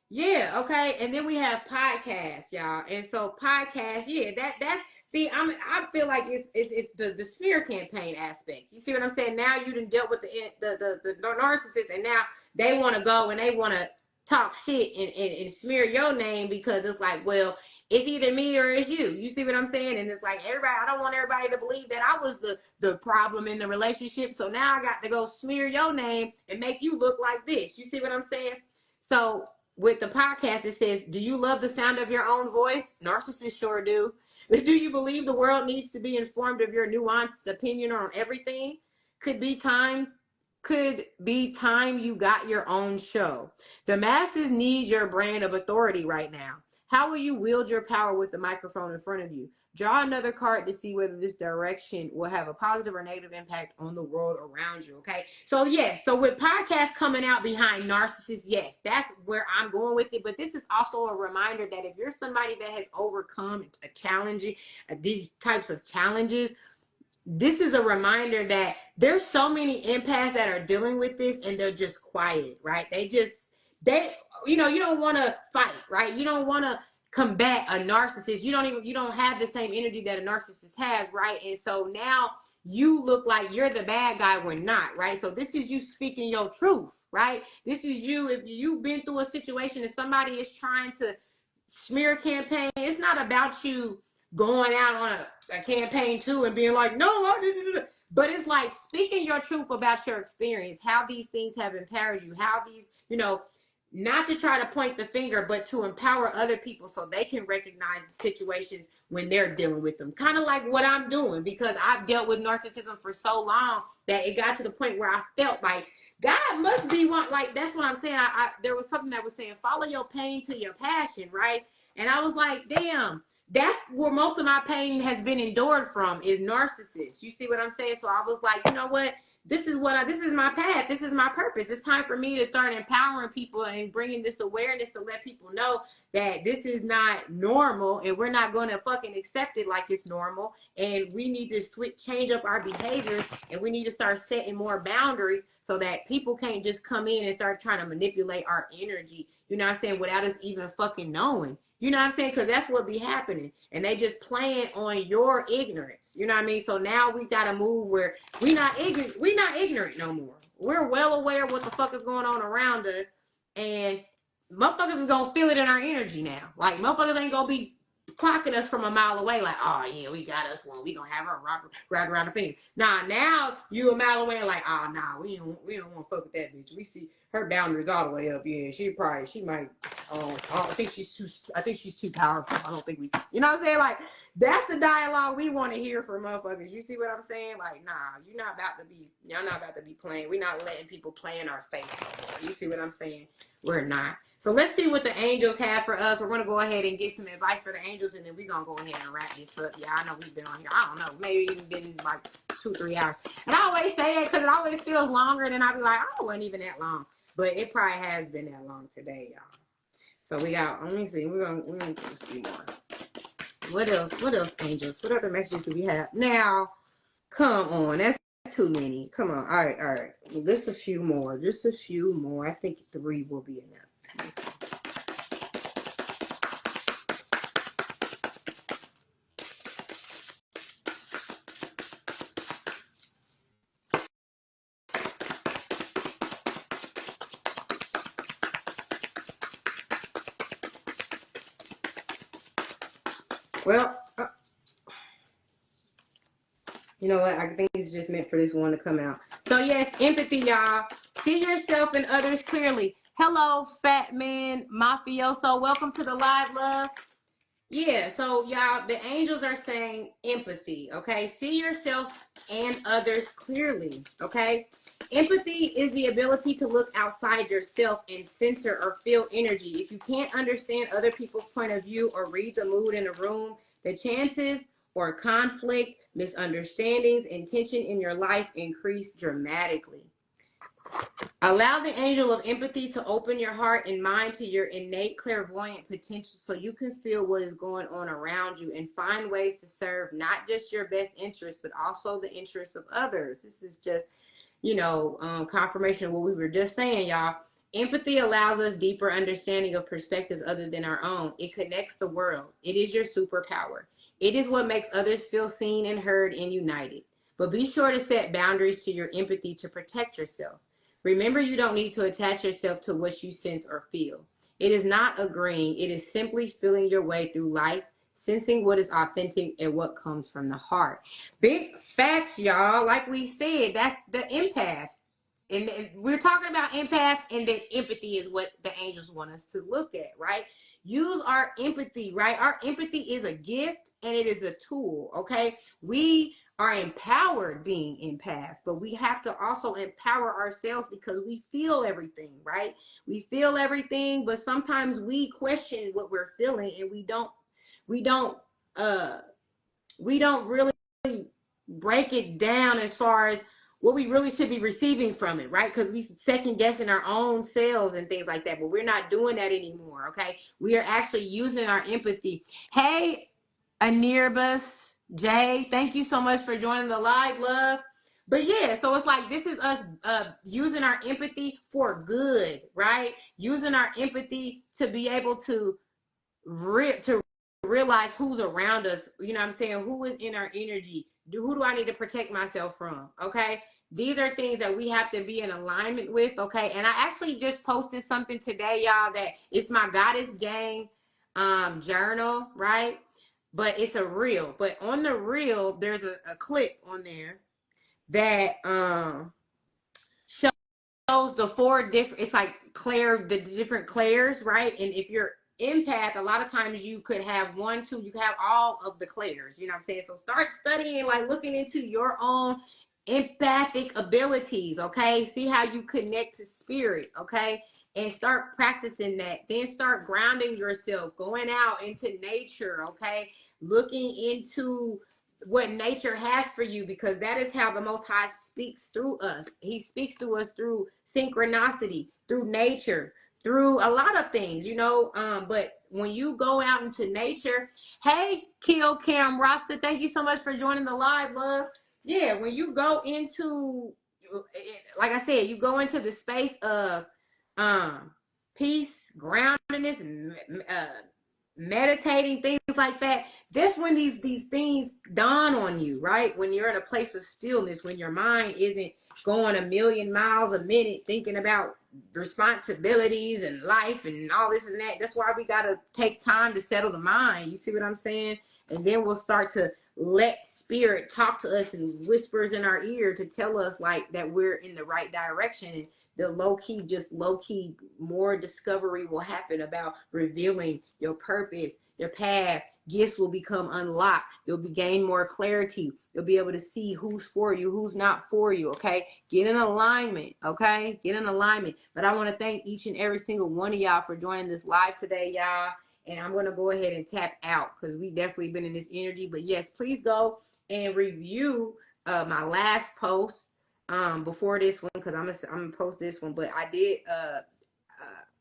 Yeah, okay. And then we have podcasts, y'all. And so podcasts, yeah, that see, I feel like it's the smear campaign aspect. You see what I'm saying? Now you done dealt with the narcissist, and now they want to go and they want to talk shit and smear your name, because it's like, well, it's either me or it's you. You see what I'm saying? And it's like, everybody, I don't want everybody to believe that I was the problem in the relationship. So now I got to go smear your name and make you look like this. You see what I'm saying? So with the podcast, it says, do you love the sound of your own voice? Narcissists sure do. Do you believe the world needs to be informed of your nuanced opinion on everything? Could be time you got your own show. The masses need your brand of authority right now. How will you wield your power with the microphone in front of you? Draw another card to see whether this direction will have a positive or negative impact on the world around you, okay? So, yes, so with podcasts coming out behind narcissists, yes, that's where I'm going with it. But this is also a reminder that if you're somebody that has overcome a challenge, these types of challenges, this is a reminder that there's so many empaths that are dealing with this, and they're just quiet, right? They you don't want to fight, right? You don't want to combat a narcissist. You don't have the same energy that a narcissist has, right? And so now you look like you're the bad guy when not, right? So this is you speaking your truth, right? This is you. If you've been through a situation and somebody is trying to smear campaign, it's not about you going out on a campaign too and being like, no, but it's like speaking your truth about your experience, how these things have empowered you, how these, you know, not to try to point the finger, but to empower other people so they can recognize the situations when they're dealing with them. Kind of like what I'm doing, because I've dealt with narcissism for so long that it got to the point where I felt like God must be one. Like, that's what I'm saying. There was something that was saying, follow your pain to your passion, right? And I was like, damn, that's where most of my pain has been endured from, is narcissists. You see what I'm saying? So I was like, you know what? This is my path. This is my purpose. It's time for me to start empowering people and bringing this awareness to let people know that this is not normal and we're not going to fucking accept it like it's normal. And we need to change up our behaviors, and we need to start setting more boundaries so that people can't just come in and start trying to manipulate our energy, you know what I'm saying, without us even fucking knowing. You know what I'm saying? Because that's what be happening. And they just playing on your ignorance. You know what I mean? So now we got to move where we not ignorant no more. We're well aware of what the fuck is going on around us. And motherfuckers is going to feel it in our energy now. Like, motherfuckers ain't going to be clocking us from a mile away like, oh, yeah, we got us one. We going to have her wrapped around the finger. Nah, now you a mile away like, oh, nah, we don't want to fuck with that bitch. We see her boundaries all the way up. Yeah, she might, I think she's too powerful. I don't think you know what I'm saying? Like, that's the dialogue we want to hear from motherfuckers. You see what I'm saying? Like, nah, y'all not about to be playing. We're not letting people play in our face. You see what I'm saying? We're not. So let's see what the angels have for us. We're going to go ahead and get some advice for the angels, and then we're going to go ahead and wrap this up. Yeah, I know we've been on here, I don't know, maybe even been like 2-3 hours. And I always say that because it always feels longer, and I'll be like, oh, it wasn't even that long. But it probably has been that long today, y'all. So we got, let me see, we're gonna do a few more. What else, angels? What other messages do we have? Now, come on, that's too many. Come on, all right. Just a few more. I think 3 will be enough. Well, you know what? I think it's just meant for this one to come out. So yes, empathy, y'all. See yourself and others clearly. Hello, fat man mafioso. Welcome to the live, love. Yeah, so y'all, the angels are saying empathy, okay? See yourself and others clearly, okay? Empathy is the ability to look outside yourself and center or feel energy. If you can't understand other people's point of view or read the mood in a room, the chances for conflict, misunderstandings, and tension in your life increase dramatically. Allow the angel of empathy to open your heart and mind to your innate clairvoyant potential so you can feel what is going on around you and find ways to serve not just your best interests, but also the interests of others. This is just, confirmation of what we were just saying, y'all. Empathy allows us deeper understanding of perspectives other than our own. It connects the world. It is your superpower. It is what makes others feel seen and heard and united. But be sure to set boundaries to your empathy to protect yourself. Remember, you don't need to attach yourself to what you sense or feel. It is not agreeing. It is simply feeling your way through life, sensing what is authentic and what comes from the heart. Big facts, y'all. Like we said, that's the empath. And we're talking about empath, and then empathy is what the angels want us to look at, right? Use our empathy, right? Our empathy is a gift and it is a tool, okay? We are empowered being empaths, but we have to also empower ourselves because we feel everything, right? We feel everything, but sometimes we question what we're feeling, and we don't really break it down as far as what we really should be receiving from it, right? Because we second guessing our own selves and things like that, but we're not doing that anymore, okay? We are actually using our empathy. Hey, Anirbus Jay, thank you so much for joining the live, love. But yeah, so it's like this is us using our empathy for good, right? Using our empathy to be able to realize who's around us. You know what I'm saying? Who is in our energy? Who do I need to protect myself from? Okay. these are things that we have to be in alignment with, okay? And I actually just posted something today, y'all, that it's my Goddess Gang journal, right? But it's a reel. But on the reel, there's a clip on there that shows the 4 different, it's like the different clairs, right? And if you're empath, a lot of times you could have 1, 2, you could have all of the clairs, you know what I'm saying? So start studying, like looking into your own empathic abilities, okay? See how you connect to spirit, okay? And start practicing that. Then start grounding yourself, going out into nature, okay? Looking into what nature has for you, because that is how the Most High speaks through us. He speaks to us through synchronicity, through nature, through a lot of things, you know. But when you go out into nature, hey, Kill Cam Rasta, thank you so much for joining the live, love. Yeah, when you go into, like I said, you go into the space of peace, groundedness, meditating, things like that. That's when these things dawn on you, right? When you're in a place of stillness, when your mind isn't going a million miles a minute thinking about responsibilities and life and all this and that. That's why we got to take time to settle the mind. You see what I'm saying? And then we'll start to let spirit talk to us and whispers in our ear to tell us like that we're in the right direction. And the low-key more discovery will happen about revealing your purpose, your path. Gifts will become unlocked. You'll gain more clarity. You'll be able to see who's for you, who's not for you, okay? Get in alignment, okay? Get in alignment. But I want to thank each and every single one of y'all for joining this live today, y'all. And I'm going to go ahead and tap out because we definitely been in this energy. But yes, please go and review my last post before this one, because I'm gonna post this one. But I did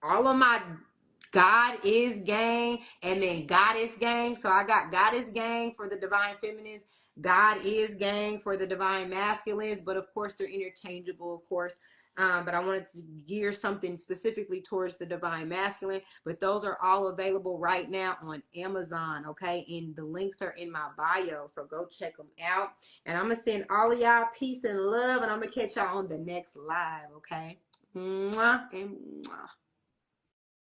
all of my God is gang and then Goddess gang. So I got Goddess gang for the divine feminines, God is gang for the divine masculines, but of course they're interchangeable, of course. But I wanted to gear something specifically towards the divine masculine. But those are all available right now on Amazon, okay? And the links are in my bio, so go check them out. And I'm gonna send all of y'all peace and love, and I'm gonna catch y'all on the next live, okay? Mwah and mwah.